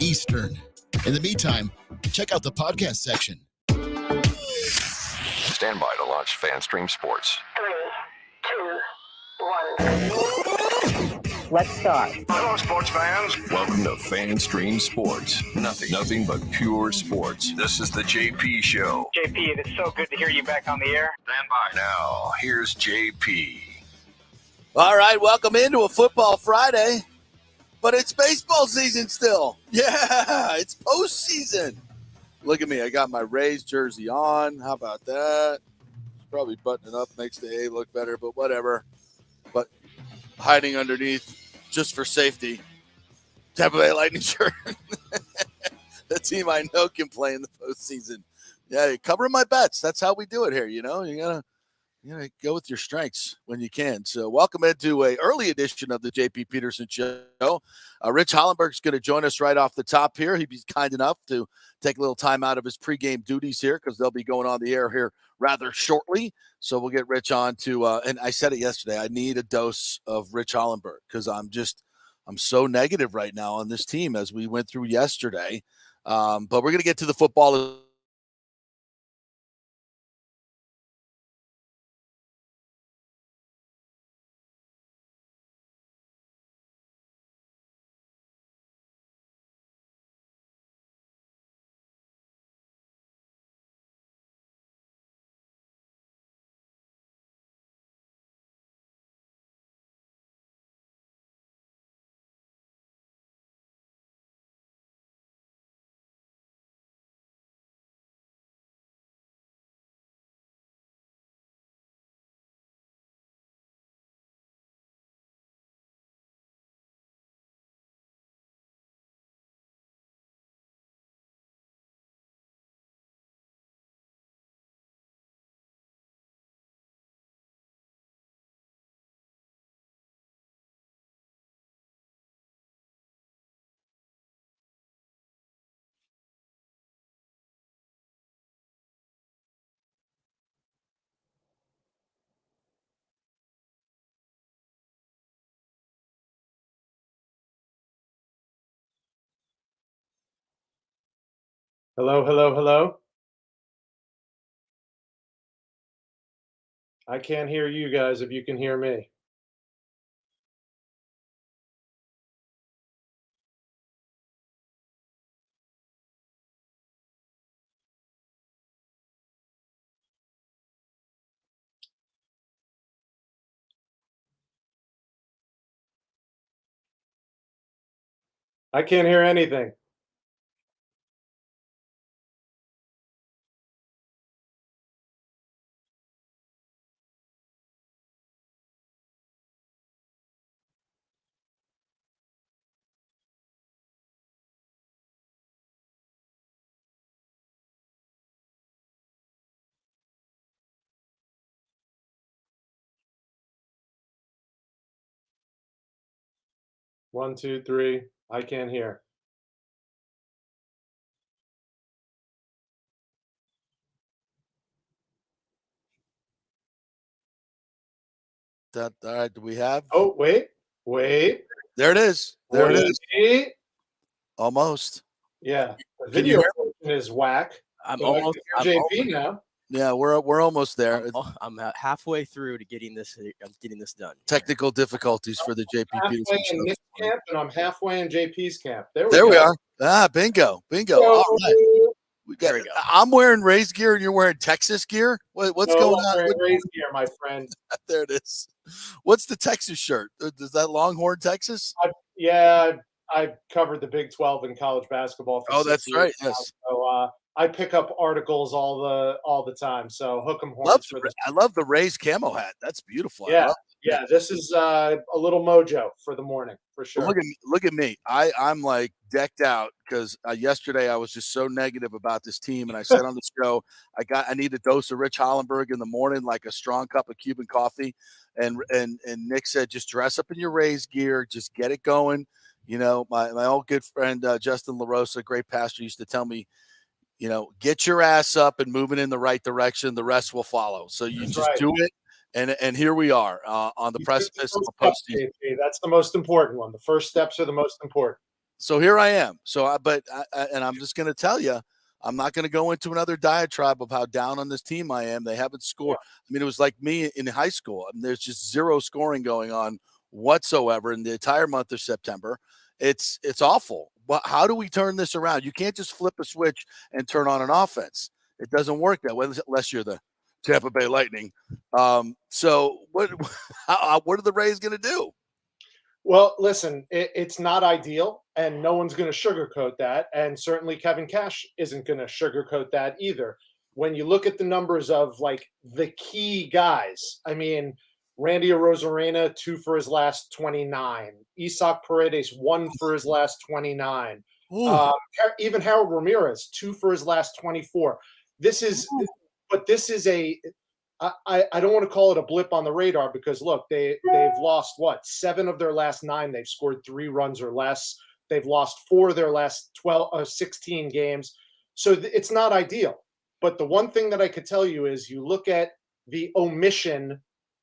Eastern. In the meantime, check out the podcast section. Stand by to launch FanStream Sports. 3, 2, 1. Let's start. Hello, sports fans. Welcome to FanStream Sports. Nothing but pure sports. This is the JP Show. JP, it's so good to hear you back on the air. Stand by. Now, here's JP. All right, welcome into a Football Friday, but it's baseball season still. Yeah, it's postseason. Look at me. I got my Rays jersey on. How about that? Probably buttoning up makes the A look better, but whatever. But hiding underneath just for safety. Tampa Bay Lightning shirt. The team I know can play in the postseason. Yeah, covering my bets. That's how we do it here. You know, you gotta go with your strengths when you can. So welcome into a early edition of the JP Peterson Show. Rich Hollenberg's going to join us right off the top here. He'd be kind enough to take a little time out of his pregame duties here because they'll be going on the air here rather shortly. So we'll get Rich on to, and I said it yesterday, I need a dose of Rich Hollenberg because I'm so negative right now on this team as we went through yesterday. But we're going to get to the football. Hello, hello, hello. I can't hear you guys if you can hear me. I can't hear anything. One, two, three. I can't hear. All right, do we have? Oh, wait. There it is. There it is. Wait. Almost. Yeah. The Can you video hear version is whack. I'm but I can almost. hear I'm, JP now. Yeah, we're almost there. I'm halfway through to getting this. I'm getting this done. Technical difficulties for the JP Halfway Peterson in show. Nick's camp, and I'm halfway in JP's camp. There There we we go. are. Bingo. So, All right. There we go. I'm wearing Rays gear and you're wearing Texas gear. What's no, going I'm on? wearing Rays gear, my friend. There it is. What's the Texas shirt? Is that Longhorn, Texas? I covered the Big 12 in college basketball for 6 that's years right. now, Yes. so I pick up articles all the time. So hook 'em horns for this. I love the Rays camo hat. That's beautiful. I Yeah, love it. yeah. This is a little mojo for the morning for sure. Look at me. I'm like decked out because yesterday I was just so negative about this team, and I said on the show I need a dose of Rich Hollenberg in the morning, like a strong cup of Cuban coffee, and Nick said just dress up in your Rays gear, just get it going. You know, my old good friend Justin LaRosa, great pastor, used to tell me, you know, get your ass up and moving in the right direction. The rest will follow. So you That's just right. do it. And here we are on the You took precipice the of first a postseason. step, JP. That's the most important one. The first steps are the most important. So here I am. And I'm just going to tell you, I'm not going to go into another diatribe of how down on this team I am. They haven't scored. I mean, it was like me in high school. I mean, there's just zero scoring going on whatsoever in the entire month of September. It's awful. But how do we turn this around? You can't just flip a switch and turn on an offense. It doesn't work that way unless you're the Tampa Bay Lightning. So what are the Rays going to do? Well, listen, it's not ideal, and no one's going to sugarcoat that. And certainly Kevin Cash isn't going to sugarcoat that either. When you look at the numbers of like the key guys, I mean, Randy Arozarena, 2 for his last 29. Isaac Paredes, 1 for his last 29. Even Harold Ramirez, 2 for his last 24. This is I don't want to call it a blip on the radar because, look, they've lost, 7 of their last 9. They've scored 3 runs or less. They've lost 4 of their last 16 games. So it's not ideal. But the one thing that I could tell you is you look at the omission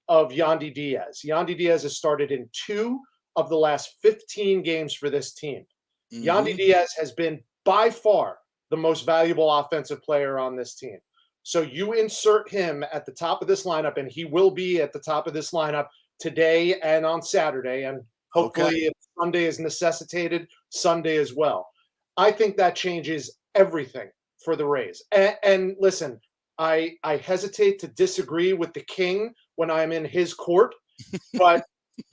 of Yandy Diaz. Yandy Diaz has started in 2 of the last 15 games for this team. Mm-hmm. Yandy Diaz has been by far the most valuable offensive player on this team. So you insert him at the top of this lineup, and he will be at the top of this lineup today and on Saturday. And hopefully if Sunday is necessitated, Sunday as well. I think that changes everything for the Rays. And listen, I hesitate to disagree with the king when I'm in his court, but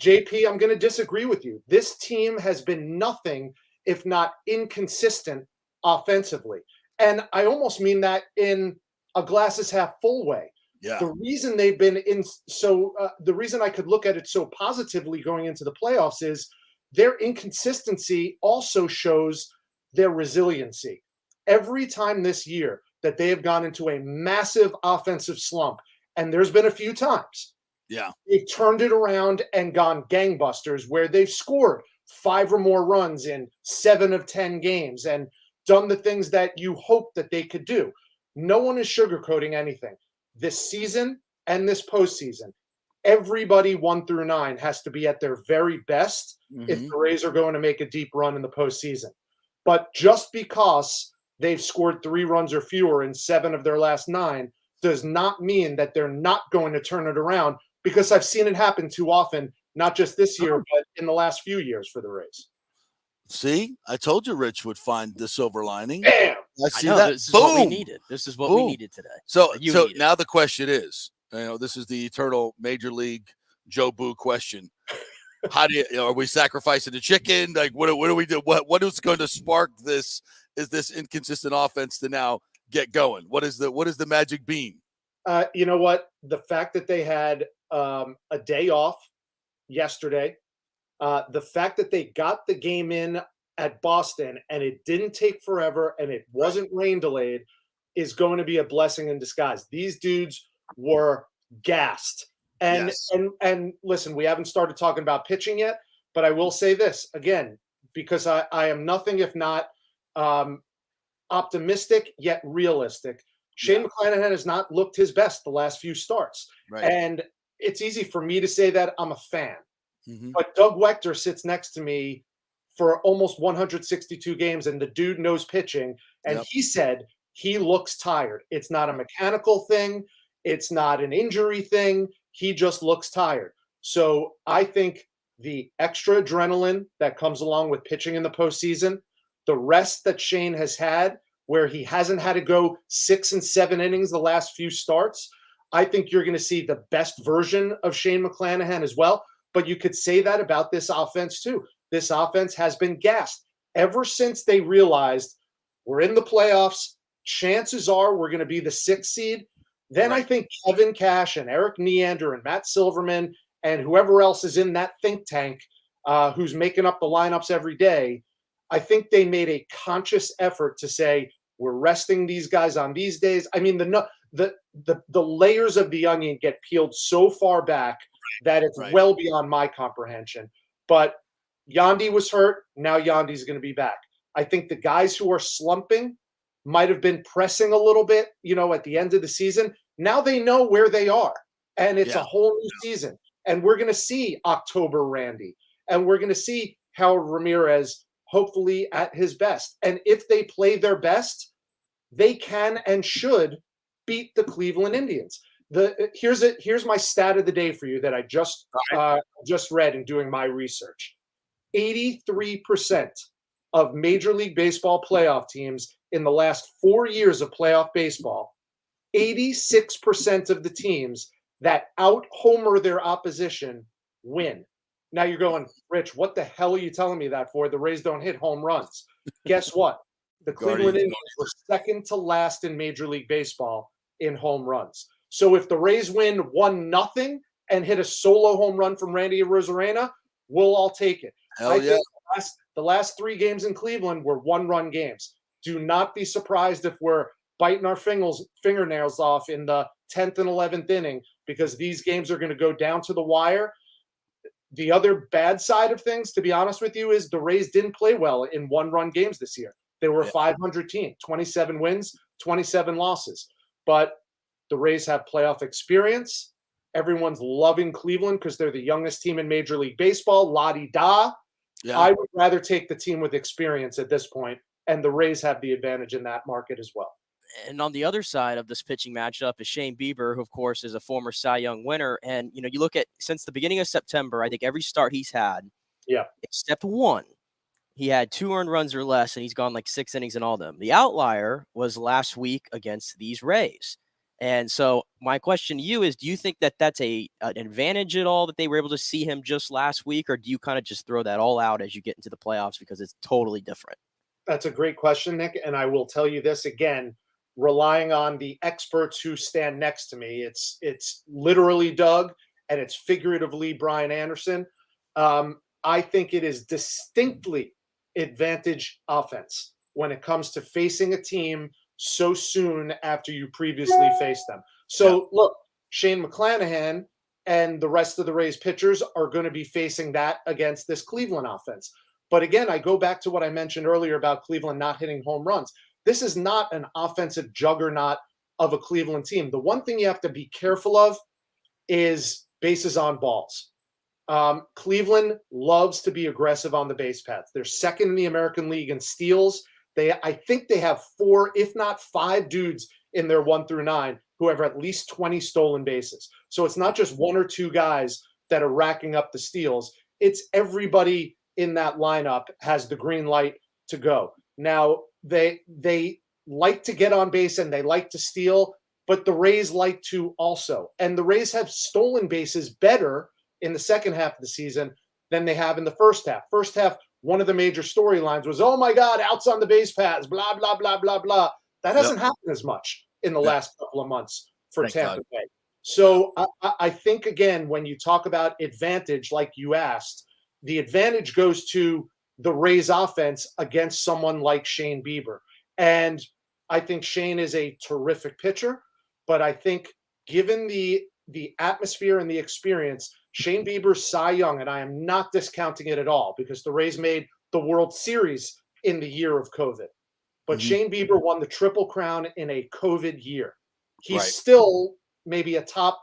JP, I'm going to disagree with you. This team has been nothing if not inconsistent offensively. And I almost mean that in a glass is half full way. Yeah. The reason they've been the reason I could look at it so positively going into the playoffs is their inconsistency also shows their resiliency. Every time this year that they have gone into a massive offensive slump, and there's been a few times, they've turned it around and gone gangbusters where they've scored 5 or more runs in 7 of 10 games and done the things that you hope that they could do. No one is sugarcoating anything. This season and this postseason, everybody 1 through 9 has to be at their very best if the Rays are going to make a deep run in the postseason. But just because they've scored 3 runs or fewer in 7 of their last 9 does not mean that they're not going to turn it around, because I've seen it happen too often, not just this year, but in the last few years for the Rays. See, I told you Rich would find the silver lining. Damn. I see that. This is what we needed. This is what we needed today. So now the question is, this is the eternal Major League Joe Boo question. How do are we sacrificing the chicken? Like, what do we do? What is going to spark this? Is this inconsistent offense to now get going? What is the magic bean? You know what? The fact that they had a day off yesterday, the fact that they got the game in at Boston and it didn't take forever and it wasn't rain delayed is going to be a blessing in disguise. These dudes were gassed. And listen, we haven't started talking about pitching yet, but I will say this again, because I am nothing if not optimistic yet realistic. Shane McClanahan has not looked his best the last few starts. Right. And it's easy for me to say that I'm a fan. But Doug Wechter sits next to me for almost 162 games, and the dude knows pitching. And he said he looks tired. It's not a mechanical thing. It's not an injury thing. He just looks tired. So I think the extra adrenaline that comes along with pitching in the postseason, the rest that Shane has had, where he hasn't had to go 6 and 7 innings the last few starts, I think you're going to see the best version of Shane McClanahan as well. But you could say that about this offense too. This offense has been gassed ever since they realized we're in the playoffs. Chances are we're going to be the 6th seed. Then I think Kevin Cash and Eric Neander and Matt Silverman and whoever else is in that think tank who's making up the lineups every day, I think they made a conscious effort to say, we're resting these guys on these days. I mean, the layers of the onion get peeled so far back that it's well beyond my comprehension. But Yandy was hurt. Now Yandy's going to be back. I think the guys who are slumping might have been pressing a little bit, at the end of the season. Now they know where they are, and it's a whole new season. And we're going to see October Randy, and we're going to see Howard Ramirez hopefully at his best. And if they play their best, they can and should beat the Cleveland Indians. Here's my stat of the day for you that I just read in doing my research. 83% of Major League Baseball playoff teams in the last 4 years of playoff baseball, 86% of the teams that out-homer their opposition win. Now you're going, Rich, what the hell are you telling me that for? The Rays don't hit home runs. Guess what? The Cleveland Indians were second to last in Major League Baseball in home runs. So if the Rays win 1-0 and hit a solo home run from Randy Arozarena, we'll all take it. Hell yeah. The last 3 games in Cleveland were 1-run games. Do not be surprised if we're biting our fingernails off in the 10th and 11th inning, because these games are going to go down to the wire. The other bad side of things, to be honest with you, is the Rays didn't play well in 1-run games this year. They were a 500 team, 27 wins, 27 losses. But the Rays have playoff experience. Everyone's loving Cleveland because they're the youngest team in Major League Baseball. La-di-da. Yeah. I would rather take the team with experience at this point, and the Rays have the advantage in that market as well. And on the other side of this pitching matchup is Shane Bieber, who, of course, is a former Cy Young winner. And, you look at since the beginning of September, I think every start he's had, except one, he had 2 earned runs or less, and he's gone like 6 innings in all of them. The outlier was last week against these Rays. And so my question to you is, do you think that that's an advantage at all that they were able to see him just last week, or do you kind of just throw that all out as you get into the playoffs because it's totally different? That's a great question, Nick. And I will tell you this again, relying on the experts who stand next to me. It's literally Doug and it's figuratively Brian Anderson. I think it is distinctly advantage offense when it comes to facing a team so soon after you previously faced them. So look, Shane McClanahan and the rest of the Rays pitchers are going to be facing that against this Cleveland offense. But again, I go back to what I mentioned earlier about Cleveland not hitting home runs. This is not an offensive juggernaut of a Cleveland team. The one thing you have to be careful of is bases on balls. Cleveland loves to be aggressive on the base paths. They're second in the American League in steals. I think they have 4, if not 5 dudes in their 1 through 9 who have at least 20 stolen bases. So it's not just 1 or 2 guys that are racking up the steals. It's everybody in that lineup has the green light to go. Now, they like to get on base and they like to steal, but the Rays like to also. And the Rays have stolen bases better in the second half of the season than they have in the first half. First half, one of the major storylines was, oh my God, outs on the base paths, blah, blah, blah, blah, blah. That hasn't happened as much in the last couple of months for Tampa Bay. So I think, again, when you talk about advantage, like you asked, the advantage goes to the Rays offense against someone like Shane Bieber. And I think Shane is a terrific pitcher, but I think given the atmosphere and the experience, Shane Bieber's Cy Young, and I am not discounting it at all because the Rays made the World Series in the year of COVID. But Shane Bieber won the Triple Crown in a COVID year. He's still maybe a top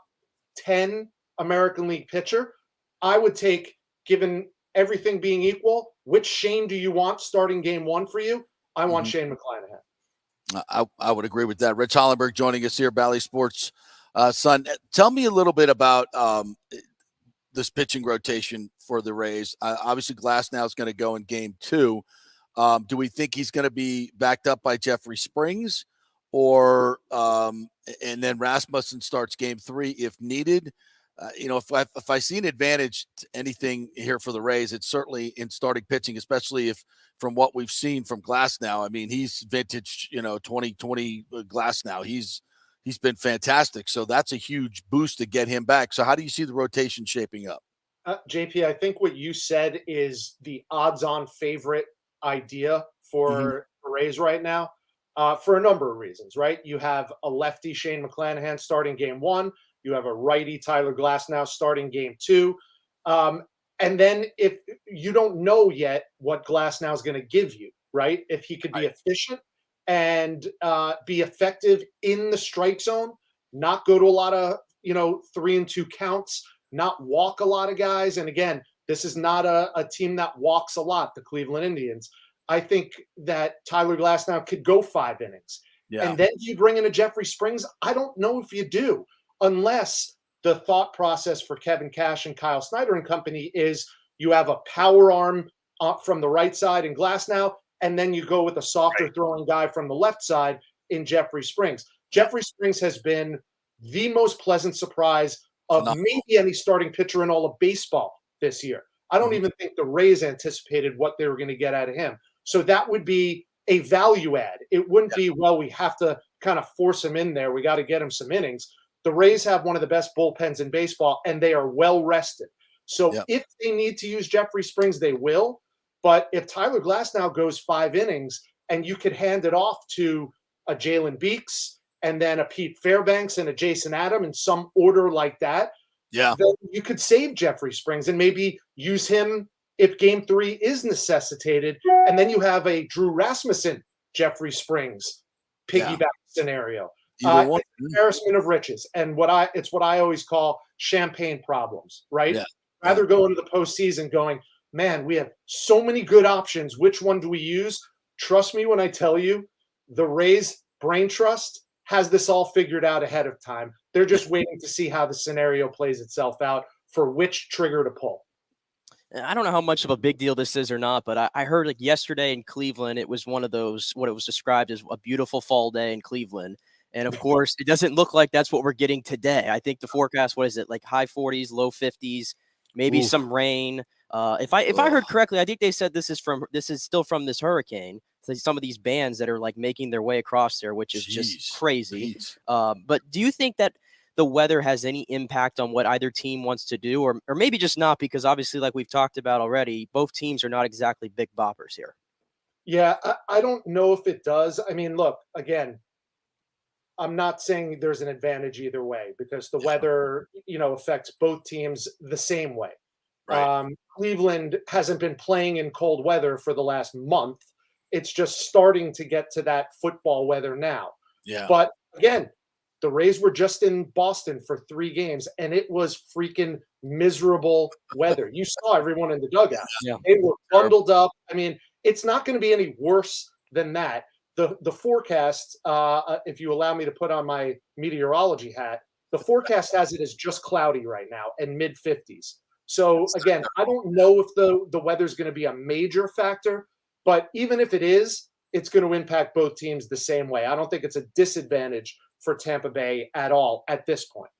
10 American League pitcher. I would take, given everything being equal, which Shane do you want starting game 1 for you? I want Shane McClanahan. I would agree with that. Rich Hollenberg joining us here, Bally Sports. Son, tell me a little bit about this pitching rotation for the Rays. Obviously, Glasnow is going to go in game 2. Do we think he's going to be backed up by Jeffrey Springs, or and then Rasmussen starts game 3 if needed? If I see an advantage to anything here for the Rays, it's certainly in starting pitching, especially if from what we've seen from Glasnow. I mean, he's vintage, 2020 Glasnow. He's been fantastic. So that's a huge boost to get him back. So how do you see the rotation shaping up? JP, I think what you said is the odds-on favorite idea for the Rays right now, for a number of reasons, right? You have a lefty, Shane McClanahan, starting game 1. You have a righty, Tyler Glasnow, starting game 2. And then if you don't know yet what Glasnow is going to give you, right? If he could be efficient and be effective in the strike zone, not go to a lot of, 3-2 counts, not walk a lot of guys. And again, This is not a team that walks a lot, the Cleveland Indians. I think that Tyler Glasnow could go 5 innings. Yeah. And then you bring in a Jeffrey Springs? I don't know if you do, unless the thought process for Kevin Cash and Kyle Snyder and company is you have a power arm from the right side in Glasnow, and then you go with a softer throwing guy from the left side in Jeffrey Springs. Jeffrey Springs has been the most pleasant surprise of maybe any starting pitcher in all of baseball this year. I don't even think the Rays anticipated what they were going to get out of him. So that would be a value add. It wouldn't be, well, we have to kind of force him in there. We got to get him some innings. The Rays have one of the best bullpens in baseball, and they are well rested. So if they need to use Jeffrey Springs, they will. But if Tyler Glasnow goes 5 innings and you could hand it off to a Jalen Beeks and then a Pete Fairbanks and a Jason Adam in some order like that, then you could save Jeffrey Springs and maybe use him if game 3 is necessitated. And then you have a Drew Rasmussen, Jeffrey Springs piggyback scenario. Embarrassment of riches. And it's what I always call champagne problems, right? Yeah. Rather go into the postseason going, man, we have so many good options. Which one do we use? Trust me when I tell you, the Rays brain trust has this all figured out ahead of time. They're just waiting to see how the scenario plays itself out for which trigger to pull. I don't know how much of a big deal this is or not, but I heard like yesterday in Cleveland, it was one of those, what it was described as a beautiful fall day in Cleveland. And of course, it doesn't look like that's what we're getting today. I think the forecast, what is it, like high 40s, low 50s, maybe some rain. If I heard correctly, I think they said this is still from this hurricane. So some of these bands that are like making their way across there, which is just crazy. But do you think that the weather has any impact on what either team wants to do, or maybe just not? Because obviously, like we've talked about already, both teams are not exactly big boppers here. Yeah, I don't know if it does. I mean, look, again, I'm not saying there's an advantage either way because the weather, affects both teams the same way. Right. Cleveland hasn't been playing in cold weather for the last month. It's just starting to get to that football weather now. Yeah. But again, the Rays were just in Boston for 3 games, and it was freaking miserable weather. You saw everyone in the dugout. Yeah. They were bundled up. I mean, it's not going to be any worse than that. The forecast, if you allow me to put on my meteorology hat, the forecast has it as just cloudy right now and mid-50s. So, again, I don't know if the weather's going to be a major factor, but even if it is, it's going to impact both teams the same way. I don't think it's a disadvantage for Tampa Bay at all at this point.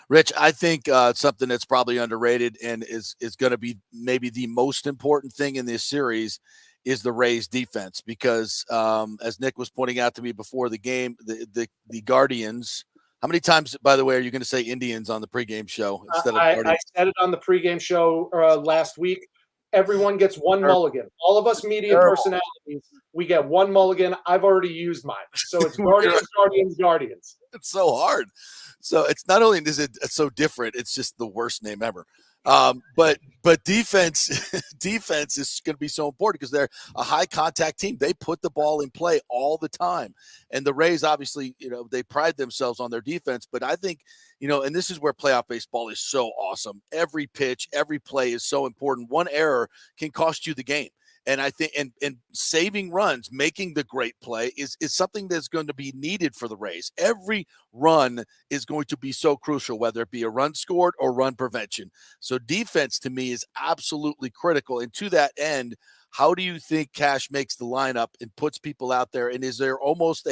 Rich, I think something that's probably underrated and is going to be maybe the most important thing in this series is the Rays defense, because as Nick was pointing out to me before the game, the Guardians. How many times, by the way, are you going to say Indians on the pregame show instead of Guardians? I said it on the pregame show last week. Everyone gets one mulligan. All of us media personalities, we get one mulligan. I've already used mine. So it's Guardians. It's so hard. So it's not only is it so different, it's just the worst name ever. But defense is going to be so important because they're a high contact team. They put the ball in play all the time. And the Rays, obviously, they pride themselves on their defense, but I think, and this is where playoff baseball is so awesome. Every pitch, every play is so important. One error can cost you the game. And I think, and saving runs, making the great play is something that's going to be needed for the Rays. Every run is going to be so crucial, whether it be a run scored or run prevention. So defense to me is absolutely critical. And to that end, how do you think Cash makes the lineup and puts people out there? And is there almost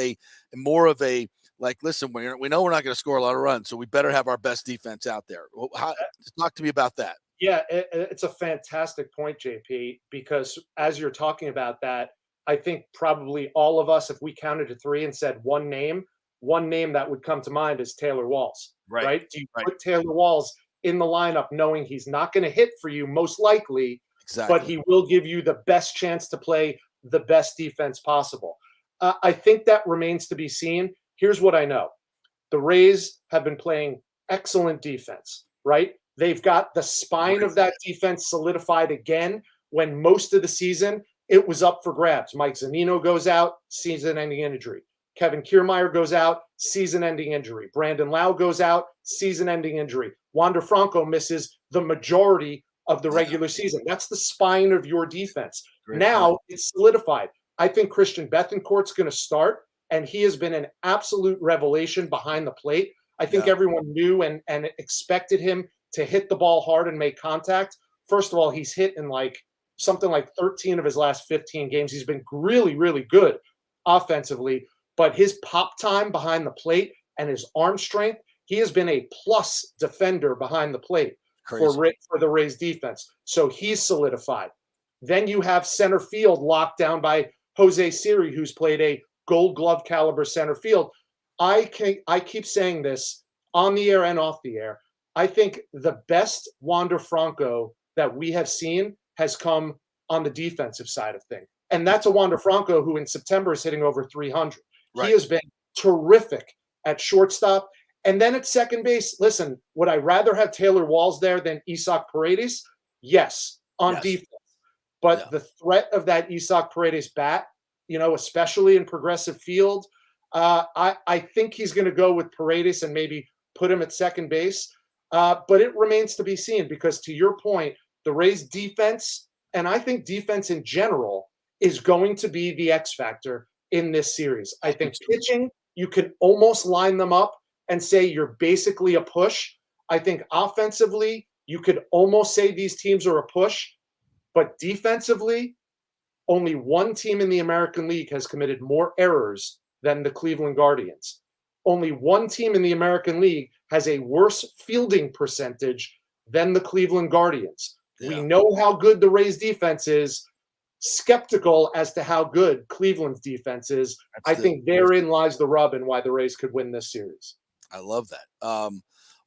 more of a, like, listen, we know we're not going to score a lot of runs, so we better have our best defense out there. Talk to me about that. Yeah, it's a fantastic point, JP, because as you're talking about that, I think probably all of us, if we counted to 3 and said one name that would come to mind is Taylor Walls, right? Do you put Taylor Walls in the lineup knowing he's not going to hit for you most likely, but he will give you the best chance to play the best defense possible? I think that remains to be seen. Here's what I know. The Rays have been playing excellent defense, right? They've got the spine of that defense solidified again when most of the season it was up for grabs. Mike Zunino goes out, season-ending injury. Kevin Kiermaier goes out, season-ending injury. Brandon Lau goes out, season-ending injury. Wander Franco misses the majority of the regular season. That's the spine of your defense. Great Now point. it's solidified. I think Christian Bethencourt's going to start, and he has been an absolute revelation behind the plate. I think everyone knew and expected him to hit the ball hard and make contact. First of all, he's hit in something like 13 of his last 15 games. He's been really, really good offensively, but his pop time behind the plate and his arm strength, he has been a plus defender behind the plate for the Rays defense. So he's solidified. Then you have center field locked down by Jose Siri, who's played a Gold Glove caliber center field. I keep saying this on the air and off the air. I think the best Wander Franco that we have seen has come on the defensive side of things. And that's a Wander Franco who in September is hitting over 300. Right. He has been terrific at shortstop. And then at second base, listen, would I rather have Taylor Walls there than Isaac Paredes? Yes, on defense. But the threat of that Isaac Paredes bat, especially in Progressive Field, I think he's going to go with Paredes and maybe put him at second base. But it remains to be seen because, to your point, the Rays defense, and I think defense in general, is going to be the X factor in this series. I think pitching, you can almost line them up and say you're basically a push. I think offensively, you could almost say these teams are a push. But defensively, only one team in the American League has committed more errors than the Cleveland Guardians. Only one team in the American League has a worse fielding percentage than the Cleveland Guardians. Yeah. We know how good the Rays defense is, skeptical as to how good Cleveland's defense is. I think therein lies the rub and why the Rays could win this series. I love that.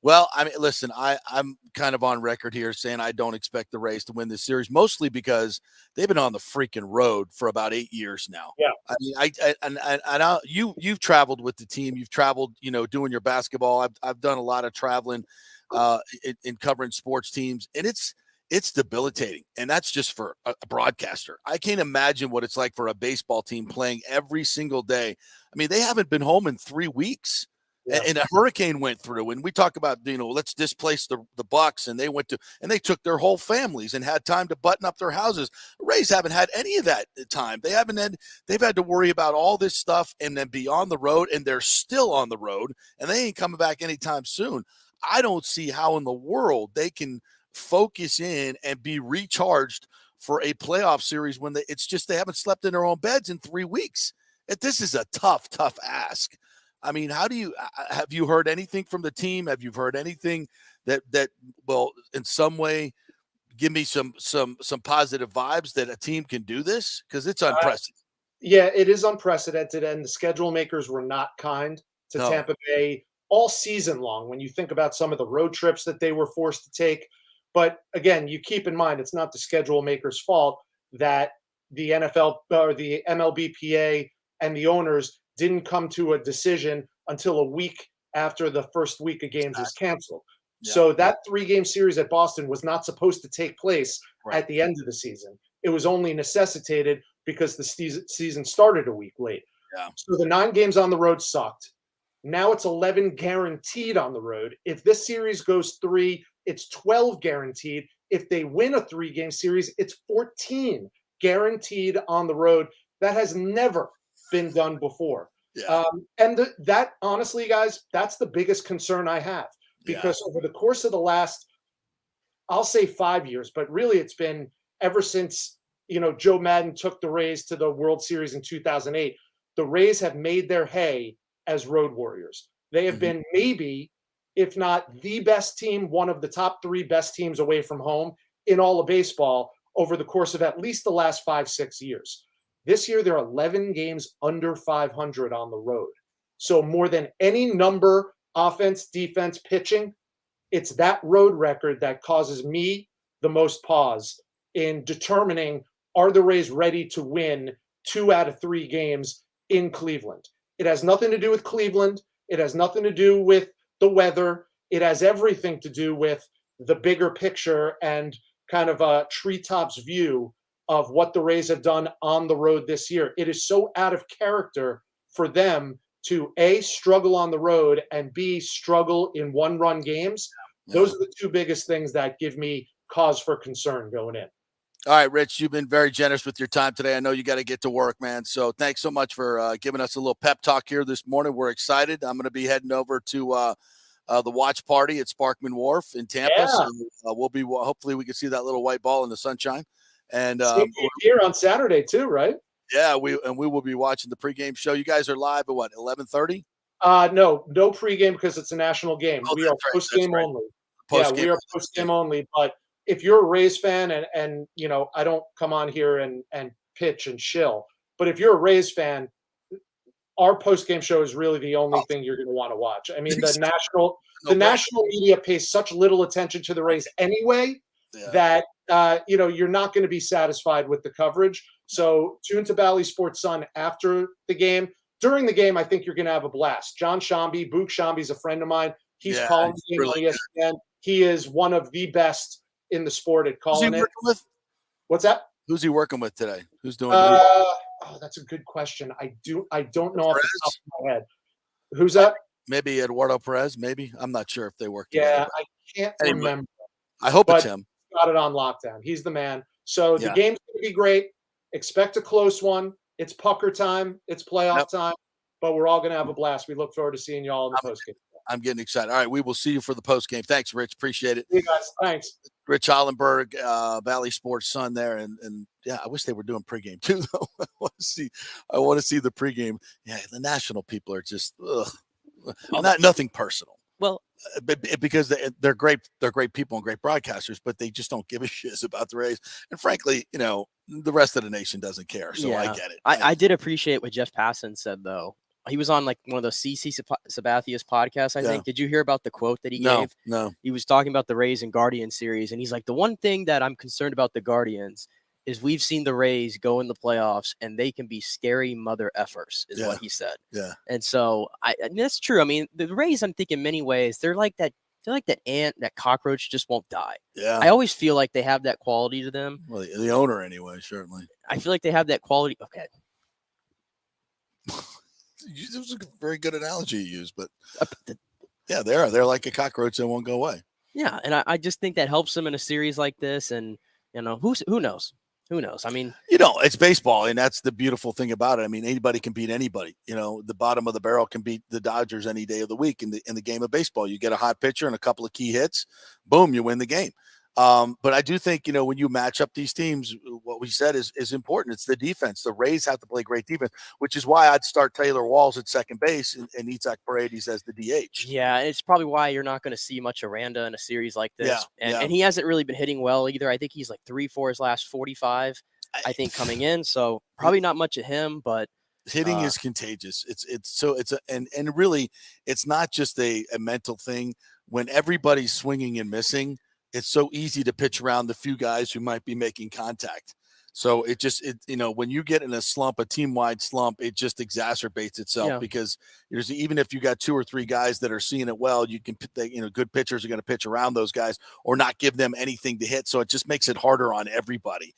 Well, I mean, listen, I'm kind of on record here saying I don't expect the Rays to win this series, mostly because they've been on the freaking road for about 8 years now. Yeah. I mean, you've traveled with the team. You've traveled, doing your basketball. I've done a lot of traveling in covering sports teams, and it's debilitating. And that's just for a broadcaster. I can't imagine what it's like for a baseball team playing every single day. I mean, they haven't been home in 3 weeks. Yeah. And a hurricane went through, and we talk about, let's displace the Bucs, and they took their whole families and had time to button up their houses. The Rays haven't had any of that time. They've had to worry about all this stuff and then be on the road, and they're still on the road, and they ain't coming back anytime soon. I don't see how in the world they can focus in and be recharged for a playoff series when they haven't slept in their own beds in 3 weeks. This is a tough ask. I mean, have you heard anything from the team? Have you heard anything that will in some way give me some positive vibes that a team can do this? Because it's unprecedented. Yeah, it is unprecedented, and the schedule makers were not kind to Tampa Bay all season long when you think about some of the road trips that they were forced to take. But again, you keep in mind, it's not the schedule makers' fault that the NFL or the MLBPA and the owners didn't come to a decision until a week after the first week of games was canceled. Yeah. So that 3-game series at Boston was not supposed to take place at the end of the season. It was only necessitated because the season started a week late. Yeah. So the 9 games on the road sucked. Now it's 11 guaranteed on the road. If this series goes 3, it's 12 guaranteed. If they win a 3-game series, it's 14 guaranteed on the road. That has never been done before. Yeah. That honestly, guys, that's the biggest concern I have, because over the course of the last, I'll say 5 years, but really it's been ever since, Joe Madden took the Rays to the World Series in 2008, the Rays have made their hay as road warriors. They have been maybe, if not the best team, one of the top 3 best teams away from home in all of baseball over the course of at least the last 5-6 years. This year, they're 11 games under 500 on the road. So more than any number, offense, defense, pitching, it's that road record that causes me the most pause in determining, are the Rays ready to win 2 out of 3 games in Cleveland? It has nothing to do with Cleveland. It has nothing to do with the weather. It has everything to do with the bigger picture and kind of a treetops view of what the Rays have done on the road this year. It is so out of character for them to A, struggle on the road, and B, struggle in 1-run games. Yeah. Those are the 2 biggest things that give me cause for concern going in. All right, Rich, you've been very generous with your time today. I know you got to get to work, man. So thanks so much for giving us a little pep talk here this morning. We're excited. I'm going to be heading over to the watch party at Sparkman Wharf in Tampa. Yeah. So we'll be, hopefully we can see that little white ball in the sunshine. And here on Saturday too, right? Yeah, we will be watching the pregame show. You guys are live at what, 11:30? No pregame because it's a national game. Oh, we are postgame only. We are postgame only. But if you're a Rays fan and you know, I don't come on here and pitch and shill, but if you're a Rays fan, our postgame show is really the only thing you're going to want to watch. I mean, the national media pays such little attention to the Rays anyway that you know, you're not going to be satisfied with the coverage. So tune to Bally Sports Sun after the game. During the game, I think you're going to have a blast. John Shambi, Boog Shambi's a friend of mine. He's calling the game on ESPN. He is one of the best in the sport at calling it. What's that? Who's he working with today? Who's doing that's a good question. I don't know off the top of my head. Who's that? Maybe Eduardo Perez, maybe. I'm not sure if they work together. Yeah, I can't remember. I hope it's him. Got it on lockdown. He's the man. So the game's going to be great. Expect a close one. It's pucker time. It's playoff time. But we're all going to have a blast. We look forward to seeing you all in the postgame. I'm getting excited. All right, we will see you for the postgame. Thanks, Rich. Appreciate it. See you guys. Thanks. Rich Hollenberg, Valley Sports Sun there. And yeah, I wish they were doing pregame too, though. I want to see the pregame. Yeah, the national people are just nothing personal. Well, because they're great people and great broadcasters, but they just don't give a shit about the Rays. And frankly, you know, the rest of the nation doesn't care. So I get it. I did appreciate what Jeff Passan said, though. He was on like one of those CC Sabathia's podcasts, I think. Did you hear about the quote that he gave? No. He was talking about the Rays and Guardians series, and he's like, the one thing that I'm concerned about the Guardians is we've seen the Rays go in the playoffs, and they can be scary mother effers, is what he said. Yeah. And so and that's true. I mean, the Rays, I'm thinking in many ways, they're like that ant, that cockroach just won't die. Yeah. I always feel like they have that quality to them. Well, the owner anyway, certainly. I feel like they have that quality. Okay. It was a very good analogy you used, but yeah, they're like a cockroach that won't go away. Yeah, and I just think that helps them in a series like this. And you know, who knows? Who knows? I mean, you know, it's baseball, and that's the beautiful thing about it. I mean, anybody can beat anybody. You know, the bottom of the barrel can beat the Dodgers any day of the week in the game of baseball. You get a hot pitcher and a couple of key hits, boom, you win the game. But I do think, you know, when you match up these teams, what we said is important. It's the defense. The Rays have to play great defense, which is why I'd start Taylor Walls at second base and Itzhak Paredes as the DH. Yeah, it's probably why you're not going to see much Aranda in a series like this. And he hasn't really been hitting well either. I think he's like 3-4 his last 45, I think, coming in. So probably not much of him, but hitting is contagious. And really, it's not just a mental thing. When everybody's swinging and missing, it's so easy to pitch around the few guys who might be making contact. So when you get in a slump, a team-wide slump, it just exacerbates itself because even if you got two or three guys that are seeing it well, good pitchers are going to pitch around those guys or not give them anything to hit. So it just makes it harder on everybody.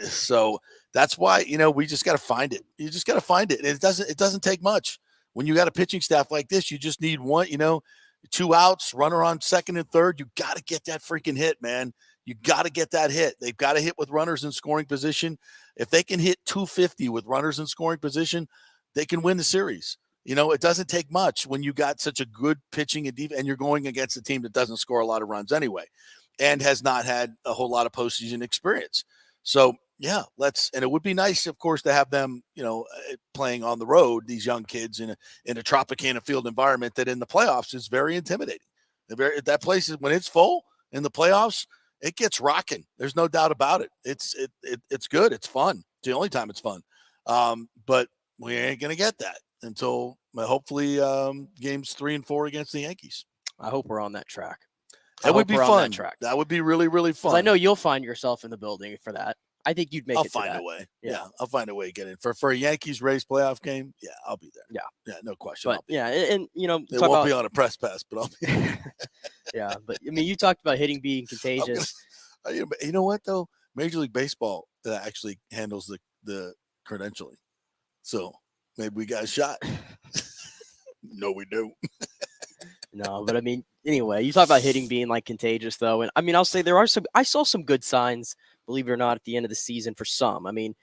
So that's why, we just got to find it. You just got to find it. It doesn't take much. When you got a pitching staff like this, you just need one, 2 outs, runner on second and third. You got to get that freaking hit, man. You got to get that hit. They've got to hit with runners in scoring position. If they can hit 250 with runners in scoring position, they can win the series. It doesn't take much when you got such a good pitching and you're going against a team that doesn't score a lot of runs anyway and has not had a whole lot of postseason experience. So, yeah, and it would be nice, of course, to have them, playing on the road, these young kids in a Tropicana Field environment that in the playoffs is very intimidating. That place is, when it's full in the playoffs, it gets rocking. There's no doubt about it. It's good. It's fun. It's the only time it's fun. But we ain't going to get that until hopefully games 3 and 4 against the Yankees. I hope we're on that track. That would be fun. That would be really, really fun. I know you'll find yourself in the building for that. I think you'd make it. I'll find a way. Yeah, I'll find a way to get in for a Yankees Rays playoff game. Yeah, I'll be there. Yeah, no question. But and it won't be on a press pass, but I'll be. Yeah, but I mean, you talked about hitting being contagious. You know what though? Major League Baseball actually handles the credentialing, so maybe we got a shot. No, we don't. No, but I mean, anyway, you talk about hitting being like contagious, though, and I mean, I'll say I saw some good signs, believe it or not, at the end of the season for some. I mean,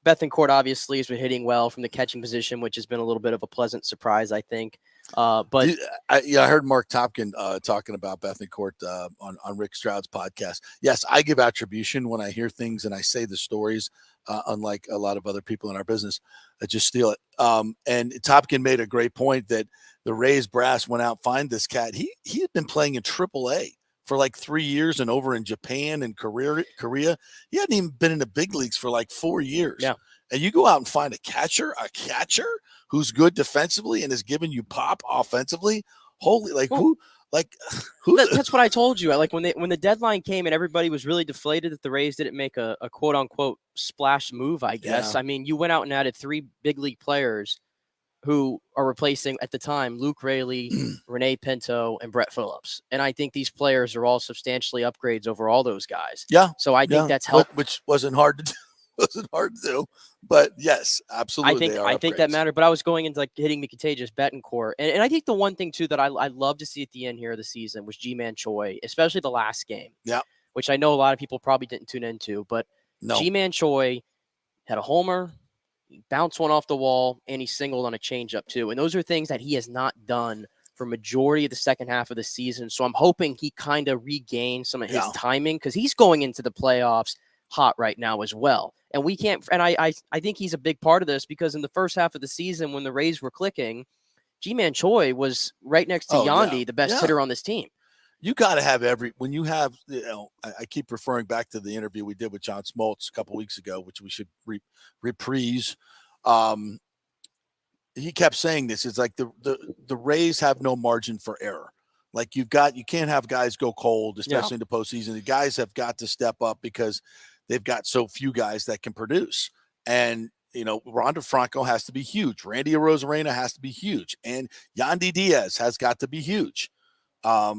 Bethancourt obviously has been hitting well from the catching position, which has been a little bit of a pleasant surprise, I think. But I heard Mark Topkin talking about Bethancourt on Rick Stroud's podcast. Yes, I give attribution when I hear things and I say the stories, unlike a lot of other people in our business. I just steal it. And Topkin made a great point that the Rays brass went out find this cat. He had been playing in AAA for like 3 years and over in Japan and Korea. He hadn't even been in the big leagues for like 4 years. Yeah. And you go out and find a catcher who's good defensively and is giving you pop offensively. Holy, that's what I told you. Like when the deadline came and everybody was really deflated that the Rays didn't make a quote unquote splash move, I guess. Yeah. I mean, you went out and added 3 big league players who are replacing at the time Luke Raley, Renee Pinto, and Brett Phillips. And I think these players are all substantially upgrades over all those guys. Yeah. So I think that's helped. Which wasn't hard to do. But yes, absolutely. I think that mattered. But I was going into like hitting the contagious Bettancourt. And I think the one thing too that I love to see at the end here of the season was G-Man Choi, especially the last game. Yeah. Which I know a lot of people probably didn't tune into, but G-Man Choi had a homer, he bounced one off the wall, and he singled on a changeup too. And those are things that he has not done for majority of the second half of the season. So I'm hoping he kind of regains some of his timing because he's going into the playoffs hot right now as well. And we can't, and I think he's a big part of this because in the first half of the season when the Rays were clicking, G-Man Choi was right next to Yandy, the best hitter on this team. You got to have when you have, I keep referring back to the interview we did with John Smoltz a couple weeks ago, which we should reprise. He kept saying this. It's like the Rays have no margin for error. Like you can't have guys go cold, especially in the postseason. The guys have got to step up because they've got so few guys that can produce. And, Rondo Franco has to be huge. Randy Arozarena has to be huge. And Yandy Diaz has got to be huge. I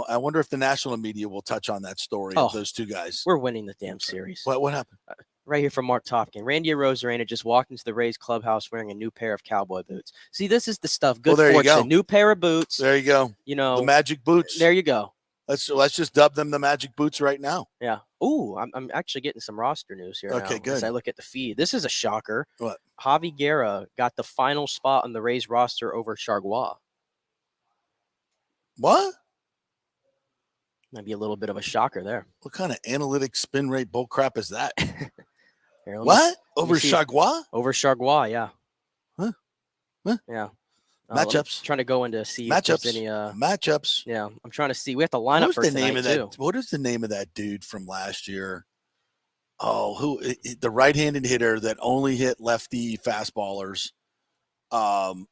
wonder if the national media will touch on that story of those two guys. We're winning the damn series. What happened? Right here from Mark Topkin. Randy Arozarena just walked into the Rays clubhouse wearing a new pair of cowboy boots. See, this is the stuff. Good fortune. You go. New pair of boots. There you go. The magic boots. There you go. Let's just dub them the magic boots right now. Yeah. Ooh, I'm actually getting some roster news here. Okay, good. As I look at the feed, this is a shocker. What? Javi Guerra got the final spot on the Rays roster over Chargois. What? Might be a little bit of a shocker there. What kind of analytic spin rate bull crap is that? Here, what? Over Chargois? Over Chargois, yeah. Huh? Yeah. Matchups. Trying to go into see matchups. If any, matchups. Yeah, I'm trying to see. We have to line up for tonight too. What is the name of that dude from last year? Oh, the right-handed hitter that only hit lefty fastballers. That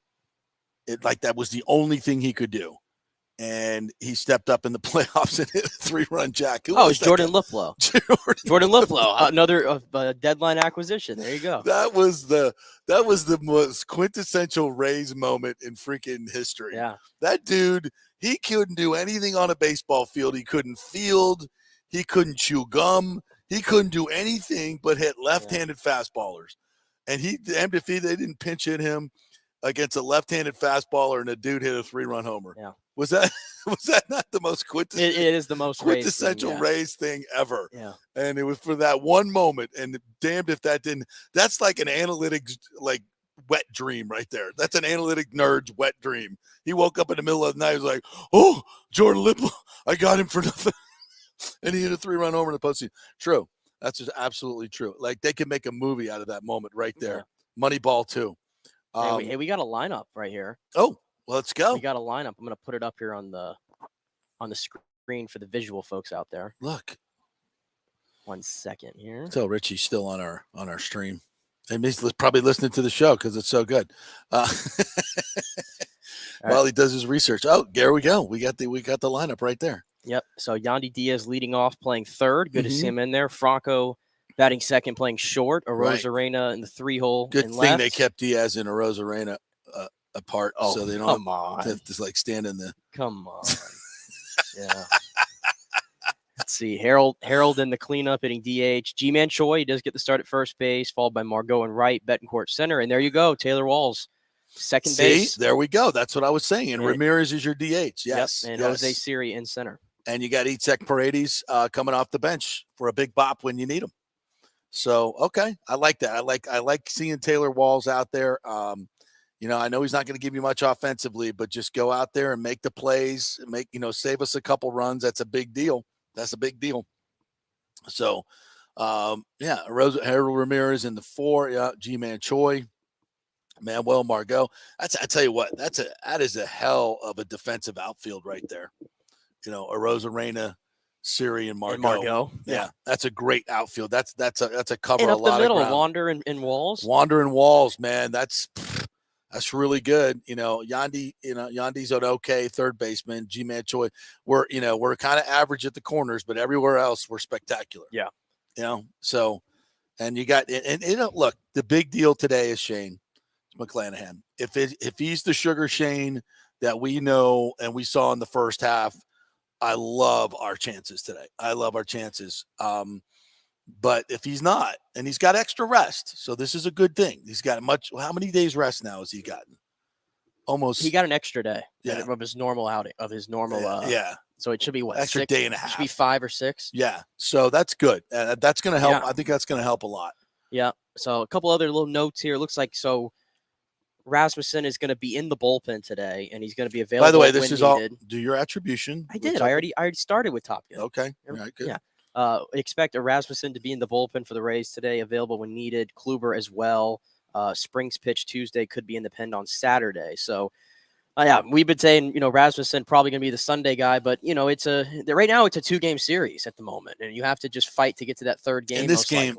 was the only thing he could do. And he stepped up in the playoffs and hit a 3-run jack. It's Jordan Luplow. Jordan Luplow, another deadline acquisition. There you go. That was the most quintessential Rays moment in freaking history. Yeah. That dude, he couldn't do anything on a baseball field. He couldn't field. He couldn't chew gum. He couldn't do anything but hit left-handed fastballers. And they didn't pinch hit him against a left-handed fastballer and a dude hit a 3-run homer. Yeah. Was that not the most quintessential? It is the most quintessential Rays thing ever. Yeah. And it was for that one moment. And damned if that didn't. That's like an analytics wet dream right there. That's an analytic nerd's wet dream. He woke up in the middle of the night. He was like, "Oh, Jordan Lipple, I got him for nothing," and he hit a 3-run homer in the postseason. True. That's just absolutely true. Like they could make a movie out of that moment right there. Yeah. Moneyball too. Hey, we got a lineup right here. Oh. Let's go. We got a lineup. I'm going to put it up here on the screen for the visual folks out there. Look. 1 second here. Tell Richie's still on our stream. And he's probably listening to the show because it's so good. While he does his research. Oh, there we go. We got the lineup right there. Yep. So Yandy Diaz leading off, playing third. Good to see him in there. Franco batting second, playing short. Arozarena in the 3-hole. Good thing they kept Diaz and Arozarena apart, so they don't have to stand in the. Come on. Yeah. Let's see. Harold in the cleanup hitting DH. G-Man Choi, he does get the start at first base, followed by Margot and right, Bettancourt center, and there you go, Taylor Walls Second base. There we go. That's what I was saying. And Yeah. Ramirez is your DH. Yes. Yep. And yes. Jose Siri in center. And you got Itzek Paredes coming off the bench for a big bop when you need him. So, okay. I like that. I like seeing Taylor Walls out there. I know he's not going to give you much offensively, but just go out there and make the plays, save us a couple runs. That's a big deal. So, Harold Ramirez in the 4. Yeah. G-Man Choi, Manuel Margot. I tell you what, that is a hell of a defensive outfield right there. Arozarena, Siri, and Margot. Yeah, that's a great outfield. That's a cover and a up lot the middle, of ground. Wander and Walls. Wander and Walls, man. That's really good. Yandi's an okay third baseman. G-Man Choi. We're kind of average at the corners, but everywhere else we're spectacular. Yeah. So, and you got look, the big deal today is Shane McClanahan. If he's the Sugar Shane that we know and we saw in the first half, I love our chances today. But if he's not, and he's got extra rest, so this is a good thing. He's got how many days rest now has he gotten? Almost. He got an extra day of his normal outing, of his normal. So it should be extra 6? day and a half. It should be 5 or 6. Yeah. So that's good. That's going to help. Yeah. I think that's going to help a lot. Yeah. So a couple other little notes here. Looks like Rasmussen is going to be in the bullpen today, and he's going to be available. By the way, this is needed. all. Do your attribution. I did. I already started with Top Gun. Okay. All right. Good. Yeah. Expect Rasmussen to be in the bullpen for the Rays today, available when needed. Kluber as well. Springs pitch Tuesday, could be in the pen on Saturday. So, we've been saying, Rasmussen probably going to be the Sunday guy, but right now it's a 2-game series at the moment, and you have to just fight to get to that third game. And this game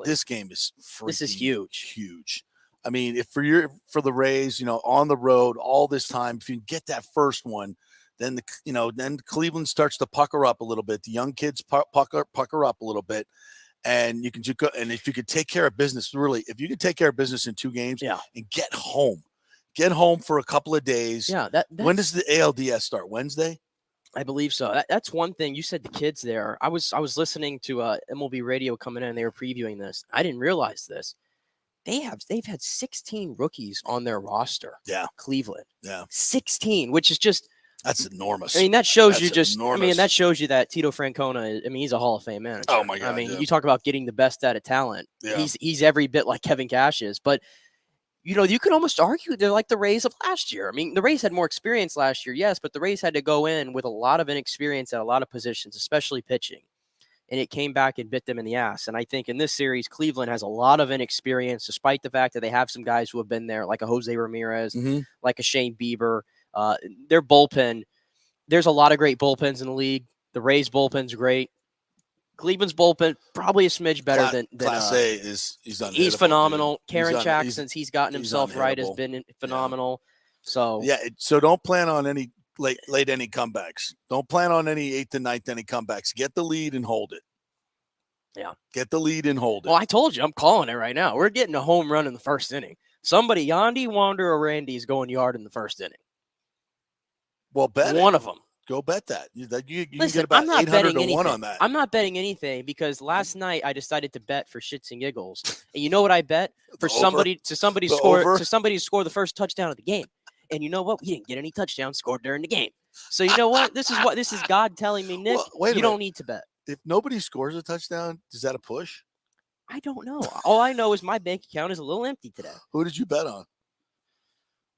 is this is huge. Huge. I mean, if for the Rays, on the road all this time, if you get that first one, then then Cleveland starts to pucker up a little bit. The young kids pucker up a little bit, and you can just go. And if you could take care of business, really, if you could take care of business in 2 games, and get home for a couple of days. Yeah. When does the ALDS start? Wednesday? I believe so. That's one thing. You said the kids there. I was listening to MLB radio coming in, and they were previewing this. I didn't realize this. They've had 16 rookies on their roster. Yeah. Cleveland. Yeah. 16, which is just. That's enormous. I mean, that shows you enormous. that shows you that Tito Francona, he's a Hall of Fame manager. Oh my God. You talk about getting the best out of talent. Yeah. He's every bit like Kevin Cash is, but you could almost argue they're like the Rays of last year. I mean, the Rays had more experience last year, yes, but the Rays had to go in with a lot of inexperience at a lot of positions, especially pitching. And it came back and bit them in the ass. And I think in this series, Cleveland has a lot of inexperience, despite the fact that they have some guys who have been there, like a Jose Ramirez, like a Shane Bieber. Their bullpen, there's a lot of great bullpens in the league. The Rays' bullpen's great. Cleveland's bullpen probably a smidge better than Class A is. He's phenomenal. Karen Chack, since he's gotten himself right, has been phenomenal. Yeah. So don't plan on any late inning comebacks. Don't plan on any 8th and 9th inning comebacks. Get the lead and hold it. Yeah. Get the lead and hold it. Well, I told you, I'm calling it right now. We're getting a home run in the first inning. Somebody, Yandy, Wander, or Randy is going yard in the first inning. Well, bet one of them. Go bet that. You Listen, can get about 800 to 1 on that. I'm not betting anything because last night I decided to bet for shits and giggles. And you know what I bet? For somebody to score the first touchdown of the game. And you know what? We didn't get any touchdowns scored during the game. So you know what? This is God telling me, Nick, you don't need to bet. If nobody scores a touchdown, is that a push? I don't know. All I know is my bank account is a little empty today. Who did you bet on?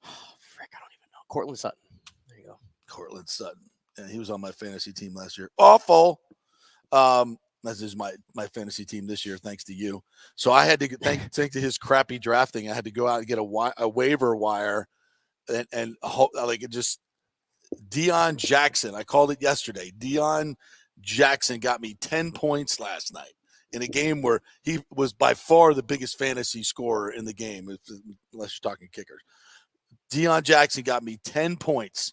Oh, frick, I don't even know. Cortland Sutton. There you go. Cortland Sutton. And he was on my fantasy team last year. Awful. This is my fantasy team this year, thanks to you. So I had to thanks to his crappy drafting. I had to go out and get a waiver wire and just Deion Jackson. I called it yesterday. Deion Jackson got me 10 points last night in a game where he was by far the biggest fantasy scorer in the game, unless you're talking kickers. Deion Jackson got me 10 points.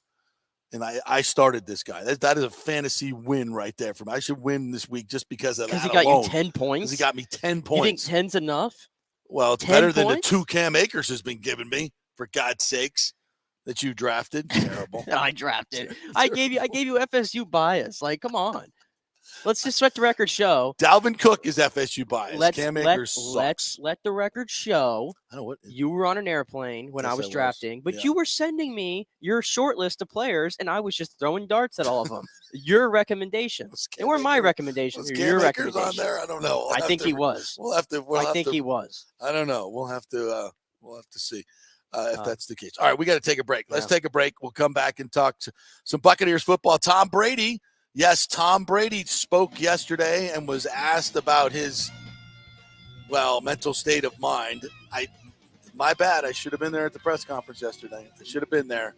And I started this guy. That is a fantasy win right there for me. I should win this week just because of that. Because he got you 10 points? Because he got me 10 points. You think 10's enough? Well, it's better than the 2 Cam Akers has been giving me, for God's sakes, that you drafted. Terrible. I drafted. I gave you FSU bias. Like, come on. Let's just let the record show. Dalvin Cook is FSU biased. Cam Akers sucks. Let the record show. I know what you were on an airplane when I was drafting, but yeah. you were sending me your short list of players, and I was just throwing darts at all of them. Your recommendations. They weren't my recommendations. Your recommendations. On there? I don't know. I think he was. I think he was. I don't know. We'll have to see if that's the case. All right, we got to take a break. Let's take a break. We'll come back and talk to some Buccaneers football. Tom Brady. Yes, Tom Brady spoke yesterday and was asked about his, mental state of mind. My bad. I should have been there at the press conference yesterday. I should have been there.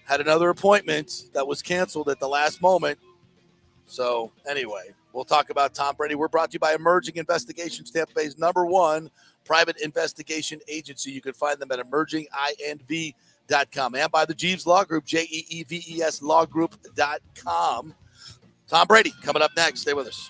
Had another appointment that was canceled at the last moment. So, anyway, we'll talk about Tom Brady. We're brought to you by Emerging Investigations, Tampa Bay's #1 private investigation agency. You can find them at emerginginv.com and by the Jeeves Law Group, JEEVES lawgroup.com. Tom Brady coming up next. Stay with us.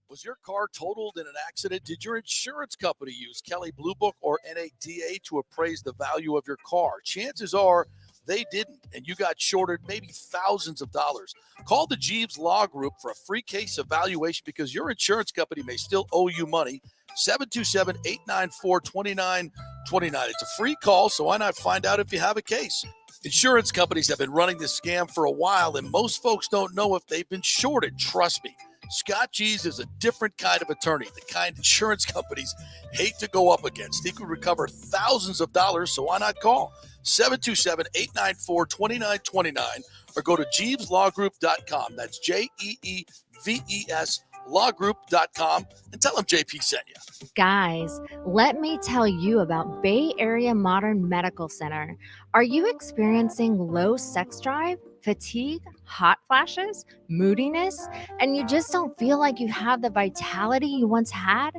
Was your car totaled in an accident? Did your insurance company use Kelley Blue Book or NADA to appraise the value of your car? Chances are they didn't, and you got shorted maybe thousands of dollars. Call the Jeeves Law Group for a free case evaluation because your insurance company may still owe you money. 727-894-2929. It's a free call, so why not find out if you have a case? Insurance companies have been running this scam for a while, and most folks don't know if they've been shorted. Trust me. Scott Jeeves is a different kind of attorney, the kind insurance companies hate to go up against. He could recover thousands of dollars, so why not call? 727-894-2929 or go to JeevesLawGroup.com. That's JEEVES lawgroup.com and tell them JP sent you. Guys, let me tell you about Bay Area Modern Medical Center. Are you experiencing low sex drive, fatigue, hot flashes, moodiness, and you just don't feel like you have the vitality you once had?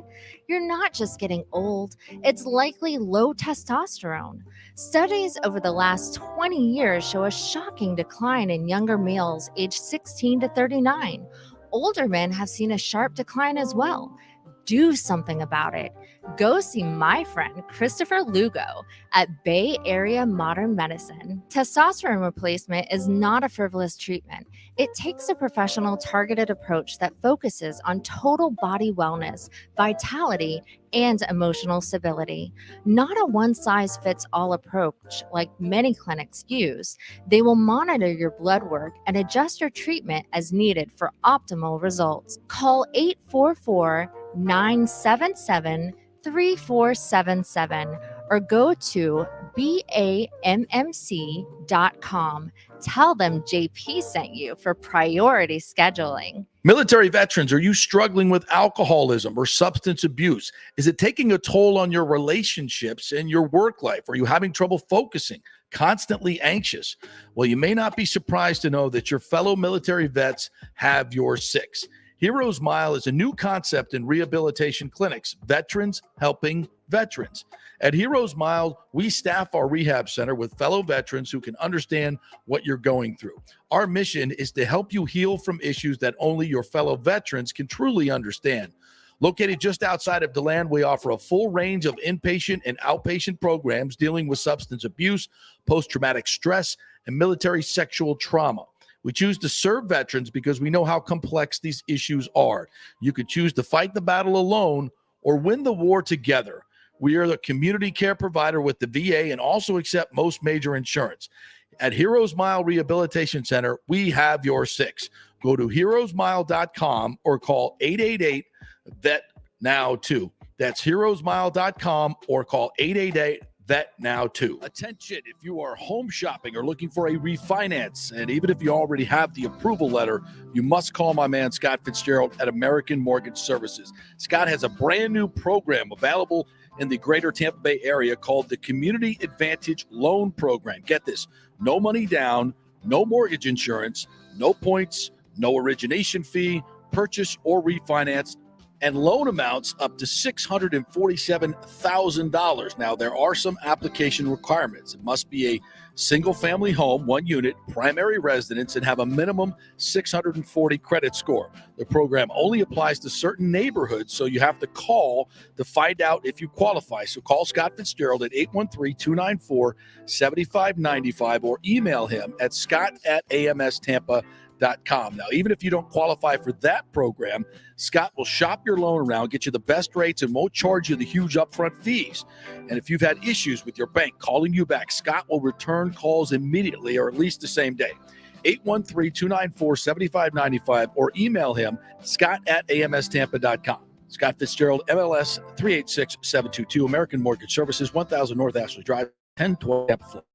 You're not just getting old, it's likely low testosterone. Studies over the last 20 years show a shocking decline in younger males aged 16 to 39. Older men have seen a sharp decline as well. Do something about it. Go see my friend Christopher Lugo at Bay Area Modern Medicine. Testosterone replacement is not a frivolous treatment. It takes a professional, targeted approach that focuses on total body wellness, vitality, and emotional stability. Not a one-size-fits-all approach like many clinics use. They will monitor your blood work and adjust your treatment as needed for optimal results. Call 844-977-3477 or go to BAMMC.com. Tell them JP sent you for priority scheduling. Military veterans, are you struggling with alcoholism or substance abuse? Is it taking a toll on your relationships and your work life? Are you having trouble focusing, constantly anxious? Well, you may not be surprised to know that your fellow military vets have your six. Heroes Mile is a new concept in rehabilitation clinics, veterans helping veterans. At Heroes Mile, we staff our rehab center with fellow veterans who can understand what you're going through. Our mission is to help you heal from issues that only your fellow veterans can truly understand. Located just outside of DeLand, we offer a full range of inpatient and outpatient programs dealing with substance abuse, post-traumatic stress, and military sexual trauma. We choose to serve veterans because we know how complex these issues are. You could choose to fight the battle alone or win the war together. We are the community care provider with the VA and also accept most major insurance. At Heroes Mile Rehabilitation Center, we have your six. Go to heroesmile.com or call 888-VET-NOW-2. That's heroesmile.com or call 888-VET-NOW-2. Attention, if you are home shopping or looking for a refinance, and even if you already have the approval letter, you must call my man Scott Fitzgerald at American Mortgage Services. Scott has a brand new program available in the greater Tampa Bay area called the Community Advantage Loan Program. Get this, no money down, no mortgage insurance, no points, no origination fee, purchase or refinance, and loan amounts up to $647,000. Now, there are some application requirements. It must be a single-family home, 1 unit, primary residence, and have a minimum 640 credit score. The program only applies to certain neighborhoods, so you have to call to find out if you qualify. So call Scott Fitzgerald at 813-294-7595 or email him at scott@amstampa.com. Now, even if you don't qualify for that program, Scott will shop your loan around, get you the best rates, and won't charge you the huge upfront fees. And if you've had issues with your bank calling you back, Scott will return calls immediately or at least the same day. 813-294-7595 or email him, scott@amstampa.com. Scott Fitzgerald, MLS 386722, American Mortgage Services, 1000 North Ashley Drive, 1012 Tampa, Florida.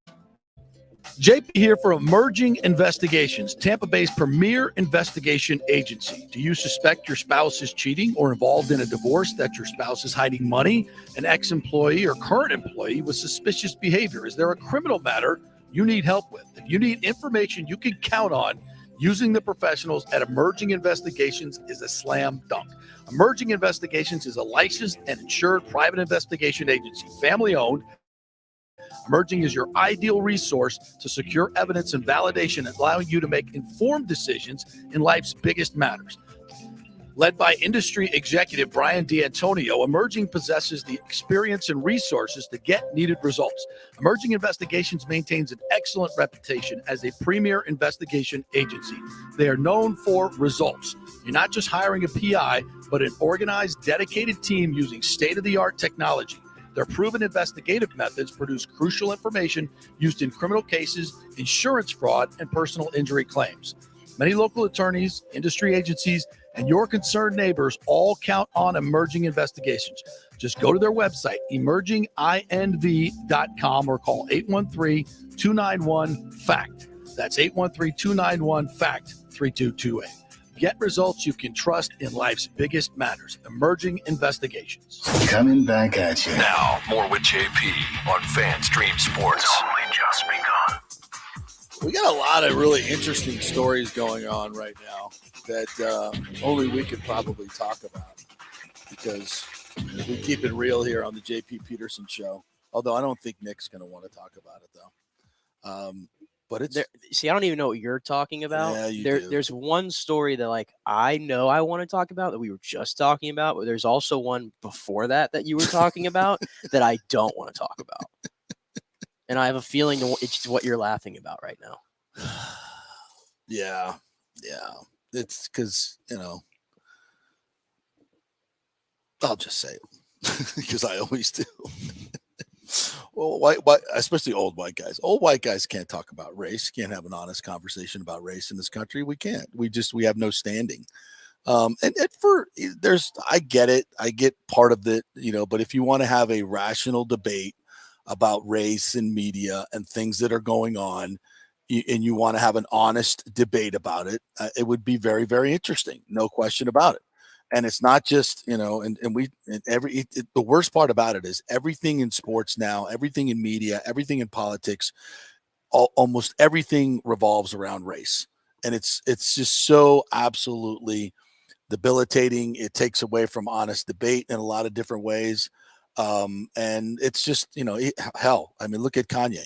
JP here for Emerging Investigations, Tampa Bay's premier investigation agency. Do you suspect your spouse is cheating or involved in a divorce, that your spouse is hiding money, an ex-employee or current employee with suspicious behavior? Is there a criminal matter you need help with? If you need information you can count on, using the professionals at Emerging Investigations is a slam dunk. Emerging Investigations is a licensed and insured private investigation agency, family-owned. Emerging is your ideal resource to secure evidence and validation, allowing you to make informed decisions in life's biggest matters. Led by industry executive Brian D'Antonio, Emerging possesses the experience and resources to get needed results. Emerging Investigations maintains an excellent reputation as a premier investigation agency. They are known for results. You're not just hiring a PI, but an organized, dedicated team using state-of-the-art technology. Their proven investigative methods produce crucial information used in criminal cases, insurance fraud, and personal injury claims. Many local attorneys, industry agencies, and your concerned neighbors all count on Emerging Investigations. Just go to their website, emerginginv.com, or call 813-291-FACT. That's 813-291-FACT-3228. Get results you can trust in life's biggest matters. Emerging Investigations. Coming back at you. Now, more with JP on FanStream Sports. It's only just begun. We got a lot of really interesting stories going on right now that only we could probably talk about, because we keep it real here on the JP Peterson show. Although I don't think Nick's going to want to talk about it, though. But it's see, I don't even know what you're talking about. Yeah, there's one story that like I know I want to talk about that we were just talking about, but there's also one before that you were talking about that I don't want to talk about. And I have a feeling it's what you're laughing about right now. Yeah. It's because, I'll just say it because I always do. Well, white, especially old white guys. Old white guys can't talk about race. Can't have an honest conversation about race in this country. We can't. We have no standing. I get it. I get part of it, but if you want to have a rational debate about race and media and things that are going on, and you want to have an honest debate about it, it would be very, very interesting. No question about it. And it's not just, the worst part about it is everything in sports now, everything in media, everything in politics, almost everything revolves around race. And it's just so absolutely debilitating. It takes away from honest debate in a lot of different ways. And it's just, hell, I mean, look at Kanye.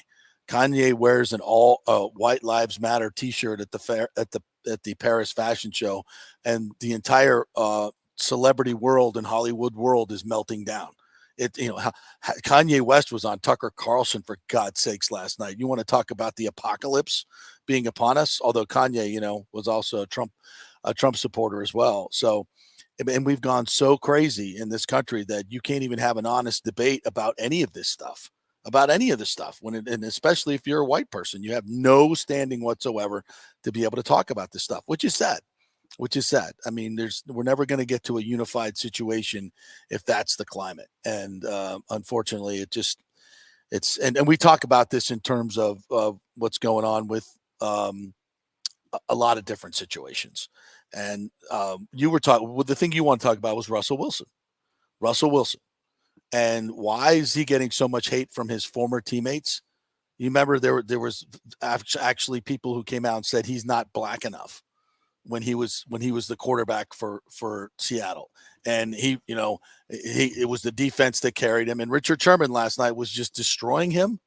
Kanye wears an all White Lives Matter T-shirt at the Paris fashion show, and the entire celebrity world and Hollywood world is melting down. Kanye West was on Tucker Carlson, for God's sakes, last night. You want to talk about the apocalypse being upon us? Although Kanye, was also a Trump supporter as well. So, and we've gone so crazy in this country that you can't even have an honest debate about any of this stuff. And especially if you're a white person, you have no standing whatsoever to be able to talk about this stuff, which is sad. I mean, we're never going to get to a unified situation if that's the climate. And unfortunately, and we talk about this in terms of what's going on with a lot of different situations. And you were talking, the thing you want to talk about was Russell Wilson. And why is he getting so much hate from his former teammates? You remember there was actually people who came out and said he's not black enough when he was the quarterback for Seattle. And it was the defense that carried him. And Richard Sherman last night was just destroying him.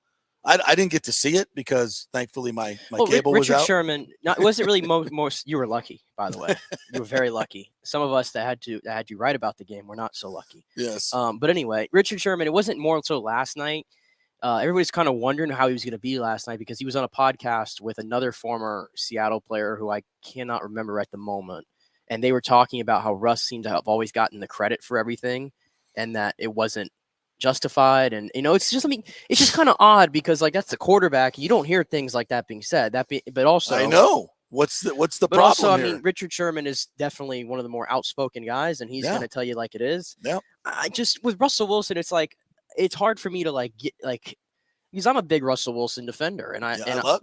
I didn't get to see it because thankfully my cable was out. Richard Sherman, it wasn't really most. You were lucky, by the way. You were very lucky. Some of us that had you right about the game were not so lucky. Yes. But anyway, Richard Sherman, it wasn't more so last night. Everybody's kind of wondering how he was going to be last night because he was on a podcast with another former Seattle player who I cannot remember at the moment. And they were talking about how Russ seemed to have always gotten the credit for everything and that it wasn't justified. And, it's just kind of odd because that's the quarterback. You don't hear things like that being said. But also, I know what's the problem also, here? Richard Sherman is definitely one of the more outspoken guys, and he's going to tell you like it is. Yeah. With Russell Wilson, it's hard for me to get because I'm a big Russell Wilson defender, and I love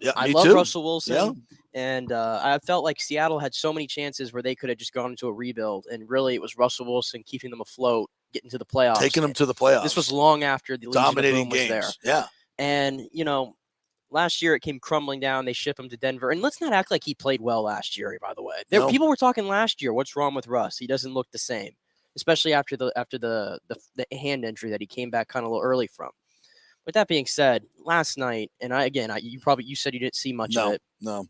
Russell Wilson. Yeah. And I felt like Seattle had so many chances where they could have just gone into a rebuild, and really it was Russell Wilson keeping them afloat, getting to the playoffs, taking them to the playoffs. This was long after the dominating games was there. Yeah. And last year it came crumbling down. They shipped him to Denver, and let's not act like he played well last year. By the way, people were talking last year, what's wrong with Russ? He doesn't look the same, especially after the hand injury that he came back kind of a little early from. With that being said, last night, and you said you didn't see much of it. No.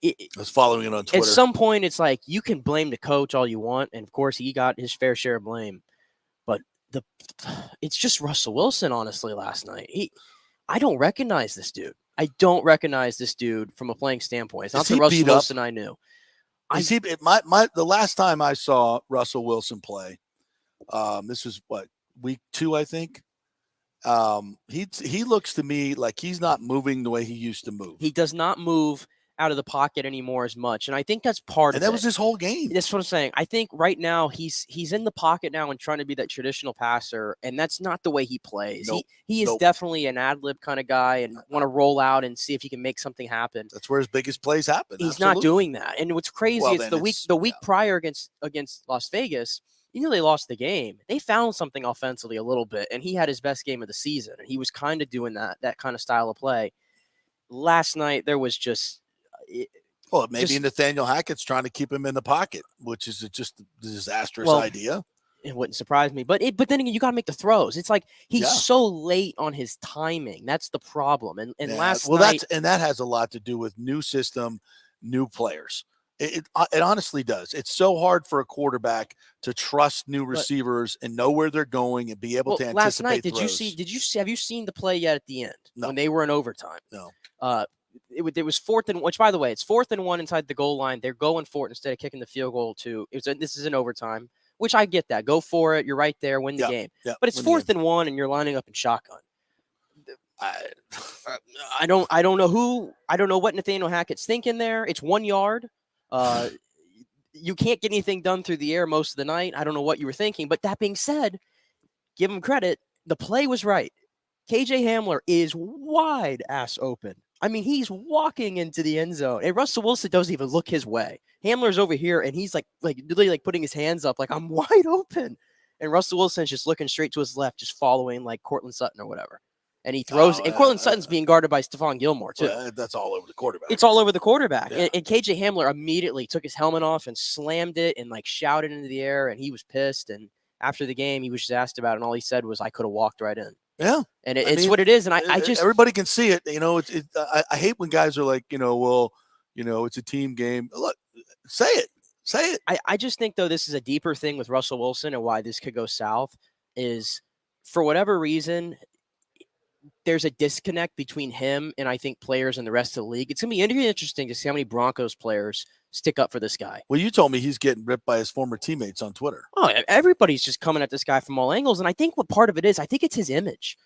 I was following it on Twitter. At some point, it's like you can blame the coach all you want, and of course he got his fair share of blame. But it's just Russell Wilson, honestly, last night. I don't recognize this dude. I don't recognize this dude from a playing standpoint. It's not the Russell Wilson I knew. The last time I saw Russell Wilson play, this was week 2, I think. He looks to me like he's not moving the way he used to move. He does not move out of the pocket anymore as much, and I think that's part of it. And that was his whole game. That's what I'm saying. I think right now he's in the pocket now and trying to be that traditional passer, and that's not the way he plays. Nope. He is definitely an ad-lib kind of guy and want to roll out and see if he can make something happen. That's where his biggest plays happen. He's not doing that. And what's crazy is the week prior against Las Vegas, they lost the game. They found something offensively a little bit, and he had his best game of the season, and he was kind of doing that kind of style of play. Last night there was just maybe Nathaniel Hackett's trying to keep him in the pocket, which is just a disastrous idea. It wouldn't surprise me, but then again, you got to make the throws. It's like he's so late on his timing. That's the problem. And last night, that has a lot to do with new system, new players. It honestly does. It's so hard for a quarterback to trust new receivers and know where they're going and be able to anticipate last night, throws. Have you seen the play yet at the end when they were in overtime? No. It was 4th and 1, which by the way, it's 4th and 1 inside the goal line. They're going for it instead of kicking the field goal this is an overtime, which I get that. Go for it. You're right there. Win the game. Yeah, but it's 4th and 1 and you're lining up in shotgun. I don't know what Nathaniel Hackett's thinking there. It's 1 yard. You can't get anything done through the air most of the night. I don't know what you were thinking, but that being said, give him credit. The play was right. KJ Hamler is wide ass open. I mean, he's walking into the end zone, and Russell Wilson doesn't even look his way. Hamler's over here, and he's like literally putting his hands up, like I'm wide open. And Russell Wilson's just looking straight to his left, just following like Cortland Sutton or whatever. And he throws, and Cortland Sutton's being guarded by Stephon Gilmore too. That's all over the quarterback. It's all over the quarterback. Yeah. And KJ Hamler immediately took his helmet off and slammed it and shouted into the air, and he was pissed. And after the game, he was just asked about it, and all he said was, "I could have walked right in." Yeah, and it's what it is. And I just everybody can see it. I hate when guys are like, it's a team game. Look, say it. I just think though this is a deeper thing with Russell Wilson and why this could go south is for whatever reason. There's a disconnect between him and I think players and the rest of the league. It's going to be interesting to see how many Broncos players stick up for this guy. Well, you told me he's getting ripped by his former teammates on Twitter. Oh, everybody's just coming at this guy from all angles. And I think what part of it is, I think it's his image,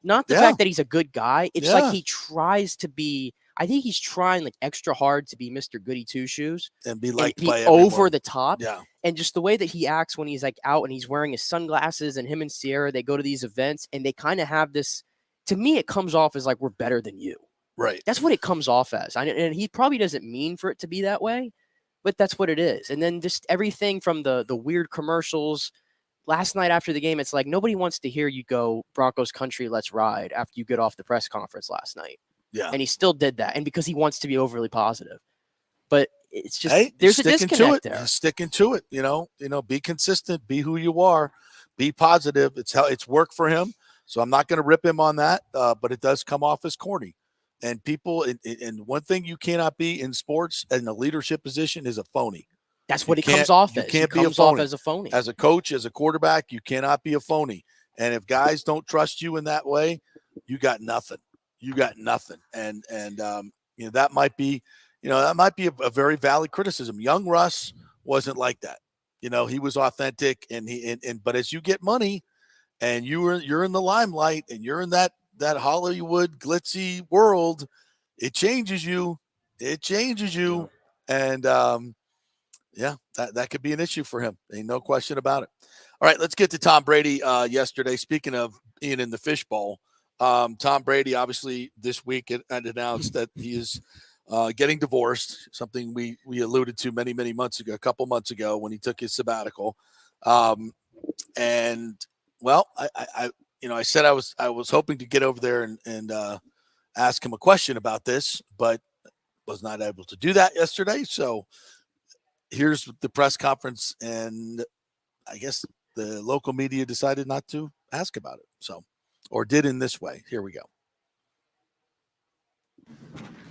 not the fact that he's a good guy. It's like he tries to be, I think he's trying extra hard to be Mr. Goody Two Shoes and be by over the top. Yeah. And just the way that he acts when he's out and he's wearing his sunglasses, and him and Sierra, they go to these events and they kind of have this. To me, it comes off as like we're better than you. Right. That's what it comes off as. And he probably doesn't mean for it to be that way, but that's what it is. And then just everything from the weird commercials. Last night after the game, it's like nobody wants to hear you go Broncos country, let's ride after you get off the press conference last night. Yeah. And he still did that. And because he wants to be overly positive. But it's just there's a disconnect there. He's sticking to it. Be consistent, be who you are, be positive. It's worked for him. So I'm not going to rip him on that, but it does come off as corny. And people, and one thing you cannot be in sports in a leadership position is a phony. That's what he comes off as. You can't be a phony. Off as a phony. As a coach, as a quarterback, you cannot be a phony. And if guys don't trust you in that way, you got nothing. You got nothing. And that might be, a very valid criticism. Young Russ wasn't like that. He was authentic, but as you get money and you're in the limelight and you're in that Hollywood glitzy world, it changes you. And that could be an issue for him. Ain't no question about it. All right, let's get to Tom Brady yesterday. Speaking of being in the fishbowl, Tom Brady obviously this week had announced that he is getting divorced, something we alluded to many months ago, a couple months ago when he took his sabbatical. And well, I said I was hoping to get over there and ask him a question about this, but was not able to do that yesterday. So here's the press conference, and I guess the local media decided not to ask about it. So, or did in this way. Here we go.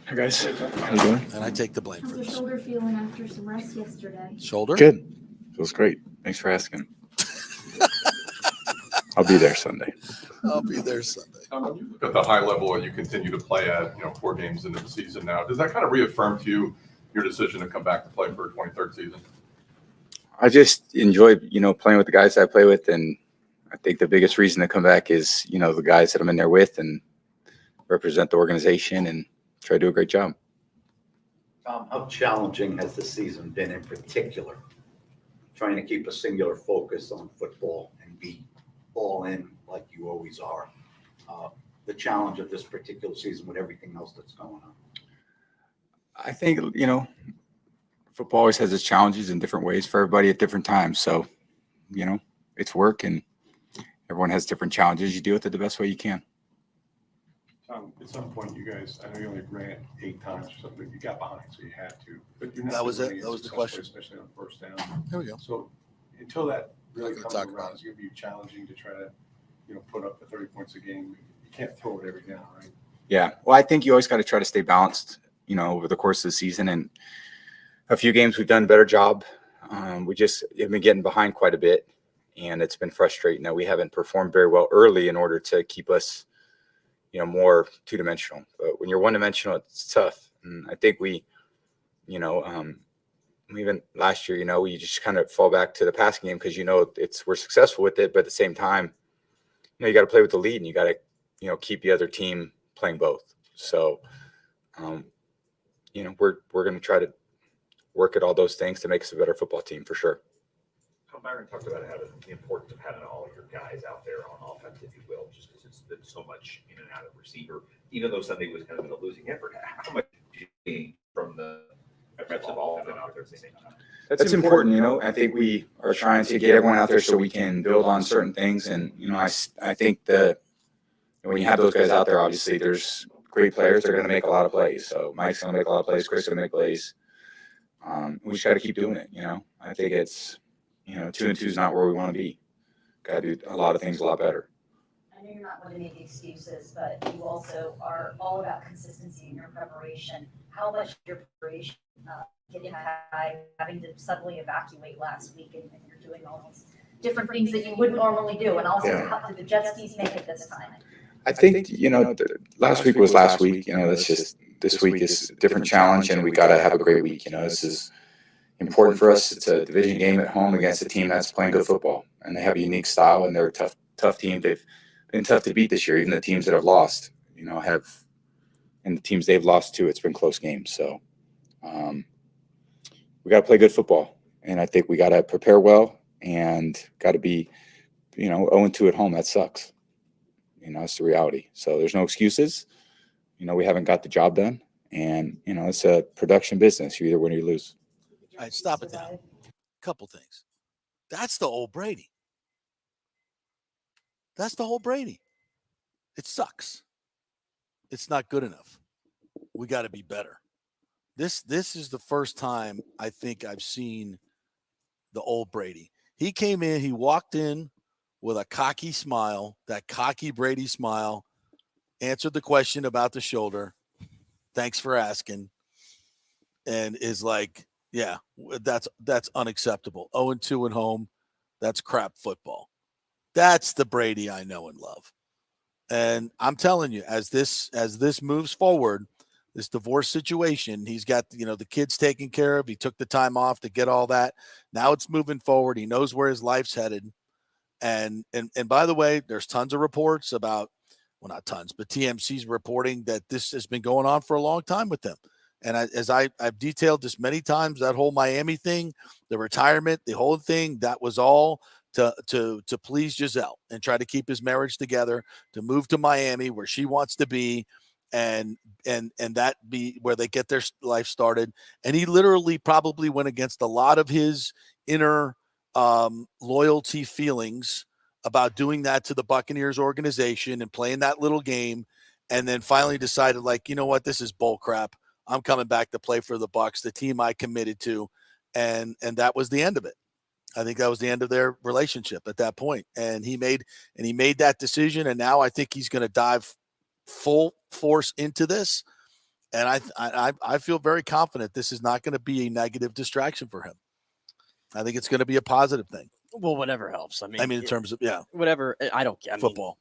Hi guys, how you doing? And I take the blame for this. How's your shoulder feeling after some rest yesterday? Shoulder? Good. Feels great. Thanks for asking. I'll be there Sunday. I'll be there Sunday. When you look at the high level and you continue to play at 4 games into the season now, does that kind of reaffirm to you your decision to come back to play for a 23rd season? I just enjoy, playing with the guys that I play with, and I think the biggest reason to come back is, the guys that I'm in there with and represent the organization and try to do a great job. How challenging has the season been in particular, trying to keep a singular focus on football and be all in like you always are? The challenge of this particular season with everything else that's going on. I think, football always has its challenges in different ways for everybody at different times. So, it's work and everyone has different challenges. You deal with it the best way you can. At some point, you guys, I know you only ran 8 times or something, you got behind, so you had to. But you're not that was it. That was the question. Especially on first down. Here we go. So until that really comes around, it's going to be challenging to try to, put up the 30 points a game. You can't throw it every down, right? Yeah. Well, I think you always got to try to stay balanced, over the course of the season. And a few games we've done a better job. We just have been getting behind quite a bit, and it's been frustrating that we haven't performed very well early in order to keep us, more two-dimensional. But when you're one-dimensional, it's tough. And I think we, even last year, we just kind of fall back to the passing game because, we're successful with it. But at the same time, you got to play with the lead, and you got to, keep the other team playing both. So, we're going to try to work at all those things to make us a better football team for sure. Byron talked about the importance of having all your guys out there on offense, if you will, just because it's been so much in and out of receiver, even though Sunday was kind of a losing effort. How much did you gain from the reps of all of them out there at the same time? That's important. I think we are trying to get everyone out there so we can build on certain things. And, I think that when you have those guys out there, obviously there's great players. They're going to make a lot of plays. So Mike's going to make a lot of plays. Chris is going to make plays. We just got to keep doing it. I think it's, 2 and 2 is not where we want to be. Got to do a lot of things a lot better. I know you're not one to make excuses, but you also are all about consistency in your preparation. How much of your preparation getting high, having to suddenly evacuate last week, and you're doing all those different things that you wouldn't normally do, and also how did the jet skis make it this time? I think, last week was last week. That's just this week is a different challenge, and we got to have a great week. This is important for us. It's a division game at home against a team that's playing good football, and they have a unique style, and they're a tough team. They've been tough to beat this year. Even the teams that have lost, and the teams they've lost to, it's been close games. So we got to play good football, and I think we got to prepare well and got to be, 0-2 at home. That sucks. It's the reality. So there's no excuses. We haven't got the job done, and it's a production business. You either win or you lose. All right, stop it now. Couple things. That's the old Brady. That's the whole Brady. It sucks. It's not good enough. We got to be better. This is the first time I think I've seen the old Brady. He came in, he walked in with a cocky smile, that cocky Brady smile, answered the question about the shoulder. Thanks for asking. And is like, yeah, that's unacceptable. 0-2 at home. That's crap football. That's the Brady I know and love. And I'm telling you, as this moves forward, this divorce situation, he's got, the kids taken care of. He took the time off to get all that. Now it's moving forward. He knows where his life's headed. And by the way, there's tons of reports about, well, not tons, but TMC's reporting that this has been going on for a long time with them. And I've detailed this many times, that whole Miami thing, the retirement, the whole thing, that was all to please Giselle and try to keep his marriage together, to move to Miami where she wants to be, and that be where they get their life started. And he literally probably went against a lot of his inner loyalty feelings about doing that to the Buccaneers organization and playing that little game, and then finally decided, like, you know what, this is bull crap. I'm coming back to play for the Bucs, the team I committed to, and that was the end of it. I think that was the end of their relationship at that point. And he made that decision, and now I think he's going to dive full force into this. And I feel very confident this is not going to be a negative distraction for him. I think it's going to be a positive thing. Well, whatever helps. I mean, in terms of whatever. I don't. I football.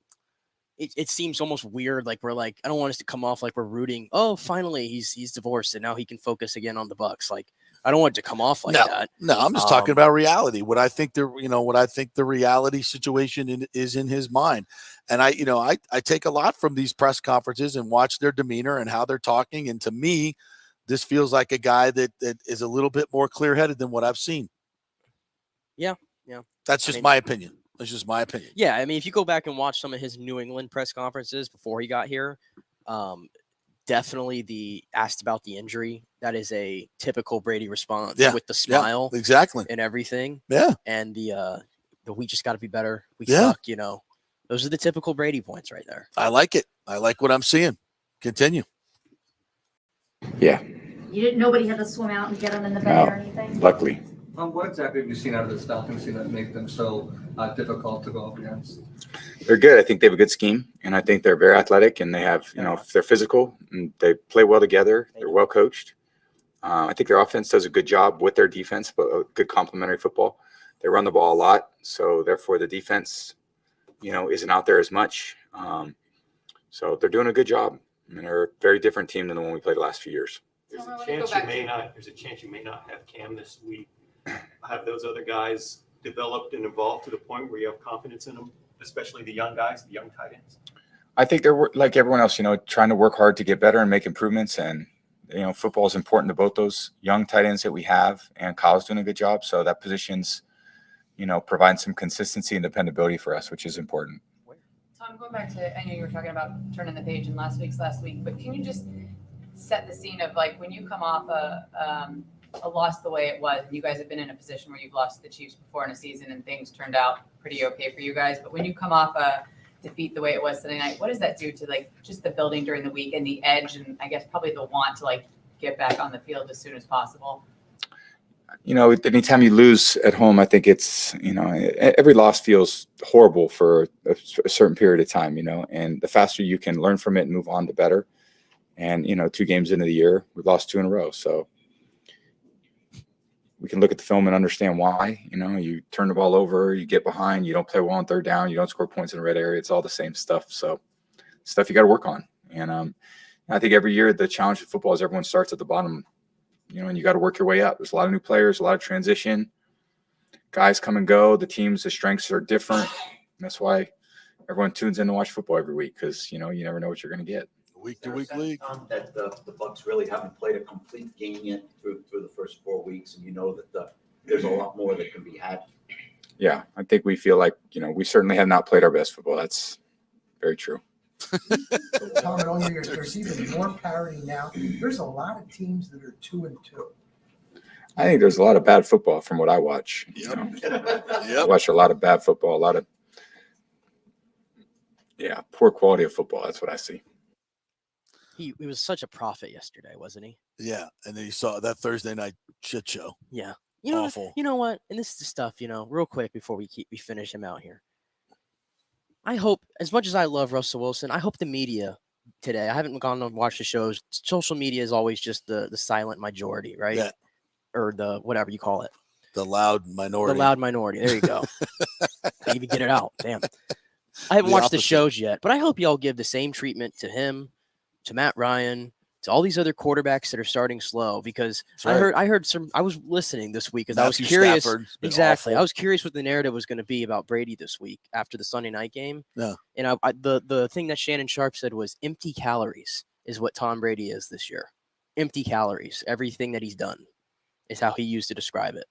It seems almost weird. Like, we're like, I don't want us to come off like we're rooting. Oh, finally he's divorced and now he can focus again on the Bucs. Like, I don't want it to come off like that. No, I'm just talking about reality. What I think the reality situation is in his mind. And I take a lot from these press conferences and watch their demeanor and how they're talking. And to me, this feels like a guy that is a little bit more clear-headed than what I've seen. Yeah. That's just my opinion. That's just my opinion. Yeah, I mean, if you go back and watch some of his New England press conferences before he got here, definitely the asked about the injury. That is a typical Brady response with the smile, exactly, and everything. Yeah, and the we just got to be better. We suck. Those are the typical Brady points right there. I like it. I like what I'm seeing. Continue. Yeah. Nobody had to swim out and get them in the bed or anything? Luckily. What exactly have you seen out of this Falcons team that make them so difficult to go up against? They're good. I think they have a good scheme, and I think they're very athletic, and they have, they're physical, and they play well together. They're well coached. I think their offense does a good job with their defense, but a good complementary football. They run the ball a lot, so therefore the defense, isn't out there as much. So they're doing a good job. I mean, they're a very different team than the one we played the last few years. There's a chance you may not have Cam this week. Have those other guys developed and evolved to the point where you have confidence in them, especially the young guys, the young tight ends? I think they're like everyone else, trying to work hard to get better and make improvements. And, football is important to both those young tight ends that we have, and Kyle's doing a good job. So that position's, providing some consistency and dependability for us, which is important. Tom, going back to, I know you were talking about turning the page in last week, but can you just set the scene of, like, when you come off a loss the way it was, and you guys have been in a position where you've lost to the Chiefs before in a season and things turned out pretty okay for you guys, but when you come off a defeat the way it was today night, what does that do to, like, just the building during the week and the edge, and I guess probably the want to, like, get back on the field as soon as possible? Anytime you lose at home, I think it's, every loss feels horrible for a certain period of time, and the faster you can learn from it and move on, the better. And, 2 games into the year, we've lost 2 in a row. So we can look at the film and understand why. You turn the ball over, you get behind, you don't play well on third down, you don't score points in the red area. It's all the same stuff. So stuff you got to work on. And I think every year the challenge of football is everyone starts at the bottom, and you got to work your way up. There's a lot of new players, a lot of transition. Guys come and go. The strengths are different. And that's why everyone tunes in to watch football every week, because, you never know what you're going to get. Week to week league. That the Bucs really haven't played a complete game yet through the first 4 weeks, and that there's a lot more that can be had. Yeah, I think we feel like we certainly have not played our best football. That's very true. Tom, in all years, there's even more parity now. There's a lot of teams that are 2-2. I think there's a lot of bad football from what I watch. I watch a lot of bad football, a lot of poor quality of football. That's what I see. He was such a prophet yesterday, wasn't he? Yeah, and then you saw that Thursday night shit show. Yeah. Awful. You know what? And this is the stuff, real quick before we finish him out here. I hope, as much as I love Russell Wilson, I hope the media today, I haven't gone and watched the shows. Social media is always just the silent majority, right? Yeah. Or the whatever you call it. The loud minority. The loud minority. There you go. Can't even get it out. Damn. I haven't The watched opposite. the shows yet, but I hope y'all give the same treatment to him, to Matt Ryan, to all these other quarterbacks that are starting slow. Because That's right. I heard some. I was listening this week because I was Matthew curious. Stafford's been Exactly, awful. I was curious what the narrative was going to be about Brady this week after the Sunday night game. Yeah. And the thing that Shannon Sharp said was empty calories is what Tom Brady is this year. Empty calories. Everything that he's done is how he used to describe it.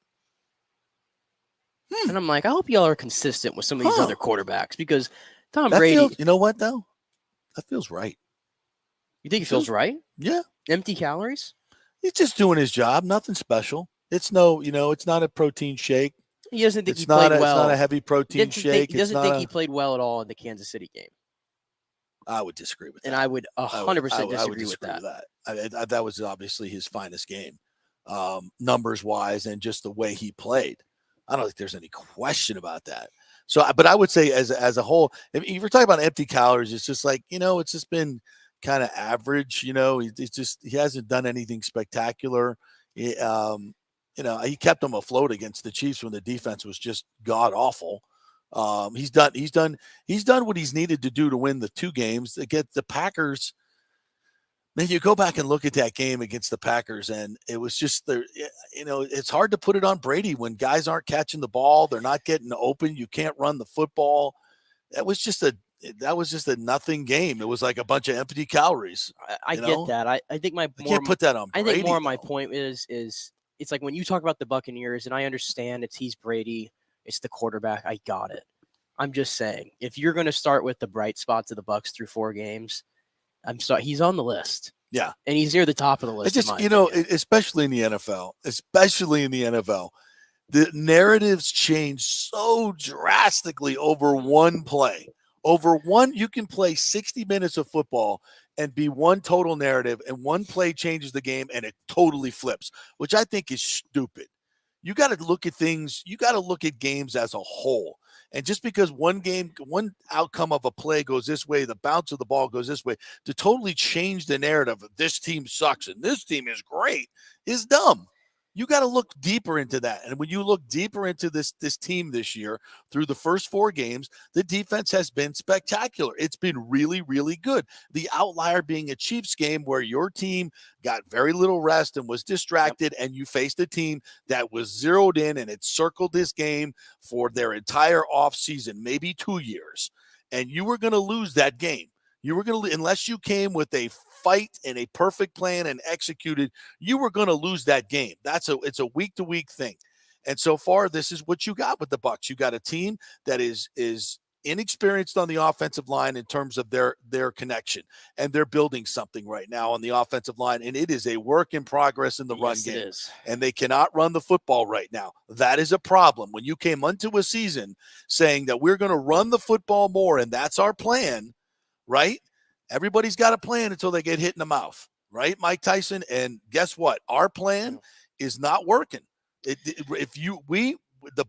And I'm like, I hope y'all are consistent with some of these other quarterbacks because Tom Brady. You know what though? That feels right. You think it feels right? Yeah. Empty calories? He's just doing his job. Nothing special. It's it's not a protein shake. He doesn't think It's he not played well. It's not a heavy protein shake. He doesn't think he played well at all in the Kansas City game. I would disagree with that. And I would 100% I would disagree with that. That was obviously his finest game, numbers wise, and just the way he played. I don't think there's any question about that. So, but I would say as a whole, if you're talking about empty calories, it's just like, it's just been kind of average. He hasn't done anything spectacular. He kept them afloat against the Chiefs when the defense was just god awful. He's done what he's needed to do to win the 2 games against the Packers. Man, you go back and look at that game against the Packers, and it was just it's hard to put it on Brady when guys aren't catching the ball, they're not getting open, you can't run the football. That was just a nothing game. It was like a bunch of empty calories. I get that. I think I can't put that on Brady. I think more of my point is it's like when you talk about the Buccaneers, and I understand he's Brady, it's the quarterback. I got it. I'm just saying, if you're going to start with the bright spots of the Bucs through 4 games, I'm sorry, he's on the list. Yeah. And he's near the top of the list. It's just, especially in the NFL, the narratives change so drastically over one play. You can play 60 minutes of football and be one total narrative, and one play changes the game and it totally flips, which I think is stupid. You got to look at things. You got to look at games as a whole. And just because one outcome of a play goes this way, the bounce of the ball goes this way, to totally change the narrative of this team sucks and this team is great is dumb. You got to look deeper into that. And when you look deeper into this team this year, through the first 4 games, the defense has been spectacular. It's been really, really good. The outlier being a Chiefs game where your team got very little rest and was distracted, and you faced a team that was zeroed in and had circled this game for their entire offseason, maybe 2 years. And you were going to lose that game. You were going to, unless you came with a fight and a perfect plan and executed, you were going to lose that game. It's a week-to-week thing. And so far, this is what you got with the Bucs. You got a team that is inexperienced on the offensive line in terms of their connection, and they're building something right now on the offensive line, and it is a work in progress in the run game. It is. And they cannot run the football right now. That is a problem. When you came into a season saying that we're going to run the football more, and that's our plan, right? Everybody's got a plan until they get hit in the mouth, right, Mike Tyson? And guess what? Our plan is not working. The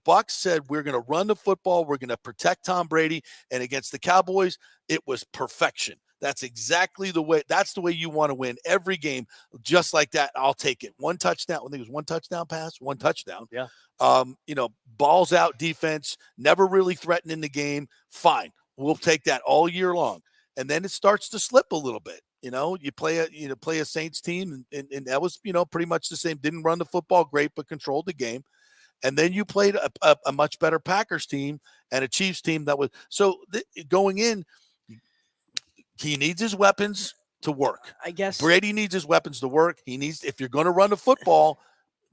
Bucs said we're going to run the football, we're going to protect Tom Brady, and against the Cowboys, it was perfection. That's exactly the way. That's the way you want to win every game, just like that. I'll take it. 1 touchdown. I think it was 1 touchdown pass, 1 touchdown. Yeah. Balls out defense, never really threatening the game. Fine, we'll take that all year long. And then it starts to slip a little bit. You play a Saints team, and that was pretty much the same. Didn't run the football great, but controlled the game. And then you played a much better Packers team and a Chiefs team that was going in. He needs his weapons to work. I guess Brady needs his weapons to work. If you're going to run the football,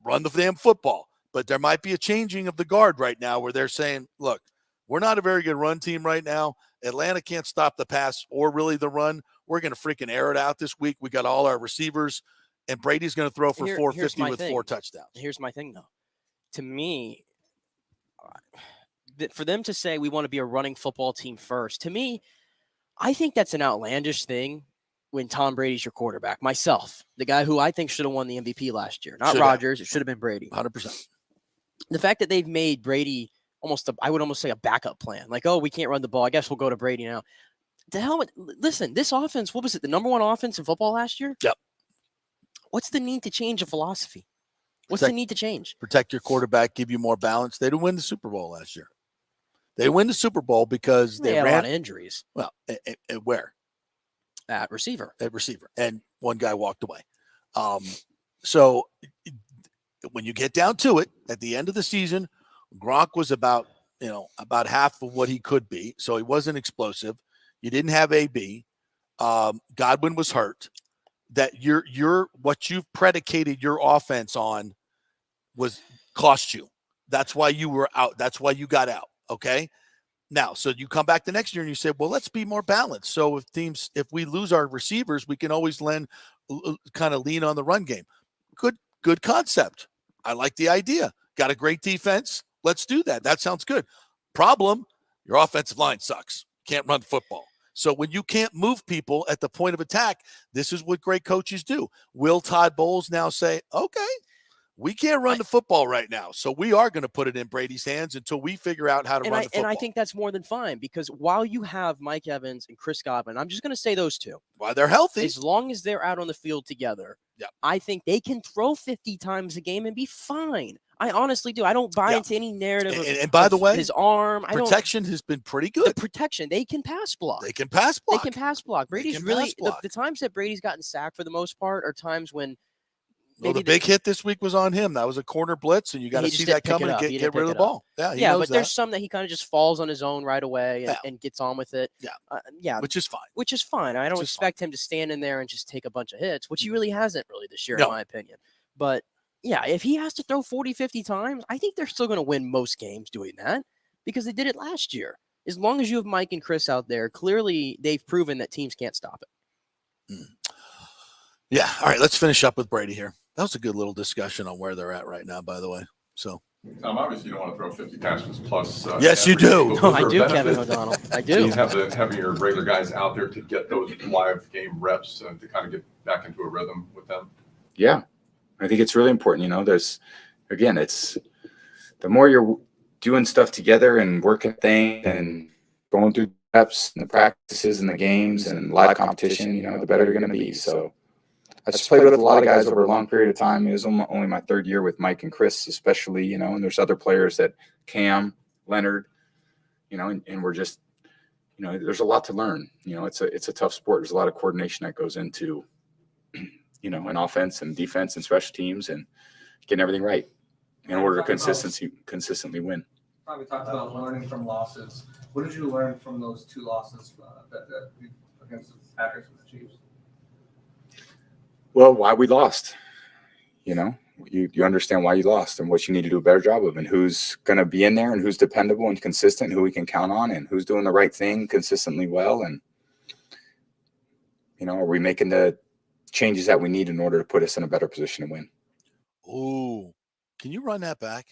run the damn football. But there might be a changing of the guard right now where they're saying, look, we're not a very good run team right now. Atlanta can't stop the pass or really the run. We're going to freaking air it out this week. We got all our receivers, and Brady's going to throw for 450 with 4 touchdowns. Here's my thing, though. To me, for them to say we want to be a running football team first, to me, I think that's an outlandish thing when Tom Brady's your quarterback. Myself, the guy who I think should have won the MVP last year, not Should Rodgers. It should have been Brady. 100%. The fact that they've made Brady I would almost say a backup plan. Like, oh, we can't run the ball. I guess we'll go to Brady now. The hell with, listen, this offense, what was it? The number one offense in football last year? Yep. What's the need to change a philosophy? What's the need to change? Protect your quarterback, give you more balance. They didn't win the Super Bowl last year. They win the Super Bowl because They had a lot of injuries. Well, where? At receiver. At receiver. And one guy walked away. So when you get down to it, at the end of the season, Gronk was about half of what he could be. So he wasn't explosive. You didn't have AB. Godwin was hurt. That what you've predicated your offense on was cost you. That's why you were out. That's why you got out. Okay. Now, so you come back the next year and you say, well, let's be more balanced. So if we lose our receivers, we can always kind of lean on the run game. Good concept. I like the idea. Got a great defense. Let's do that. That sounds good. Problem, your offensive line sucks. Can't run football. So when you can't move people at the point of attack, this is what great coaches do. Will Todd Bowles now say, okay, we can't run the football right now, so we are going to put it in Brady's hands until we figure out how to run the football. And I think that's more than fine, because while you have Mike Evans and Chris Godwin, I'm just going to say those two. While they're healthy. As long as they're out on the field together, I think they can throw 50 times a game and be fine. I honestly do. I don't buy into any narrative and by the way, his arm. Protection has been pretty good. The protection, they can pass block. They can pass block. They can pass block. Brady's really the times that Brady's gotten sacked for the most part are times when the big hit this week was on him. That was a corner blitz, and you got to see that coming and get rid of the ball. Yeah, but there's some that he kind of just falls on his own right away and gets on with it. Which is fine. Which is fine. I don't expect him to stand in there and just take a bunch of hits, which he really hasn't this year, in my opinion. But yeah, if he has to throw 40, 50 times, I think they're still going to win most games doing that, because they did it last year. As long as you have Mike and Chris out there, clearly they've proven that teams can't stop it. Yeah. All right, let's finish up with Brady here. That was a good little discussion on where they're at right now, by the way. So, obviously you don't want to throw 50 passes plus. Yes, you do. No, I do, Kevin O'Donnell. I do. So you have having your regular guys out there to get those live game reps and to kind of get back into a rhythm with them. Yeah, I think it's really important. It's the more you're doing stuff together and working things and going through reps and the practices and the games and live competition, the better you're going to be. So I just played with a lot of guys over a long period of time. It was only my third year with Mike and Chris, especially, and there's other players that Cam, Leonard, and we're just, there's a lot to learn. It's a tough sport. There's a lot of coordination that goes into, an offense and defense and special teams and getting everything right in order to consistently win. Probably talked about learning from losses. What did you learn from those two losses against the Packers and the Chiefs? Well, why we lost, you understand why you lost and what you need to do a better job of, and who's going to be in there and who's dependable and consistent, who we can count on, and who's doing the right thing consistently well. And, are we making the changes that we need in order to put us in a better position to win? Oh, can you run that back?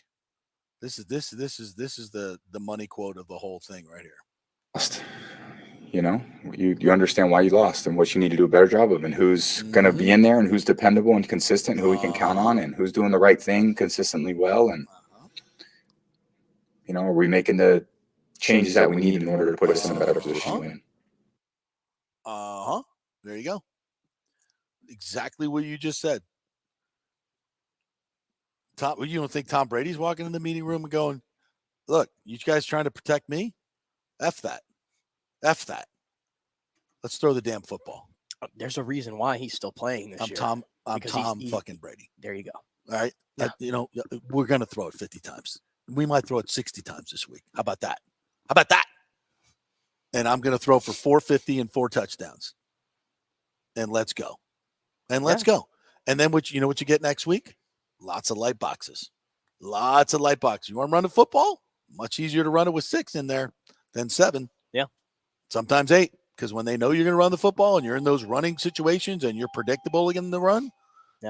This is the money quote of the whole thing right here. You understand why you lost and what you need to do a better job of, and who's going to be in there and who's dependable and consistent, who we can count on, and who's doing the right thing consistently well. And, are we making the changes that we need in order to put us in a better position to win? There you go. Exactly what you just said. Tom, you don't think Tom Brady's walking in the meeting room and going, look, you guys trying to protect me? F that. Let's throw the damn football. There's a reason why he's still playing this year. I'm Tom fucking Brady. There you go. All right. Yeah. We're going to throw it 50 times. We might throw it 60 times this week. How about that? And I'm going to throw for 450 and 4 touchdowns. And let's go. Go. And then what you get next week? Lots of light boxes. You want to run the football? Much easier to run it with 6 in there than 7. Yeah. Sometimes 8, because when they know you're going to run the football and you're in those running situations and you're predictable in the run,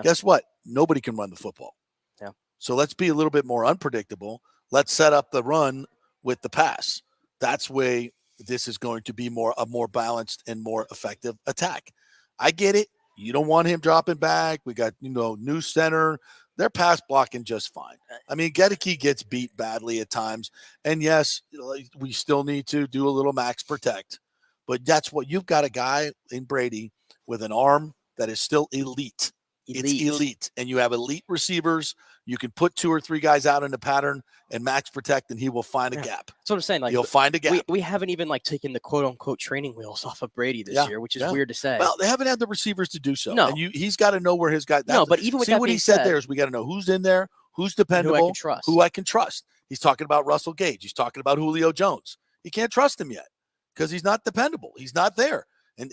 guess what? Nobody can run the football. Yeah. So let's be a little bit more unpredictable. Let's set up the run with the pass. That's way this is going to be a more balanced and more effective attack. I get it. You don't want him dropping back. We got, new center. They're pass blocking just fine. I mean, Gedeke gets beat badly at times. And yes, we still need to do a little max protect. But that's what you've got, a guy in Brady with an arm that is still elite. It's elite. And you have elite receivers. You can put 2 or 3 guys out in the pattern and max protect, and he will find a gap. That's what I'm saying. Like, he'll find a gap. We haven't even taken the quote unquote training wheels off of Brady this year, which is weird to say. Well, they haven't had the receivers to do so. No. And he's got to know where his guy. But even with see that what being he said said, there is we got to know who's in there, who's dependable, who I can trust. He's talking about Russell Gage. He's talking about Julio Jones. You can't trust him yet because he's not dependable. He's not there. And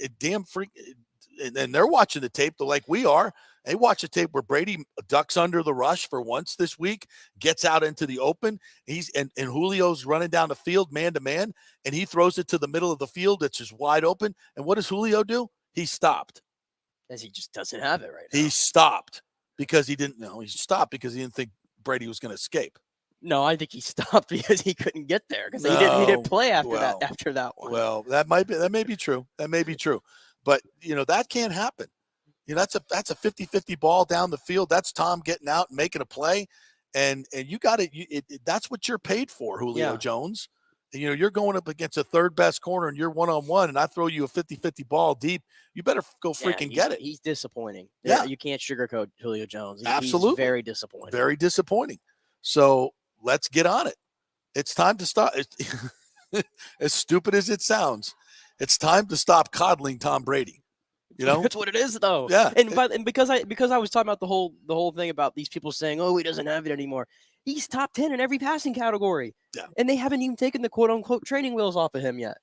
and they're watching the tape like we are. They watch the tape where Brady ducks under the rush for once this week, gets out into the open. And Julio's running down the field man to man, and he throws it to the middle of the field that's just wide open. And what does Julio do? He stopped. As he just doesn't have it right now. He stopped because he didn't know. He stopped because he didn't think Brady was going to escape. No, I think he stopped because he couldn't get there because he didn't play after that one. Well, that may be true. That may be true. But that can't happen. That's a 50-50 ball down the field. That's Tom getting out and making a play. And you got it. That's what you're paid for, Julio Jones. You're going up against a third best corner and you're one-on-one, and I throw you a 50-50 ball deep. You better go freaking get it. He's disappointing. Yeah. You can't sugarcoat Julio Jones. Absolutely. He's very disappointing. Very disappointing. So let's get on it. It's time to stop. As stupid as it sounds, it's time to stop coddling Tom Brady. That's what it is, though. Yeah. And because I was talking about the whole thing about these people saying, "Oh, he doesn't have it anymore." He's top 10 in every passing category. Yeah. And they haven't even taken the quote unquote training wheels off of him yet.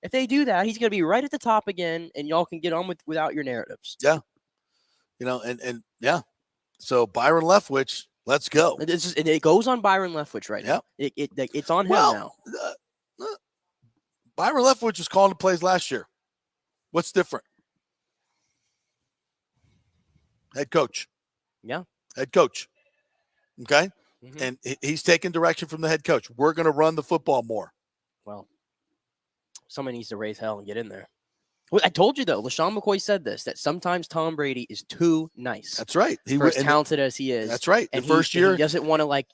If they do that, he's going to be right at the top again, and y'all can get on without your narratives. Yeah. And yeah. So Byron Leftwich, let's go. It goes on Byron Leftwich right now. It's on him now. Byron Leftwich was calling the plays last year. What's different? Head coach. Yeah. Head coach. Okay? Mm-hmm. And he's taking direction from the head coach. We're going to run the football more. Well, somebody needs to raise hell and get in there. Well, I told you, though, LaShawn McCoy said this, that sometimes Tom Brady is too nice. That's right. For as talented as he is. That's right. And the first year. He doesn't want to,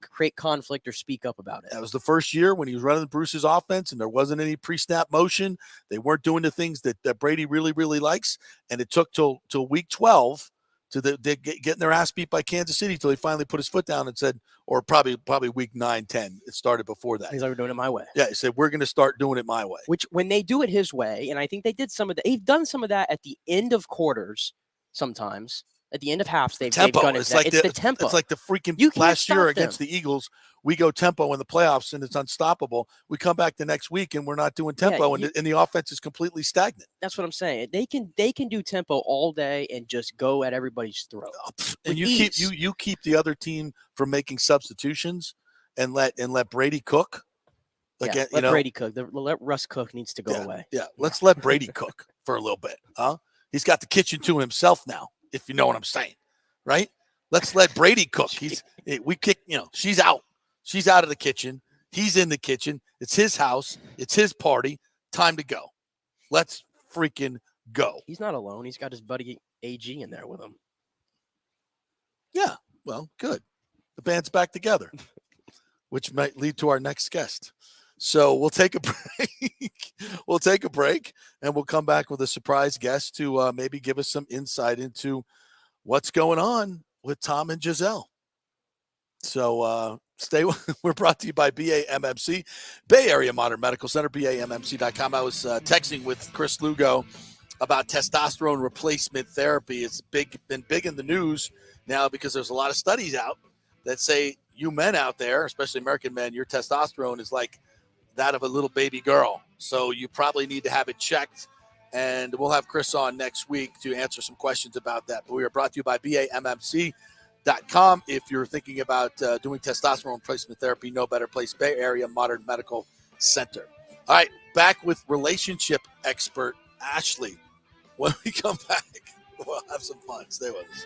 create conflict or speak up about it. That was the first year when he was running Bruce's offense and there wasn't any pre-snap motion. They weren't doing the things that Brady really, really likes. And it took till week 12 to getting their ass beat by Kansas City till he finally put his foot down and said, or probably week 9, 10. It started before that. He's like, we're doing it my way. Yeah, he said, we're going to start doing it my way. Which when they do it his way, and I think they did they've done some of that at the end of quarters sometimes. At the end of halves, they've done it. It's the tempo. It's like the freaking last year against the Eagles. We go tempo in the playoffs, and it's unstoppable. We come back the next week, and we're not doing tempo, and the offense is completely stagnant. That's what I'm saying. They can do tempo all day and just go at everybody's throat. And you keep the other team from making substitutions, and let Brady cook. Let Brady cook. Let Russ cook needs to go away. Yeah, let's let Brady cook for a little bit, huh? He's got the kitchen to himself now, if you know what I'm saying, right? Let's let Brady cook. She's out. She's out of the kitchen. He's in the kitchen. It's his house. It's his party. Time to go. Let's freaking go. He's not alone. He's got his buddy AG in there with him. Yeah, well, good. The band's back together, which might lead to our next guest. So we'll take a break. And we'll come back with a surprise guest to maybe give us some insight into what's going on with Tom and Giselle. So we're brought to you by BAMMC, Bay Area Modern Medical Center, BAMMC.com. I was texting with Chris Lugo about testosterone replacement therapy. It's been big in the news now because there's a lot of studies out that say you men out there, especially American men, your testosterone is like that of a little baby girl. So you probably need to have it checked. And we'll have Chris on next week to answer some questions about that. But we are brought to you by BAMMC.com. If you're thinking about doing testosterone replacement therapy, no better place, Bay Area Modern Medical Center. All right, back with relationship expert Ashley. When we come back, we'll have some fun. Stay with us.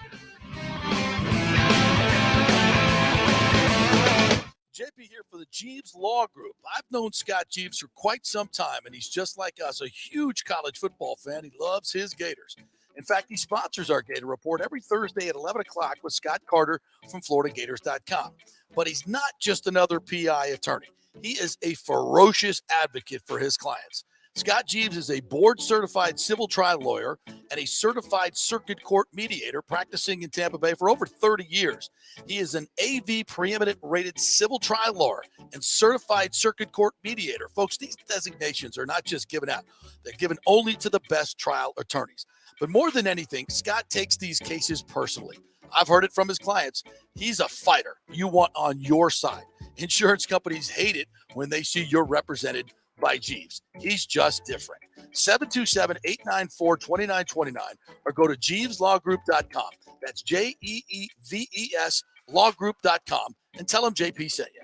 JP here for the Jeeves Law Group. I've known Scott Jeeves for quite some time, and he's just like us, a huge college football fan. He loves his Gators. In fact, he sponsors our Gator Report every Thursday at 11 o'clock with Scott Carter from FloridaGators.com. But he's not just another PI attorney. He is a ferocious advocate for his clients. Scott Jeeves is a board-certified civil trial lawyer and a certified circuit court mediator practicing in Tampa Bay for over 30 years. He is an AV preeminent rated civil trial lawyer and certified circuit court mediator. Folks, these designations are not just given out. They're given only to the best trial attorneys. But more than anything, Scott takes these cases personally. I've heard it from his clients. He's a fighter you want on your side. Insurance companies hate it when they see you're represented by Jeeves. He's just different. 727-894-2929 or go to JeevesLawGroup.com. That's JEEVES lawgroup.com and tell him JP sent you.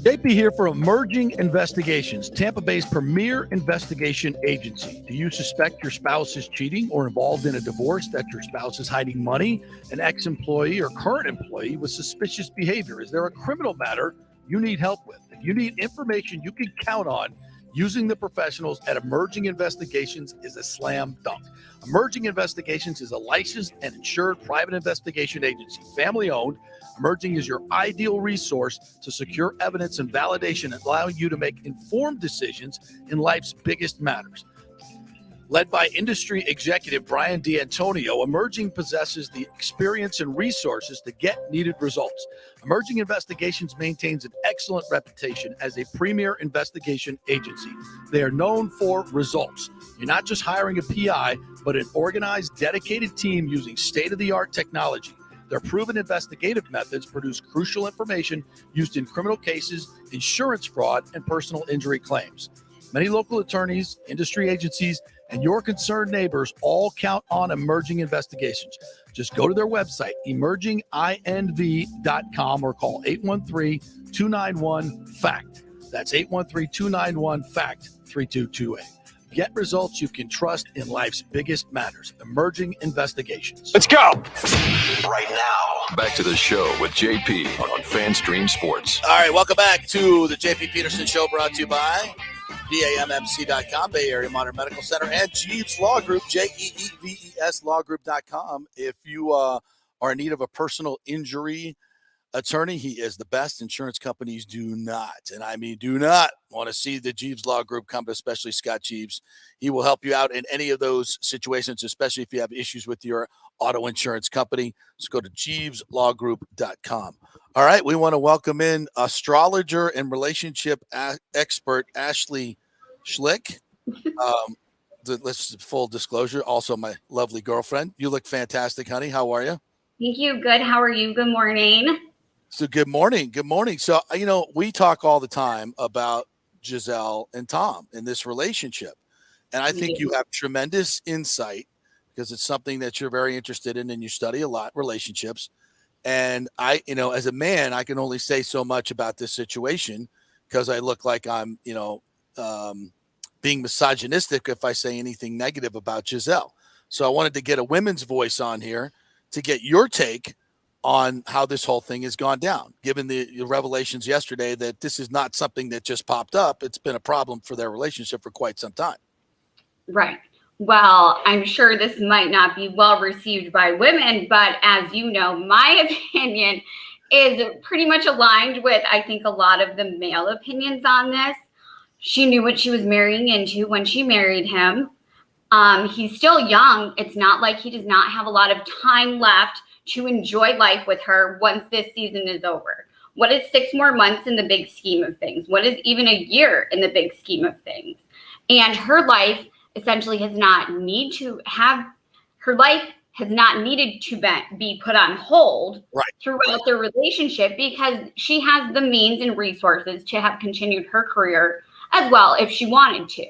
JP here for Emerging Investigations, Tampa Bay's premier investigation agency. Do you suspect your spouse is cheating or involved in a divorce, that your spouse is hiding money, an ex-employee or current employee with suspicious behavior? Is there a criminal matter you need help with? If you need information you can count on, using the professionals at Emerging Investigations is a slam dunk. Emerging Investigations is a licensed and insured private investigation agency, family-owned. Emerging is your ideal resource to secure evidence and validation, allowing you to make informed decisions in life's biggest matters. Led by industry executive Brian D'Antonio, Emerging possesses the experience and resources to get needed results. Emerging Investigations maintains an excellent reputation as a premier investigation agency. They are known for results. You're not just hiring a PI, but an organized, dedicated team using state-of-the-art technology. Their proven investigative methods produce crucial information used in criminal cases, insurance fraud, and personal injury claims. Many local attorneys, industry agencies, and your concerned neighbors all count on Emerging Investigations. Just go to their website, emerginginv.com, or call 813-291-FACT. That's 813-291-FACT-3228. Get results you can trust in life's biggest matters. Emerging Investigations. Let's go. Right now, back to the show with JP on FanStream Sports. All right, welcome back to the JP Peterson Show, brought to you by BAMMC.com, Bay Area Modern Medical Center, and Jeeves Law Group, JEEVES lawgroup.com. If you are in need of a personal injury attorney, he is the best. Insurance companies do not, and I mean do not, want to see the Jeeves Law Group come, especially Scott Jeeves. He will help you out in any of those situations, especially if you have issues with your auto insurance company. So go to JeevesLawGroup.com. All right, we want to welcome in astrologer and relationship expert Ashley Schlick. Let's full disclosure, also my lovely girlfriend. You look fantastic, honey. How are you? Thank you. Good. How are you? Good morning. So good morning. Good morning. So, we talk all the time about Giselle and Tom in this relationship. And I think you have tremendous insight because it's something that you're very interested in and you study a lot, relationships. And I, as a man, I can only say so much about this situation because I look like I'm, being misogynistic if I say anything negative about Giselle. So I wanted to get a women's voice on here to get your take on how this whole thing has gone down, given the revelations yesterday that this is not something that just popped up. It's been a problem for their relationship for quite some time. Right. Well, I'm sure this might not be well received by women, but as you know, my opinion is pretty much aligned with, I think, a lot of the male opinions on this. She knew what she was marrying into when she married him. He's still young. It's not like he does not have a lot of time left to enjoy life with her once this season is over. What is 6 more months in the big scheme of things? What is even a year in the big scheme of things? And her life essentially has not needed to be put on hold throughout the relationship because she has the means and resources to have continued her career as well if she wanted to.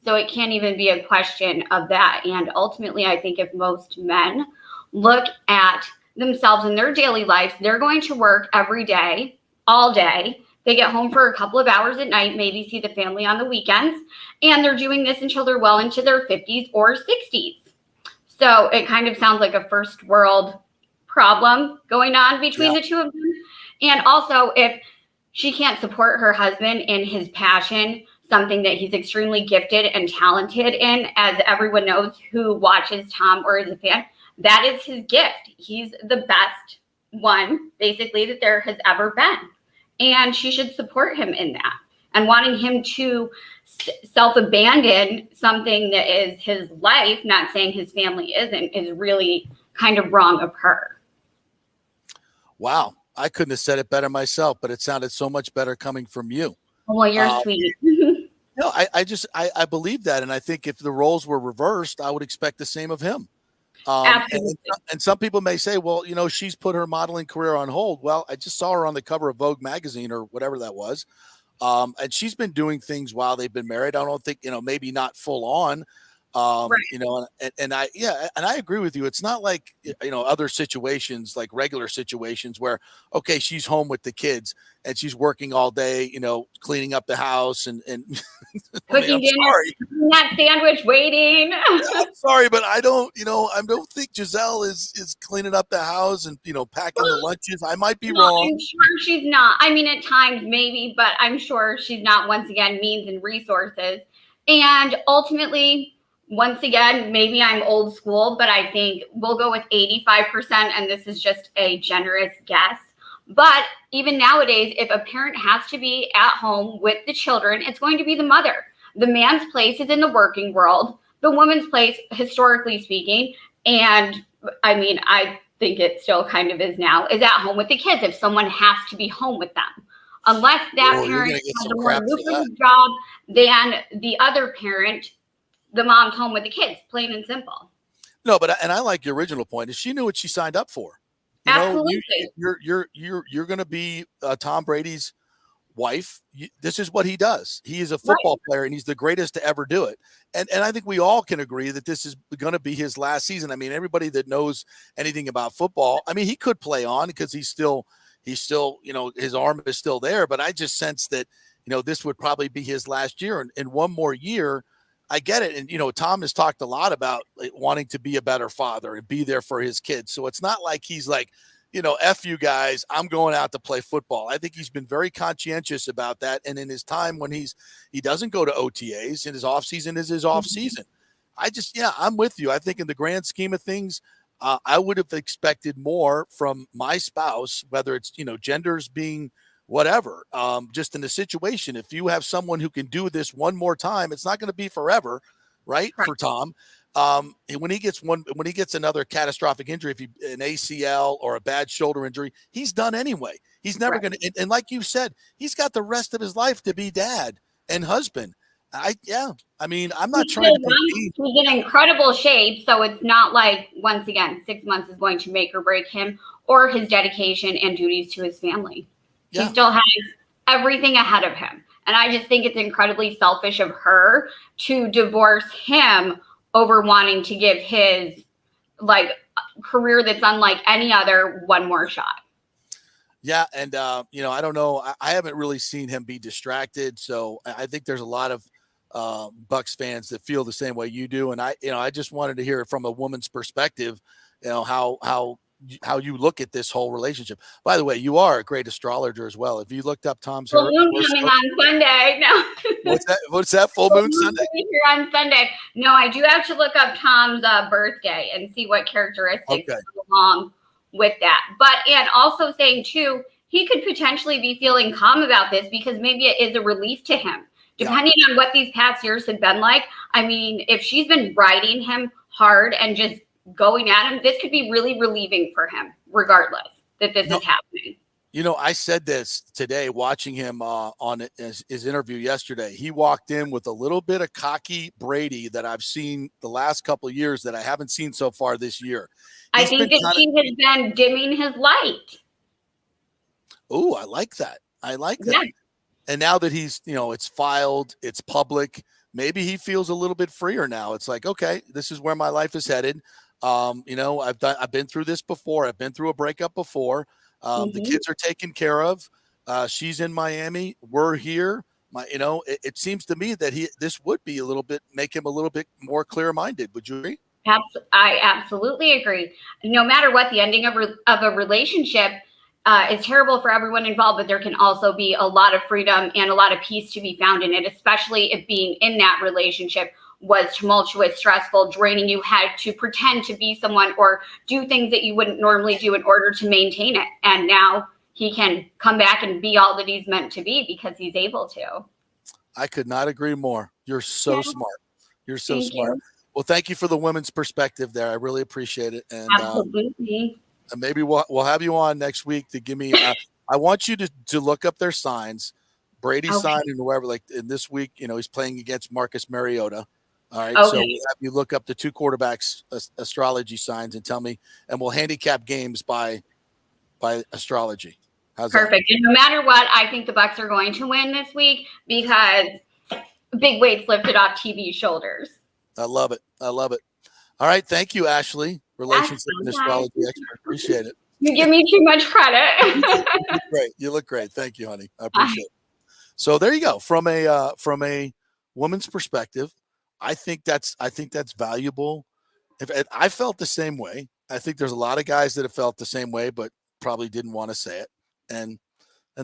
So it can't even be a question of that. And ultimately, I think if most men look at themselves in their daily lives, they're going to work every day, all day. They get home for a couple of hours at night, maybe see the family on the weekends, and they're doing this until they're well into their 50s or 60s. So it kind of sounds like a first world problem going on between the two of them. And also, if she can't support her husband in his passion, something that he's extremely gifted and talented in. As everyone knows who watches Tom or is a fan, that is his gift. He's the best one, basically, that there has ever been. And she should support him in that. And wanting him to self-abandon something that is his life, not saying his family isn't, is really kind of wrong of her. Wow. I couldn't have said it better myself, but it sounded so much better coming from you. Well, you're sweet. No, I believe that. And I think if the roles were reversed, I would expect the same of him. And some people may say, well, she's put her modeling career on hold. Well, I just saw her on the cover of Vogue magazine or whatever that was. And she's been doing things while they've been married. I don't think, maybe not full on, and I agree with you. It's not like, other situations, like regular situations where, okay, she's home with the kids and she's working all day, cleaning up the house and cooking dinner, that sandwich waiting. I'm sorry, but I don't think Giselle is cleaning up the house and, packing the lunches. I might be wrong. I'm sure she's not. I mean, at times maybe, but I'm sure she's not, once again, means and resources. And ultimately, once again, maybe I'm old school, but I think we'll go with 85%, and this is just a generous guess. But even nowadays, if a parent has to be at home with the children, it's going to be the mother. The man's place is in the working world. The woman's place, historically speaking, and I mean, I think it still kind of is now, is at home with the kids if someone has to be home with them. Unless that parent has a more lucrative job than the other parent, the mom's home with the kids, plain and simple. No, but I like your original point is she knew what she signed up for. Absolutely. You're going to be Tom Brady's wife. This is what he does. He is a football player and he's the greatest to ever do it. And I think we all can agree that this is going to be his last season. I mean, everybody that knows anything about football, I mean, he could play on because he's still, his arm is still there, but I just sense that, this would probably be his last year and one more year. I get it. And, Tom has talked a lot about wanting to be a better father and be there for his kids. So it's not like he's like, F you guys, I'm going out to play football. I think he's been very conscientious about that. And in his time when he doesn't go to OTAs and his off season is his off season. I'm with you. I think in the grand scheme of things, I would have expected more from my spouse, whether it's, genders being whatever, just in the situation. If you have someone who can do this one more time, it's not going to be forever, right? For Tom. When he gets another catastrophic injury, an ACL or a bad shoulder injury, he's done anyway. He's never going to, and like you said, he's got the rest of his life to be dad and husband. I'm not trying to he's in incredible shape. So it's not like, once again, 6 months is going to make or break him or his dedication and duties to his family. He still has everything ahead of him. And I just think it's incredibly selfish of her to divorce him over wanting to give his career that's unlike any other one more shot. Yeah. And, I don't know. I haven't really seen him be distracted. So I think there's a lot of Bucs fans that feel the same way you do. And I just wanted to hear it from a woman's perspective, how you look at this whole relationship. By the way, you are a great astrologer as well. Have you looked up Tom's full moon coming on Sunday? No. What's that? Full moon Sunday? Here on Sunday. No, I do have to look up Tom's birthday and see what characteristics go along with that. And also saying too, he could potentially be feeling calm about this because maybe it is a relief to him, depending on what these past years have been like. I mean, if she's been riding him hard and just going at him, this could be really relieving for him, regardless that this is happening. I said this today, watching him on his interview yesterday. He walked in with a little bit of cocky Brady that I've seen the last couple of years that I haven't seen so far this year. I think that he has been dimming his light. Oh, I like that. Yeah. And now that he's, it's filed, it's public, maybe he feels a little bit freer now. It's like, okay, this is where my life is headed. I've been through this before. I've been through a breakup before. The kids are taken care of. She's in Miami. We're here. It seems to me that this would be make him a little bit more clear-minded. Would you agree? I absolutely agree. No matter what the ending of a relationship, is terrible for everyone involved, but there can also be a lot of freedom and a lot of peace to be found in it, especially if being in that relationship was tumultuous, stressful, draining. You had to pretend to be someone or do things that you wouldn't normally do in order to maintain it. And now he can come back and be all that he's meant to be because he's able to. I could not agree more. You're so smart. You're so Thank smart. you. Well, thank you for the women's perspective there. I really appreciate it. And Absolutely. and maybe we'll have you on next week to give me. I want you to look up their signs. Brady's sign and whoever. Like in this week, he's playing against Marcus Mariota. All right, so we'll have you look up the two quarterbacks' astrology signs and tell me, and we'll handicap games by astrology. How's Perfect. And no matter what, I think the Bucs are going to win this week because big weights lifted off TV's shoulders. that? I love it. I love it. All right, thank you, Ashley, relationship and astrology expert. Appreciate it. You give me too much credit. Great, you look great. Thank you, honey. I appreciate it. So there you go. From a woman's perspective. I think that's valuable. If I felt the same way, I think there's a lot of guys that have felt the same way, but probably didn't want to say it. And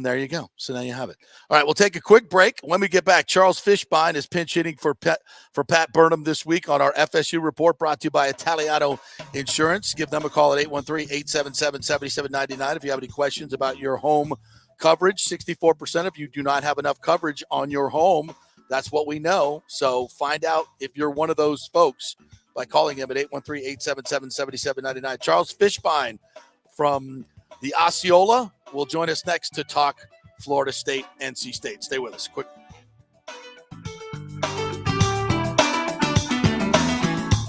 there you go. So now you have it. All right, we'll take a quick break. When we get back, Charles Fishbein is pinch hitting for Pat Burnham this week on our FSU report, brought to you by Italiano Insurance. Give them a call at 813-877-7799 if you have any questions about your home coverage. 64% of you do not have enough coverage on your home. That's what we know. So find out if you're one of those folks by calling him at 813-877-7799. Charles Fishbein from the Osceola will join us next to talk Florida State, NC State. Stay with us. Quick.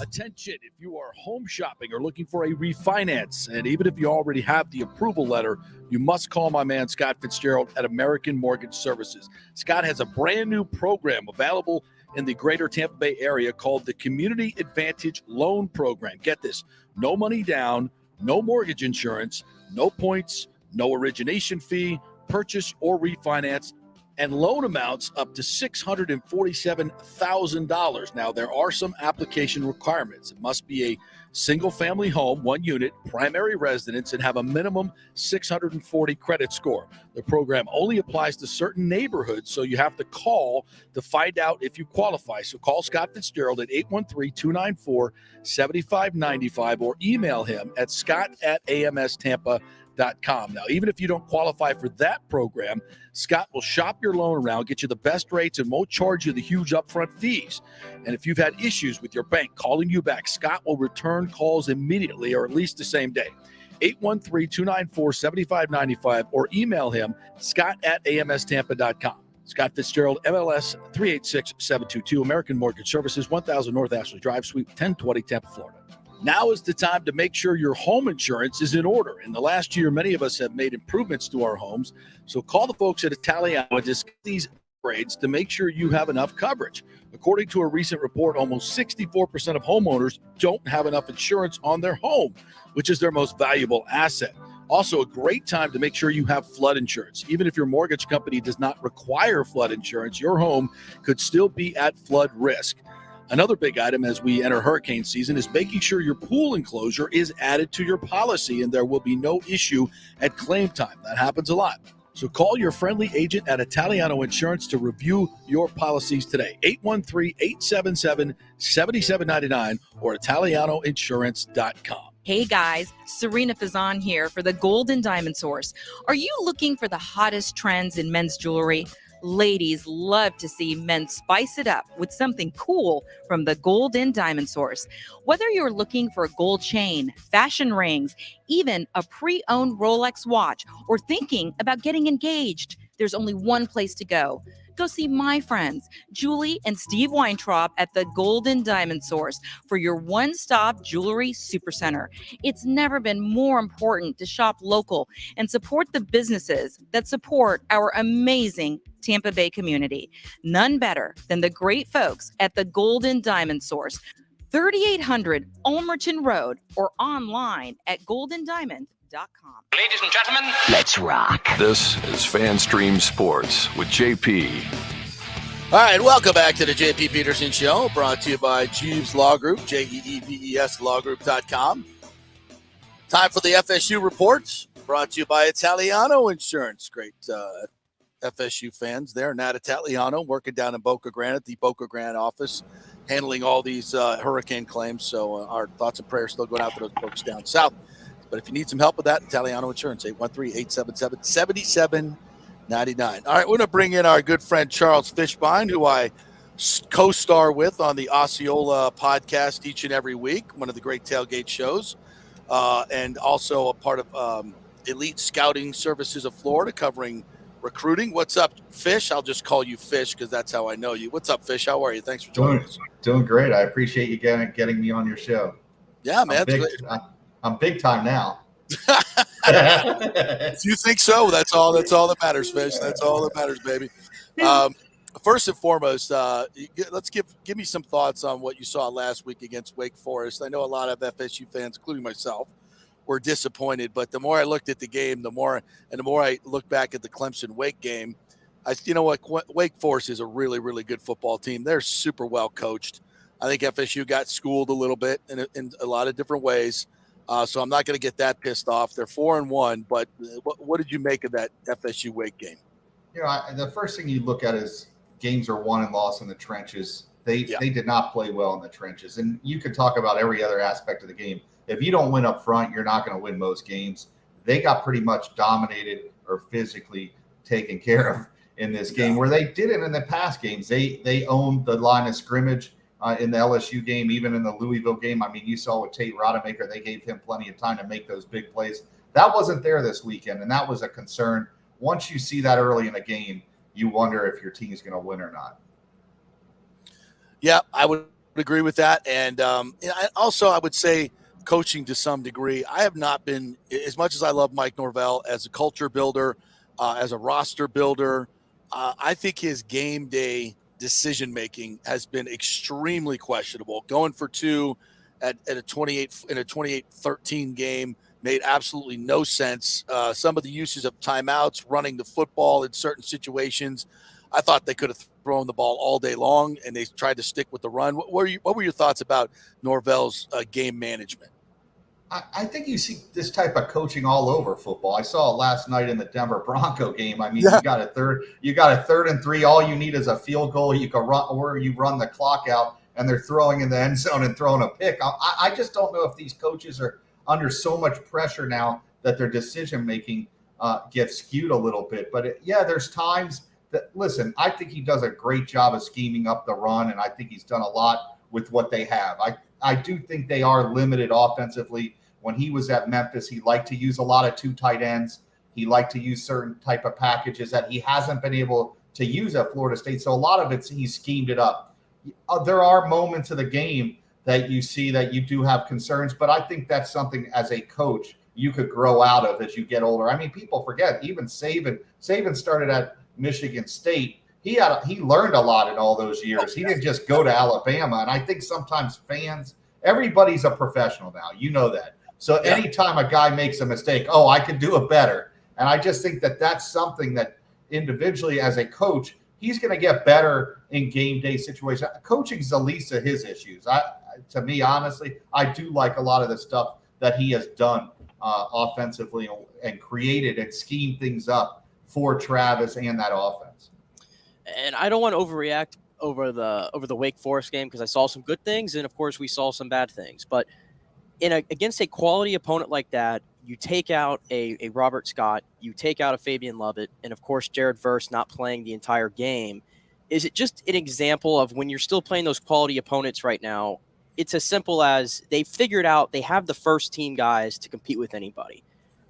Attention, if you are home shopping or looking for a refinance, and even if you already have the approval letter, you must call my man Scott Fitzgerald at American Mortgage Services. Scott has a brand new program available in the greater Tampa Bay area called the Community Advantage Loan Program. Get this, no money down, no mortgage insurance, no points, no origination fee, purchase or refinance, and loan amounts up to $647,000. Now, there are some application requirements. It must be a single-family home, 1 unit, primary residence, and have a minimum 640 credit score. The program only applies to certain neighborhoods, so you have to call to find out if you qualify. So call Scott Fitzgerald at 813-294-7595 or email him at scott@amstampa.com. Now, even if you don't qualify for that program, Scott will shop your loan around, get you the best rates, and won't charge you the huge upfront fees. And if you've had issues with your bank calling you back, Scott will return calls immediately or at least the same day. 813-294-7595 or email him, scott@amstampa.com. Scott Fitzgerald, MLS 386722, American Mortgage Services, 1000 North Ashley Drive, Suite 1020, Tampa, Florida. Now is the time to make sure your home insurance is in order. In the last year, many of us have made improvements to our homes. So call the folks at Italiano and discuss these upgrades to make sure you have enough coverage. According to a recent report, almost 64% of homeowners don't have enough insurance on their home, which is their most valuable asset. Also, a great time to make sure you have flood insurance. Even if your mortgage company does not require flood insurance, your home could still be at flood risk. Another big item as we enter hurricane season is making sure your pool enclosure is added to your policy and there will be no issue at claim time. That happens a lot. So call your friendly agent at Italiano Insurance to review your policies today. 813-877-7799 or ItalianoInsurance.com. Hey guys, Serena Fazan here for the Gold and Diamond Source. Are you looking for the hottest trends in men's jewelry? Ladies love to see men spice it up with something cool from the Gold and Diamond Source. Whether you're looking for a gold chain, fashion rings, even a pre-owned Rolex watch, or thinking about getting engaged, there's only one place to go. Go see my friends, Julie and Steve Weintraub at the Gold and Diamond Source for your one-stop jewelry supercenter. It's never been more important to shop local and support the businesses that support our amazing Tampa Bay community. None better than the great folks at the Gold and Diamond Source, 3800 Ulmerton Road, or online at goldendiamond.com. Ladies and gentlemen, let's rock. This is FanStream Sports with JP. All right, welcome back to the JP Peterson Show, brought to you by Jeeves Law Group, JEEVES lawgroup.com. Time for the FSU reports. Brought to you by Italiano Insurance. Great FSU fans there. Nat Italiano working down in Boca Grande at the Boca Grande office, handling all these hurricane claims. So our thoughts and prayers still going out to those folks down south. But if you need some help with that, Italiano Insurance, 813-877-7799. All right, we're going to bring in our good friend Charles Fishbein, who I co-star with on the Osceola podcast each and every week, one of the great tailgate shows, and also a part of Elite Scouting Services of Florida, covering recruiting. What's up, Fish? I'll just call you Fish because that's how I know you. What's up, Fish? How are you? Thanks for joining us. Doing great. I appreciate you getting me on your show. Yeah, man. I'm big time now. If you think so, that's all that matters, Fish. That's all that matters, baby. First and foremost, let's give me some thoughts on what you saw last week against Wake Forest. I know a lot of FSU fans, including myself, were disappointed, but the more I looked at the game, the more I look back at the Clemson-Wake game, you know what? Wake Forest is a really, really good football team. They're super well coached. I think FSU got schooled a little bit in a lot of different ways. So I'm not going to get that pissed off. They're 4-1, but what did you make of that FSU Wake game? You know, the first thing you look at is games are won and lost in the trenches. They did not play well in the trenches. And you could talk about every other aspect of the game. If you don't win up front, you're not going to win most games. They got pretty much dominated or physically taken care of in this game, where they didn't in the past games. They owned the line of scrimmage. In the LSU game, even in the Louisville game. I mean, you saw with Tate Rodemaker, they gave him plenty of time to make those big plays. That wasn't there this weekend, and that was a concern. Once you see that early in a game, you wonder if your team's going to win or not. Yeah, I would agree with that. And I would say coaching to some degree. I have not been, as much as I love Mike Norvell as a culture builder, as a roster builder, I think his game day decision making has been extremely questionable. Going for two at a 28-13 game made absolutely no sense. Some of the uses of timeouts, running the football in certain situations, I thought they could have thrown the ball all day long, and they tried to stick with the run. What were your thoughts about Norvell's game management? I think you see this type of coaching all over football. I saw it last night in the Denver Bronco game. I mean, you got a third and 3. All you need is a field goal. You can run, or you run the clock out, and they're throwing in the end zone and throwing a pick. I just don't know if these coaches are under so much pressure now that their decision making gets skewed a little bit. But there's times that, listen, I think he does a great job of scheming up the run, and I think he's done a lot with what they have. I do think they are limited offensively. When he was at Memphis, he liked to use a lot of 2 tight ends. He liked to use certain type of packages that he hasn't been able to use at Florida State. So a lot of it's he's schemed it up. There are moments of the game that you see that you do have concerns, but I think that's something as a coach you could grow out of as you get older. I mean, people forget, even Saban started at Michigan State. He learned a lot in all those years. He didn't just go to Alabama. And I think sometimes fans, everybody's a professional now. You know that. So anytime a guy makes a mistake, I could do it better. And I just think that that's something that individually as a coach, he's going to get better in game day situations. Coaching's the least of his issues. To me, honestly, I do like a lot of the stuff that he has done offensively and created and schemed things up for Travis and that offense. And I don't want to overreact over the Wake Forest game because I saw some good things and of course we saw some bad things. But against a quality opponent like that, you take out a Robert Scott, you take out a Fabian Lovett, and of course Jared Verse not playing the entire game. Is it just an example of when you're still playing those quality opponents right now? It's as simple as they figured out they have the first team guys to compete with anybody,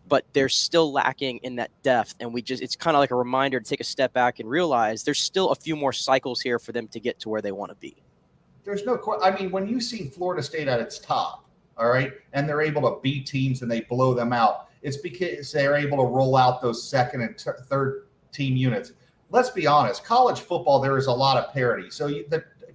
but they're still lacking in that depth. And it's kind of like a reminder to take a step back and realize there's still a few more cycles here for them to get to where they want to be. There's no question. I mean, when you see Florida State at its top, all right, and they're able to beat teams and they blow them out, it's because they're able to roll out those second and third team units. Let's be honest, college football, there is a lot of parity. So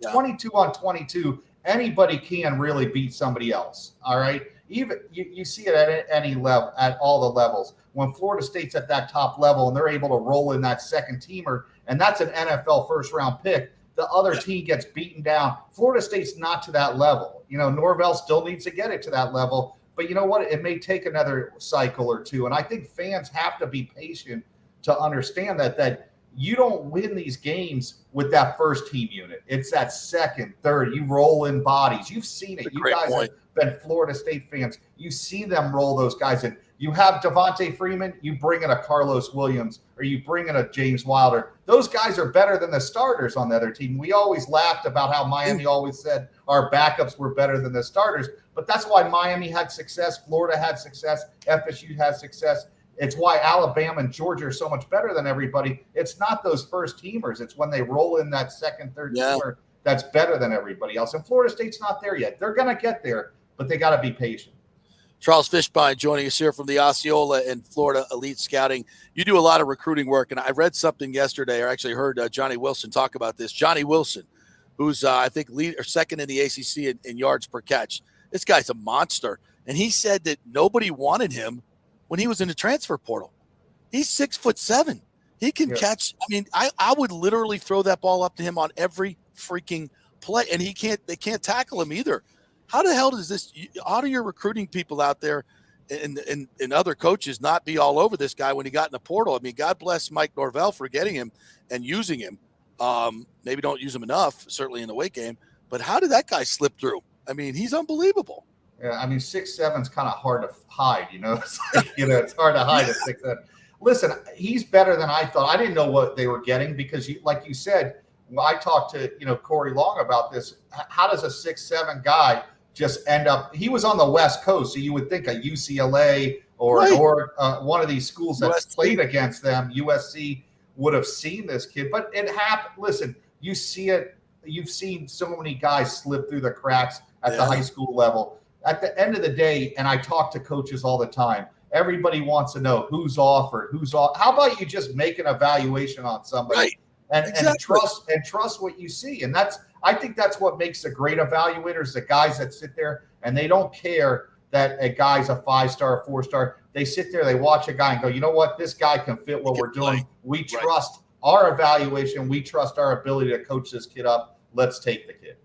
22 on 22, anybody can really beat somebody else, all right? Even you see it at any level, at all the levels. When Florida State's at that top level and they're able to roll in that second teamer, and that's an NFL first-round pick, the other team gets beaten down. Florida State's not to that level. You know, Norvell still needs to get it to that level, But you know what? It may take another cycle or two. And I think fans have to be patient to understand that you don't win these games with that first team unit. It's that second, third. You roll in bodies. You've seen it. You guys have been Florida State fans. You see them roll those guys in. You have Devontae Freeman, you bring in a Carlos Williams, or you bring in a James Wilder. Those guys are better than the starters on the other team. We always laughed about how Miami always said our backups were better than the starters, but that's why Miami had success, Florida had success, FSU had success. It's why Alabama and Georgia are so much better than everybody. It's not those first teamers. It's when they roll in that second, third teamer that's better than everybody else. And Florida State's not there yet. They're going to get there, but they got to be patient. Charles Fishbein joining us here from the Osceola and Florida Elite Scouting. You do a lot of recruiting work, and I read something yesterday, or actually heard Johnny Wilson talk about this. Johnny Wilson, who's I think lead or second in the ACC in yards per catch. This guy's a monster, and he said that nobody wanted him when he was in the transfer portal. He's 6'7". He can catch. I mean, I would literally throw that ball up to him on every freaking play, and they can't tackle him either. How the hell does this? How do your recruiting people out there and other coaches not be all over this guy when he got in the portal? I mean, God bless Mike Norvell for getting him and using him. Maybe don't use him enough, certainly in the weight game. But how did that guy slip through? I mean, he's unbelievable. Yeah, I mean, 6'7" is kind of hard to hide. It's like, it's hard to hide a 6'7". Listen, he's better than I thought. I didn't know what they were getting because, like you said, I talked to Corey Long about this. How does a 6'7" guy just end up? He was on the West Coast, so you would think a UCLA or one of these schools that's played against them, USC, would have seen this kid. But it happened. Listen, you see it. You've seen so many guys slip through the cracks at the high school level. At the end of the day, and I talk to coaches all the time, everybody wants to know who's offered, who's off. How about you just make an evaluation on somebody and trust what you see? And I think that's what makes the great evaluators, the guys that sit there and they don't care that a guy's a 5-star, 4-star. They sit there, they watch a guy and go, you know what? This guy can fit what we're doing. We trust our evaluation. We trust our ability to coach this kid up. Let's take the kid.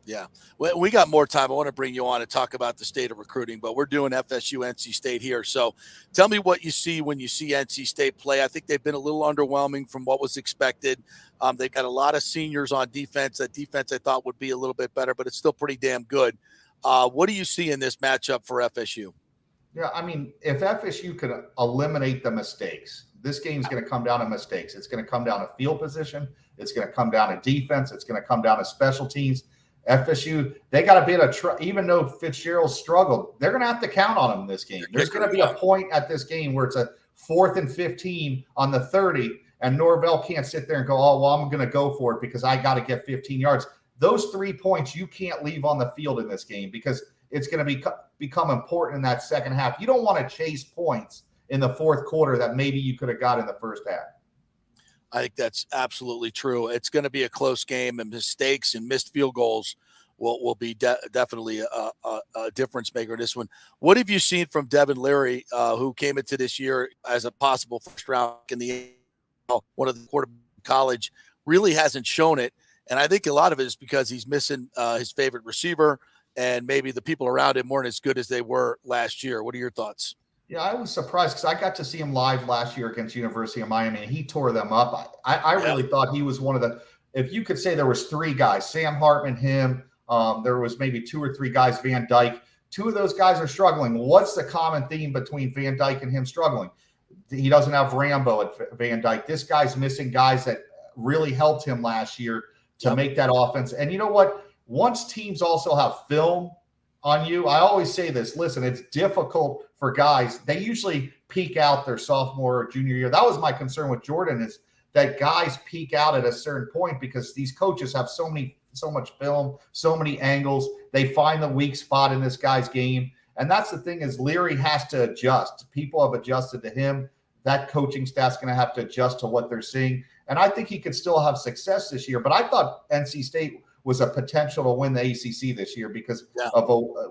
Yeah. Well, we got more time. I want to bring you on and talk about the state of recruiting, but we're doing FSU, NC State here. So tell me what you see when you see NC State play. I think they've been a little underwhelming from what was expected. They've got a lot of seniors on defense. That defense I thought would be a little bit better, but it's still pretty damn good. What do you see in this matchup for FSU? Yeah, I mean, if FSU could eliminate the mistakes, this game's going to come down to mistakes. It's going to come down to field position. It's going to come down to defense. It's going to come down to special teams. FSU, they got to be even though Fitzgerald struggled, they're going to have to count on him in this game. There's going to be a point at this game where it's a 4th and 15 on the 30, and Norvell can't sit there and go, oh, well, I'm going to go for it because I got to get 15 yards. Those 3 points you can't leave on the field in this game because it's going to become important in that second half. You don't want to chase points in the fourth quarter that maybe you could have got in the first half. I think that's absolutely true. It's going to be a close game, and mistakes and missed field goals will be definitely a difference maker in this one. What have you seen from Devin Leary, who came into this year as a possible first round in the NFL, one of the quarterback college, really hasn't shown it. And I think a lot of it is because he's missing his favorite receiver, and maybe the people around him weren't as good as they were last year. What are your thoughts? Yeah, I was surprised because I got to see him live last year against University of Miami, and he tore them up. I really thought he was one of the – if you could say there was 3 guys, Sam Hartman, him, there was maybe 2 or 3 guys, Van Dyke. 2 of those guys are struggling. What's the common theme between Van Dyke and him struggling? He doesn't have Rambo at Van Dyke. This guy's missing guys that really helped him last year to make that offense. And you know what? Once teams also have film on you, I always say this, listen, it's difficult for guys. They usually peak out their sophomore or junior year. That was my concern with Jordan, is that guys peak out at a certain point because these coaches have so much film, so many angles. They find the weak spot in this guy's game. And that's the thing, is Leary has to adjust. People have adjusted to him. That coaching staff's going to have to adjust to what they're seeing. And I think he could still have success this year. But I thought NC State was a potential to win the ACC this year because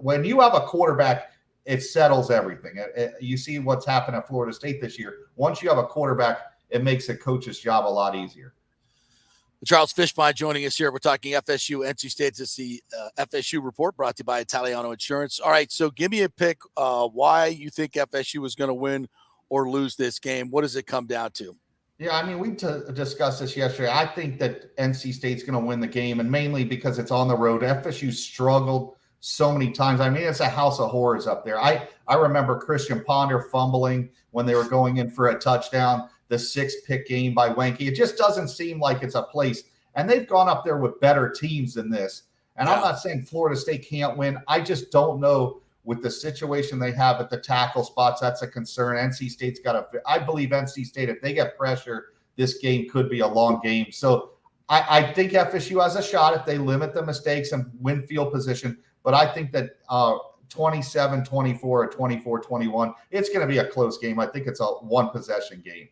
when you have a quarterback, it settles everything. You see what's happened at Florida State this year. Once you have a quarterback, it makes a coach's job a lot easier. Charles Fishbein joining us here. We're talking FSU, NC State. It's the FSU report brought to you by Italiano Insurance. All right, so give me a pick why you think FSU is going to win or lose this game. What does it come down to? Yeah, I mean, we discussed this yesterday. I think that NC State's going to win the game, and mainly because it's on the road. FSU struggled so many times. I mean, it's a house of horrors up there. I remember Christian Ponder fumbling when they were going in for a touchdown, the 6-pick game by Wenke. It just doesn't seem like it's a place. And they've gone up there with better teams than this. And I'm not saying Florida State can't win. I just don't know with the situation they have at the tackle spots. That's a concern. NC State's got I believe NC State, if they get pressure, this game could be a long game. So I think FSU has a shot if they limit the mistakes and win field position. But I think that 27-24 or 24-21, it's going to be a close game. I think it's a one-possession game.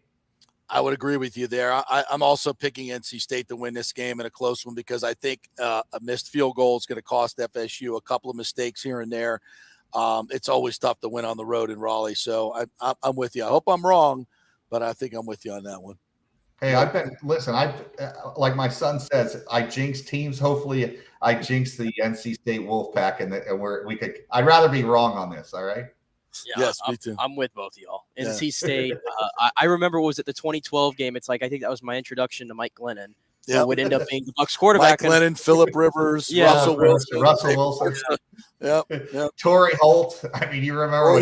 I would agree with you there. I'm also picking NC State to win this game in a close one because I think a missed field goal is going to cost FSU a couple of mistakes here and there. It's always tough to win on the road in Raleigh. So I'm with you. I hope I'm wrong, but I think I'm with you on that one. Hey, like my son says, I jinx teams. Hopefully I jinx the NC State Wolfpack and I'd rather be wrong on this. All right. Yeah, yes, me too. I'm with both of y'all. NC State. I remember was it the 2012 game? It's like I think that was my introduction to Mike Glennon. Yeah, would end up being the Bucs quarterback. Mike Glennon, Phillip Rivers, Russell Wilson. Yep. Torrey Holt. I mean, you remember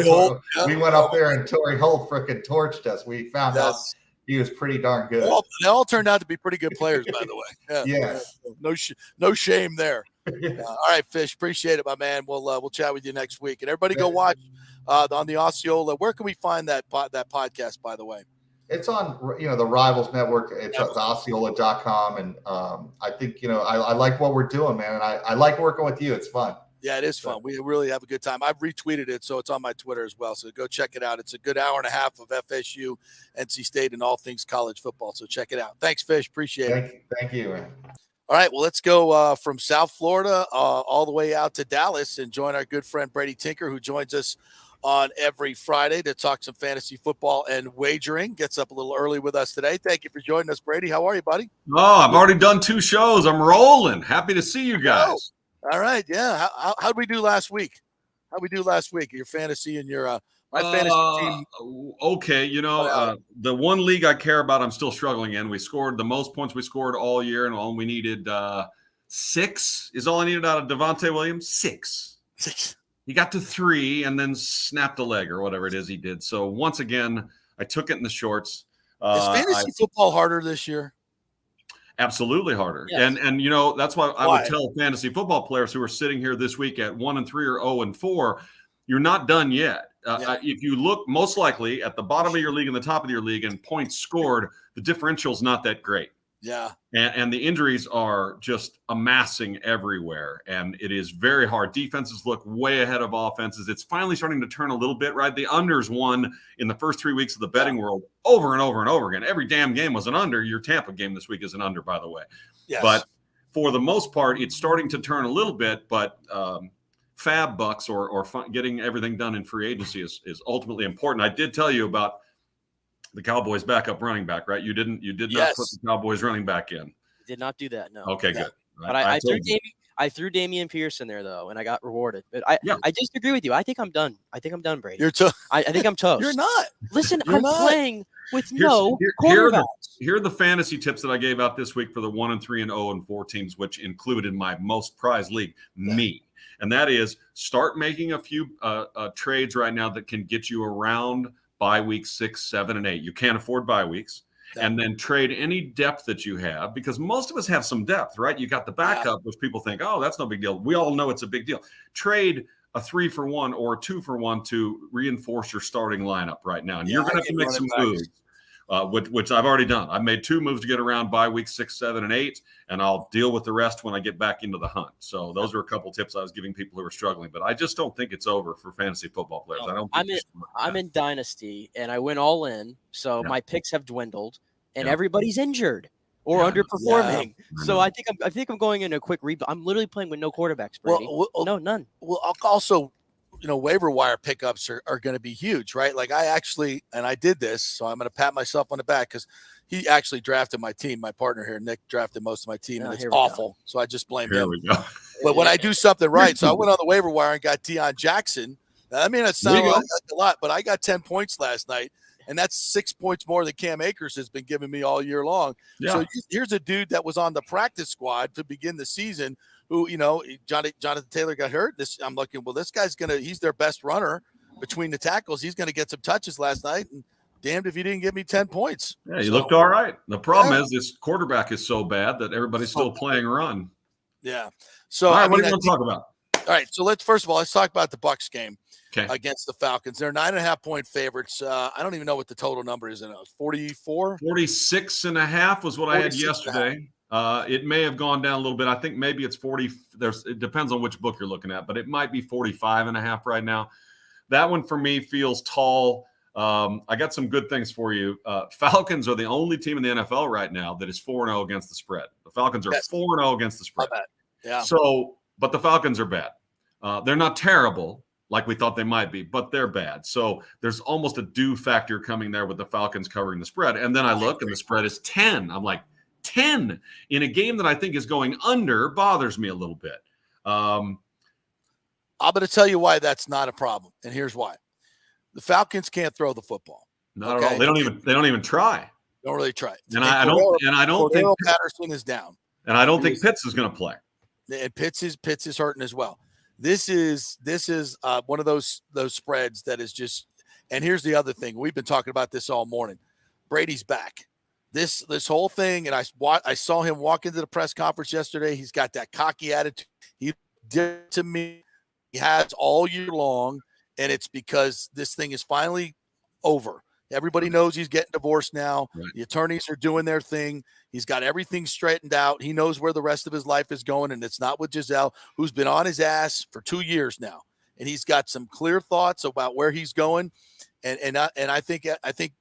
we went up there and Torrey Holt freaking torched us. We found out he was pretty darn good. They all turned out to be pretty good players, by the way. Yes. No shame there. All right, Fish. Appreciate it, my man. We'll chat with you next week. And everybody go watch on the Osceola. Where can we find that podcast, by the way? It's on, the Rivals Network. It's at Osceola.com. And I think, I like what we're doing, man. And I like working with you. It's fun. Yeah, it is fun. We really have a good time. I've retweeted it, so it's on my Twitter as well. So go check it out. It's a good hour and a half of FSU, NC State, and all things college football. So check it out. Thanks, Fish. Appreciate it. Thank you, man. All right, well, let's go from South Florida all the way out to Dallas and join our good friend Brady Tinker, who joins us on every Friday to talk some fantasy football and wagering. Gets up a little early with us today. Thank you for joining us, Brady. How are you, buddy? Oh, I've already done 2 shows. I'm rolling. Happy to see you guys. All right, yeah. How'd we do last week? Your fantasy and your my fantasy team. Okay, the one league I care about, I'm still struggling in. We scored the most points we scored all year, and we needed 6 is all I needed out of Devontae Williams. 6. He got to 3 and then snapped a leg or whatever it is he did. So once again, I took it in the shorts. Is fantasy football harder this year? Absolutely harder. Yes. And that's why I would tell fantasy football players who are sitting here this week at 1-3 or 0-4, you're not done yet. If you look most likely at the bottom of your league and the top of your league and points scored, the differential is not that great. Yeah. And the injuries are just amassing everywhere. And it is very hard. Defenses look way ahead of offenses. It's finally starting to turn a little bit, right? The unders won in the first 3 weeks of the betting world over and over and over again. Every damn game was an under. Your Tampa game this week is an under, by the way. Yes. But for the most part, it's starting to turn a little bit. But fab bucks or getting everything done in free agency is ultimately important. I did tell you about the Cowboys backup running back, right? You did not put the Cowboys running back in. Did not do that. No. Okay, good. But I threw Damian Peterson there though, and I got rewarded. But I just agree with you. I think I'm done. Brady. You're toast. I think I'm toast. You're not. Listen, I'm playing with no quarterbacks. Here are the fantasy tips that I gave out this week for the 1-3 and 0-4 teams, which included my most prized league, me. And that is start making a few trades right now that can get you around bye weeks 6, 7, and 8. You can't afford bye weeks. And then trade any depth that you have, because most of us have some depth, right? You got the backup, which people think, oh, that's no big deal. We all know it's a big deal. Trade a 3-for-1 or a 2-for-1 to reinforce your starting lineup right now. And you're going to have to make some moves, which I've already done. I've made 2 moves to get around bye week 6, 7, and 8, and I'll deal with the rest when I get back into the hunt. So those are a couple tips I was giving people who are struggling, but I just don't think it's over for fantasy football players. I'm in Dynasty, and I went all in, so my picks have dwindled, and everybody's injured or underperforming. So I think I'm going in a quick rebuild. I'm literally playing with no quarterbacks, Brady. No, none. Well, also, waiver wire pickups are going to be huge, right? Like I did this, so I'm going to pat myself on the back because, he actually drafted my team. My partner here, Nick, drafted most of my team, and it's here we awful. So I just blame Here him. we go. But when I do something right, so I went on the waiver wire and got Deion Jackson. I mean, it sounds like a lot, but I got 10 points last night, and that's 6 points more than Cam Akers has been giving me all year long. Yeah. So here's a dude that was on the practice squad to begin the season who, Jonathan Taylor got hurt. I'm looking, well, this guy's he's their best runner between the tackles. He's going to get some touches last night, and damned if he didn't give me 10 points. Yeah, he looked all right. The problem is this quarterback is so bad that everybody's still playing run. Yeah. So all right, what do you want to talk about? All right. So let's talk about the Bucs game against the Falcons. They're 9.5-point favorites. I don't even know what the total number is. 44? 46.5 was what I had yesterday. It may have gone down a little bit. I think maybe it's 40. It depends on which book you're looking at, but it might be 45.5 right now. That one for me feels tall. I got some good things for you. Falcons are the only team in the NFL right now that is 4-0 against the spread. The Falcons are 4-0 against the spread. Yeah. So, but the Falcons are bad. They're not terrible like we thought they might be, but they're bad. So there's almost a due factor coming there with the Falcons covering the spread. And then I look and the spread is 10. I'm like, 10 in a game that I think is going under bothers me a little bit. I'm going to tell you why that's not a problem. And here's why. The Falcons can't throw the football. Not at all. They don't even try. Don't really try. And I don't think Patterson is down. And I don't think Pitts is going to play. And Pitts is hurting as well. This is one of those spreads that is just. And here's the other thing. We've been talking about this all morning. Brady's back. This whole thing, and I saw him walk into the press conference yesterday. He's got that cocky attitude. He did to me. He has all year long, and it's because this thing is finally over. Everybody knows he's getting divorced now. Right. The attorneys are doing their thing. He's got everything straightened out. He knows where the rest of his life is going, and it's not with Giselle, who's been on his ass for 2 years now. And he's got some clear thoughts about where he's going. And I think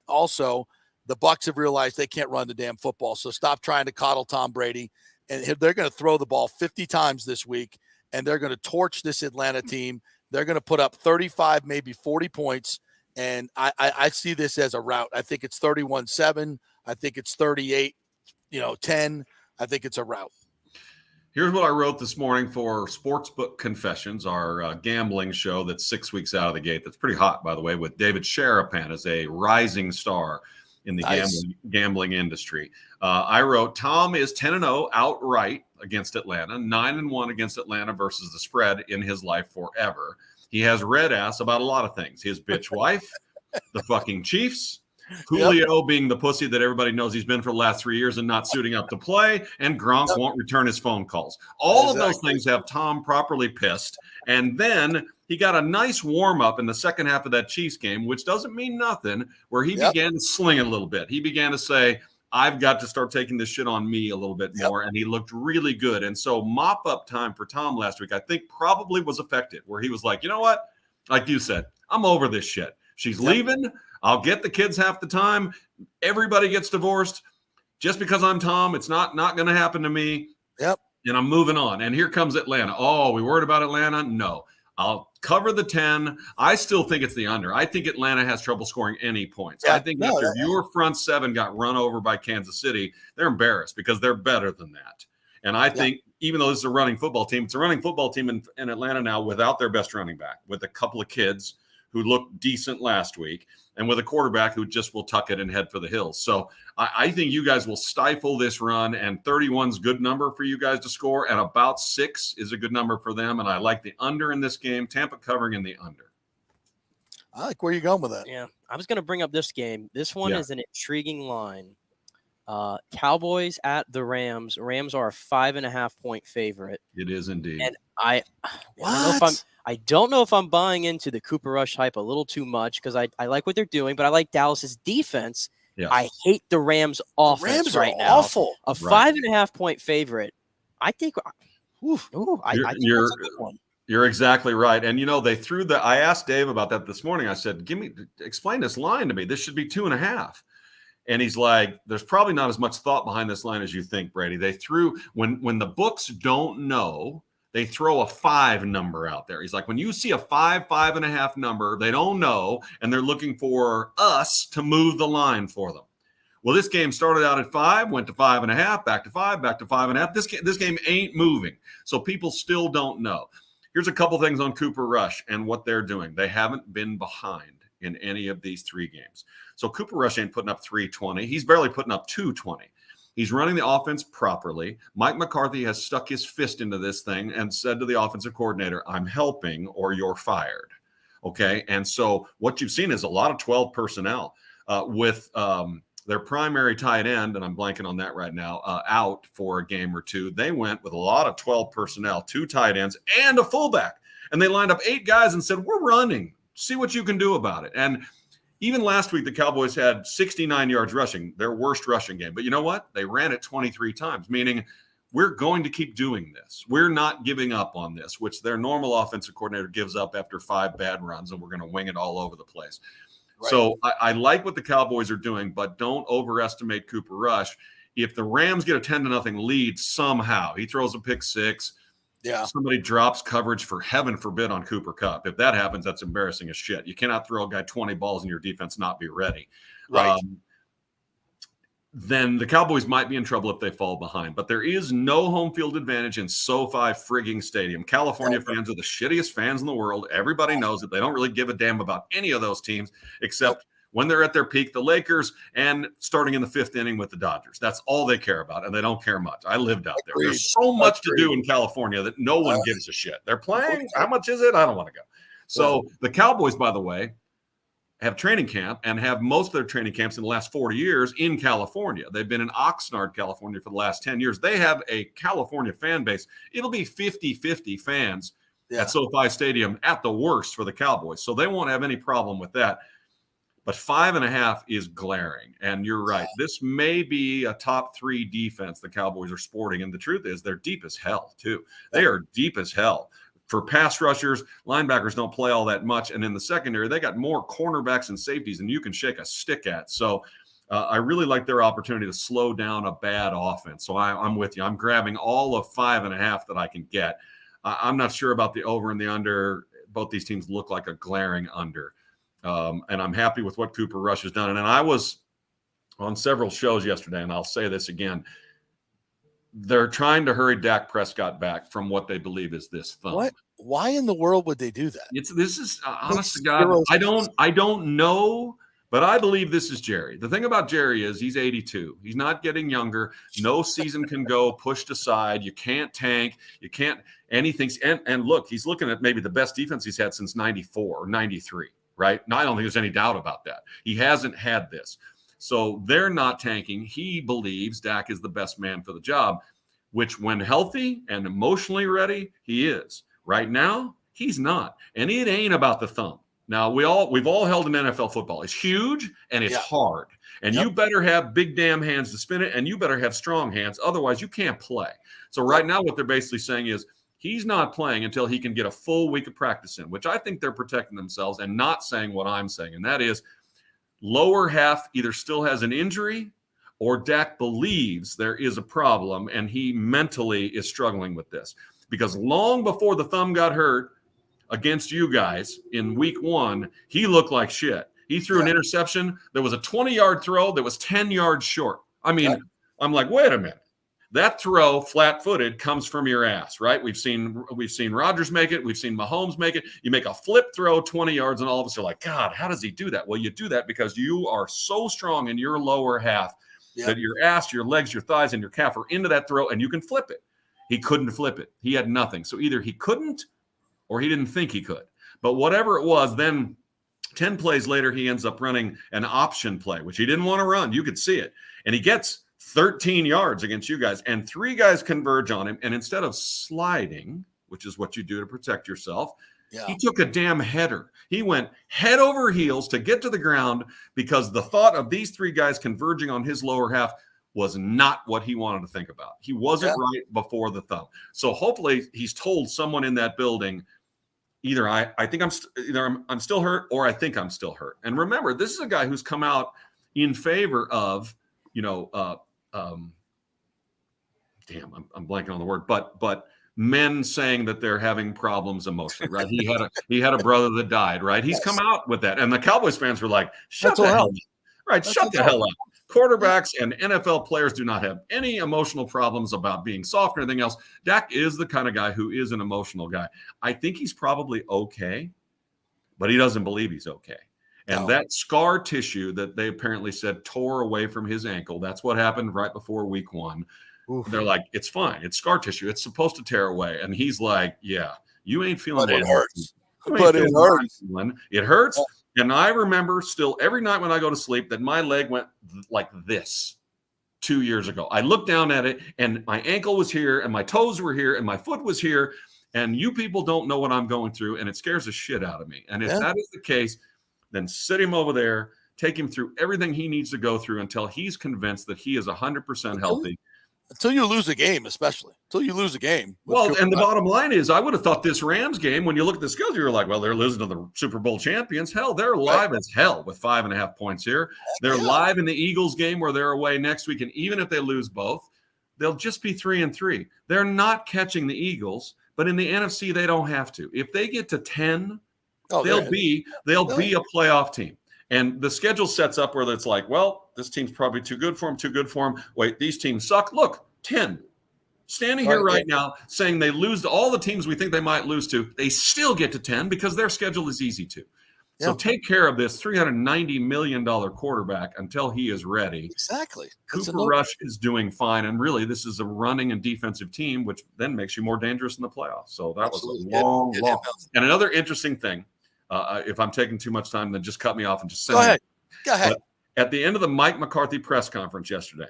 also the Bucs have realized they can't run the damn football. So stop trying to coddle Tom Brady. And they're going to throw the ball 50 times this week, and they're going to torch this Atlanta team. They're going to put up 35, maybe 40 points. And I see this as a rout. I think it's 31-7. I think it's 38-10. I think it's a rout. Here's what I wrote this morning for Sportsbook Confessions, our gambling show that's 6 weeks out of the gate. That's pretty hot, by the way, with David Sharapan as a rising star in the gambling industry. I wrote, Tom is 10-0 outright against Atlanta, 9-1 against Atlanta versus the spread in his life forever. He has red ass about a lot of things. His bitch wife, the fucking Chiefs, Julio being the pussy that everybody knows he's been for the last 3 years and not suiting up to play, and Gronk won't return his phone calls. All of those things have Tom properly pissed. And then he got a nice warm-up in the second half of that Chiefs game, which doesn't mean nothing, where he began to sling a little bit. He began to say, I've got to start taking this shit on me a little bit more. And he looked really good. And so mop-up time for Tom last week, I think probably was effective, where he was like, you know what? Like you said, I'm over this shit. She's leaving. I'll get the kids half the time. Everybody gets divorced. Just because I'm Tom, it's not going to happen to me. Yep. And I'm moving on. And here comes Atlanta. Oh, we worried about Atlanta? No. I'll cover the 10. I still think it's the under. I think Atlanta has trouble scoring any points. I think after your front seven got run over by Kansas City, they're embarrassed because they're better than that. And I think even though this is a running football team, it's a running football team in Atlanta now without their best running back, with a couple of kids who looked decent last week, and with a quarterback who just will tuck it and head for the hills. So I think you guys will stifle this run, and 31's good number for you guys to score, and about 6 is a good number for them. And I like the under in this game, Tampa covering in the under. I like where you're going with that. Yeah, I was going to bring up this game. This one is an intriguing line. Cowboys at the Rams. Rams are a 5.5-point favorite. It is indeed. And I don't know if I'm buying into the Cooper Rush hype a little too much, because I like what they're doing, but I like Dallas's defense. Yes. I hate the Rams offense Rams right are now. awful. A 5.5-point favorite. I think. I think that's a good one. You're exactly right. And, they threw I asked Dave about that this morning. I said, explain this line to me. This should be 2.5. And he's like, there's probably not as much thought behind this line as you think, Brady. They threw, when the books don't know, they throw a 5 number out there. He's like, when you see a 5.5 number, they don't know, and they're looking for us to move the line for them. Well, this game started out at 5, went to 5.5, back to 5, back to 5.5. This game ain't moving. So people still don't know. Here's a couple things on Cooper Rush and what they're doing. They haven't been behind in any of these 3 games. So Cooper Rush ain't putting up 320. He's barely putting up 220. He's running the offense properly. Mike McCarthy has stuck his fist into this thing and said to the offensive coordinator, I'm helping or you're fired. Okay. And so what you've seen is a lot of 12 personnel with their primary tight end, and I'm blanking on that right now, out for a game or 2. They went with a lot of 12 personnel, 2 tight ends and a fullback. And they lined up 8 guys and said, we're running. See what you can do about it. And even last week, the Cowboys had 69 yards rushing, their worst rushing game. But you know what? They ran it 23 times, meaning we're going to keep doing this. We're not giving up on this, which their normal offensive coordinator gives up after 5 bad runs, and we're going to wing it all over the place. Right. So I like what the Cowboys are doing, but don't overestimate Cooper Rush. If the Rams get a 10-0 lead somehow, he throws a pick 6, somebody drops coverage, for heaven forbid, on Cooper Kupp. If that happens, that's embarrassing as shit. You cannot throw a guy 20 balls in your defense, not be ready. Right. Then the Cowboys might be in trouble if they fall behind. But there is no home field advantage in SoFi frigging Stadium. California fans are the shittiest fans in the world. Everybody knows it. They don't really give a damn about any of those teams except when they're at their peak, the Lakers, and starting in the 5th inning with the Dodgers. That's all they care about, and they don't care much. I lived out there. There's so much to do in California that no one gives a shit. They're playing. How much is it? I don't want to go. So the Cowboys, by the way, have training camp and have most of their training camps in the last 40 years in California. They've been in Oxnard, California for the last 10 years. They have a California fan base. It'll be 50-50 fans at SoFi Stadium at the worst for the Cowboys. So they won't have any problem with that. But 5.5 is glaring. And you're right. This may be a top 3 defense the Cowboys are sporting. And the truth is they're deep as hell, too. They are deep as hell. For pass rushers, linebackers don't play all that much. And in the secondary, they got more cornerbacks and safeties than you can shake a stick at. So I really like their opportunity to slow down a bad offense. So I'm with you. I'm grabbing all of 5.5 that I can get. I'm not sure about the over and the under. Both these teams look like a glaring under. And I'm happy with what Cooper Rush has done. And I was on several shows yesterday, and I'll say this again. They're trying to hurry Dak Prescott back from what they believe is this thumb. What? Why in the world would they do that? This is honest to God. I don't know, but I believe this is Jerry. The thing about Jerry is he's 82. He's not getting younger. No season can go pushed aside. You can't tank. You can't anything. And look, he's looking at maybe the best defense he's had since 94 or 93. Right? Now, I don't think there's any doubt about that. He hasn't had this. So they're not tanking. He believes Dak is the best man for the job, which when healthy and emotionally ready, he is. Right now, he's not. And it ain't about the thumb. Now, we've all held an NFL football. It's huge and it's hard. And you better have big damn hands to spin it, and you better have strong hands. Otherwise, you can't play. So right now, what they're basically saying is, he's not playing until he can get a full week of practice in, which I think they're protecting themselves and not saying what I'm saying. And that is lower half either still has an injury or Dak believes there is a problem and he mentally is struggling with this. Because long before the thumb got hurt against you guys in week 1, he looked like shit. He threw an interception. There was a 20-yard throw that was 10 yards short. I mean, I'm like, wait a minute. That throw, flat-footed, comes from your ass, right? We've seen Rodgers make it. We've seen Mahomes make it. You make a flip throw 20 yards, and all of us are like, God, how does he do that? Well, you do that because you are so strong in your lower half that your ass, your legs, your thighs, and your calf are into that throw, and you can flip it. He couldn't flip it. He had nothing. So either he couldn't or he didn't think he could. But whatever it was, then 10 plays later, he ends up running an option play, which he didn't want to run. You could see it. And he gets 13 yards against you guys, and 3 guys converge on him. And instead of sliding, which is what you do to protect yourself, he took a damn header. He went head over heels to get to the ground because the thought of these 3 guys converging on his lower half was not what he wanted to think about. He wasn't right before the thumb. So hopefully he's told someone in that building, either I think I'm still hurt, or I think I'm still hurt. And remember, this is a guy who's come out in favor of, I'm blanking on the word, but men saying that they're having problems emotionally, right? He had a brother that died, right? He's come out with that, and the Cowboys fans were like, "Shut the hell up!" Right? Shut the hell up. Quarterbacks and NFL players do not have any emotional problems about being soft or anything else. Dak is the kind of guy who is an emotional guy. I think he's probably okay, but he doesn't believe he's okay. And that scar tissue that they apparently said tore away from his ankle, that's what happened right before week 1. Oof. They're like, it's fine. It's scar tissue. It's supposed to tear away. And he's like, yeah, you ain't feeling it. Hurts. But it hurts. It hurts. And I remember still every night when I go to sleep that my leg went like this 2 years ago. I looked down at it and my ankle was here and my toes were here and my foot was here. And you people don't know what I'm going through. And it scares the shit out of me. And if that is the case, then sit him over there, take him through everything he needs to go through until he's convinced that he is 100% healthy. Until you lose a game, especially. Until you lose a game. Well, and the bottom line is, I would have thought this Rams game, when you look at the schedule, you're like, well, they're losing to the Super Bowl champions. Hell, they're live as hell with 5.5 points here. They're live in the Eagles game where they're away next week. And even if they lose both, they'll just be 3-3. They're not catching the Eagles, but in the NFC, they don't have to. If they get to 10, they'll be a playoff team. And the schedule sets up where it's like, well, this team's probably too good for them. Wait, these teams suck. Look, 10. Standing here right now saying they lose to all the teams we think they might lose to, they still get to 10 because their schedule is easy to. So take care of this $390 million quarterback until he is ready. Exactly. Cooper Rush is doing fine. And really, this is a running and defensive team, which then makes you more dangerous in the playoffs. So that was a long. And another interesting thing, if I'm taking too much time, then just cut me off and just send me. Go ahead. But at the end of the Mike McCarthy press conference yesterday,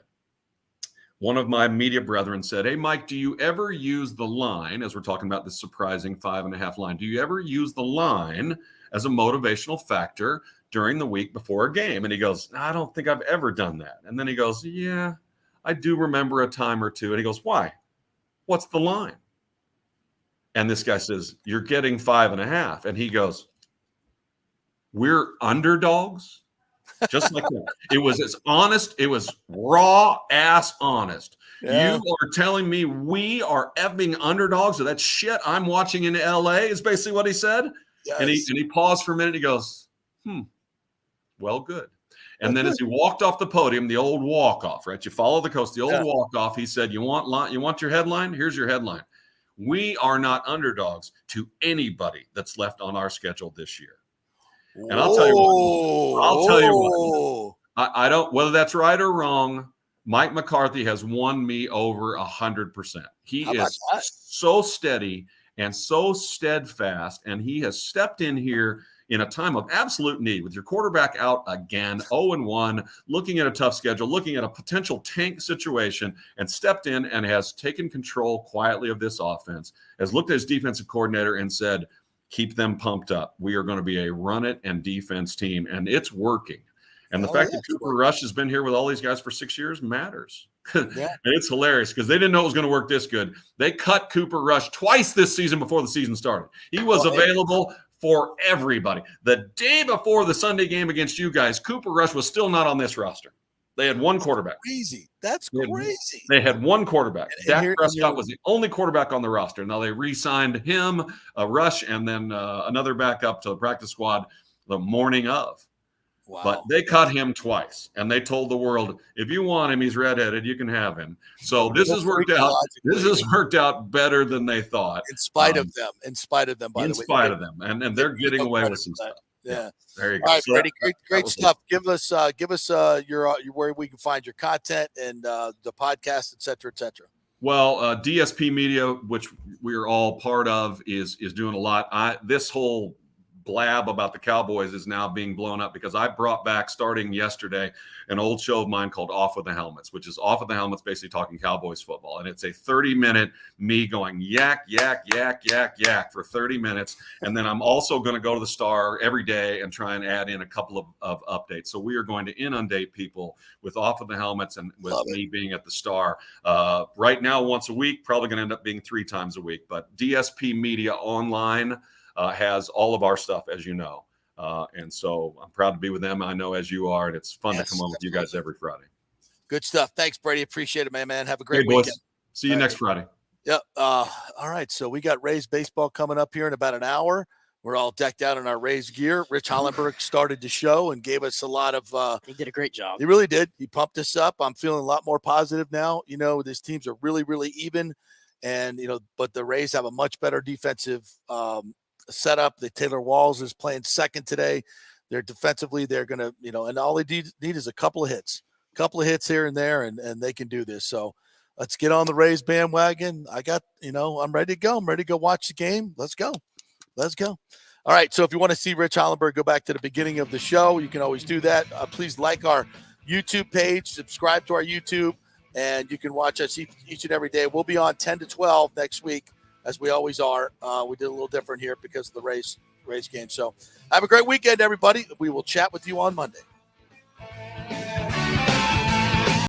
one of my media brethren said, hey, Mike, do you ever use the line, as we're talking about this surprising 5.5 line, do you ever use the line as a motivational factor during the week before a game? And he goes, I don't think I've ever done that. And then he goes, yeah, I do remember a time or two. And he goes, why? What's the line? And this guy says, you're getting 5.5. And he goes, we're underdogs? Just like that. It was as honest. It was raw ass honest. Yeah. You are telling me we are effing underdogs of that shit I'm watching in LA is basically what he said. Yes. And he paused for a minute. He goes, well, good. And then as he walked off the podium, the old walk-off, right? You follow the coast, the old walk-off. He said, you want your headline? Here's your headline. We are not underdogs to anybody that's left on our schedule this year. And I'll tell you what. I don't, whether that's right or wrong, Mike McCarthy has won me over 100%. He is so steady and so steadfast, and he has stepped in here in a time of absolute need with your quarterback out again, 0-1, looking at a tough schedule, looking at a potential tank situation, and stepped in and has taken control quietly of this offense, has looked at his defensive coordinator and said, keep them pumped up. We are going to be a run it and defense team, and it's working. And the fact that Cooper Rush has been here with all these guys for 6 years matters. And it's hilarious because they didn't know it was going to work this good. They cut Cooper Rush twice this season before the season started. He was available for everybody. The day before the Sunday game against you guys, Cooper Rush was still not on this roster. They had one quarterback. Crazy. That's crazy. They had one quarterback. Dak Prescott was the only quarterback on the roster. Now they re-signed him, Rush, and then another backup to the practice squad the morning of. Wow. But they cut him twice, and they told the world, if you want him, he's redheaded, you can have him. So this has worked out. This has worked out better than they thought. In spite of them. In spite of them, by the way. In spite of them. And they're getting away with some stuff. Yeah. There you go. All right, Brady, great stuff. Give us your where we can find your content and the podcast, et cetera, et cetera. Well, DSP Media, which we are all part of, is doing a lot. This whole blab about the Cowboys is now being blown up because I brought back, starting yesterday, an old show of mine called Off with the Helmets, which is Off with the Helmets, basically talking Cowboys football. And it's a 30-minute me going yak, yak, yak, yak, yak for 30 minutes. And then I'm also going to go to the Star every day and try and add in a couple of updates. So we are going to inundate people with Off with the Helmets and with me being at the Star. Right now, once a week, probably going to end up being 3 times a week. But DSP Media Online has all of our stuff, as you know. And so I'm proud to be with them. I know as you are, and it's fun to come on with you guys every Friday. Good stuff. Thanks, Brady. Appreciate it, man. Have a great weekend. See you next Friday. Yep. All right. So we got Rays baseball coming up here in about an hour. We're all decked out in our Rays gear. Rich Hollenberg started the show and gave us a lot of he did a great job. He really did. He pumped us up. I'm feeling a lot more positive now. These teams are really, really even. And, but the Rays have a much better defensive setup. The Taylor Walls is playing second today. They're defensively, they're going to, and all they need is a couple of hits here and there, and they can do this. So let's get on the Rays bandwagon. I'm ready to go. I'm ready to go watch the game. Let's go. All right. So if you want to see Rich Hollenberg, go back to the beginning of the show. You can always do that. Please like our YouTube page, subscribe to our YouTube, and you can watch us each and every day. We'll be on 10 to 12 next week, as we always are. We did a little different here because of the Rays game. So have a great weekend, everybody. We will chat with you on Monday.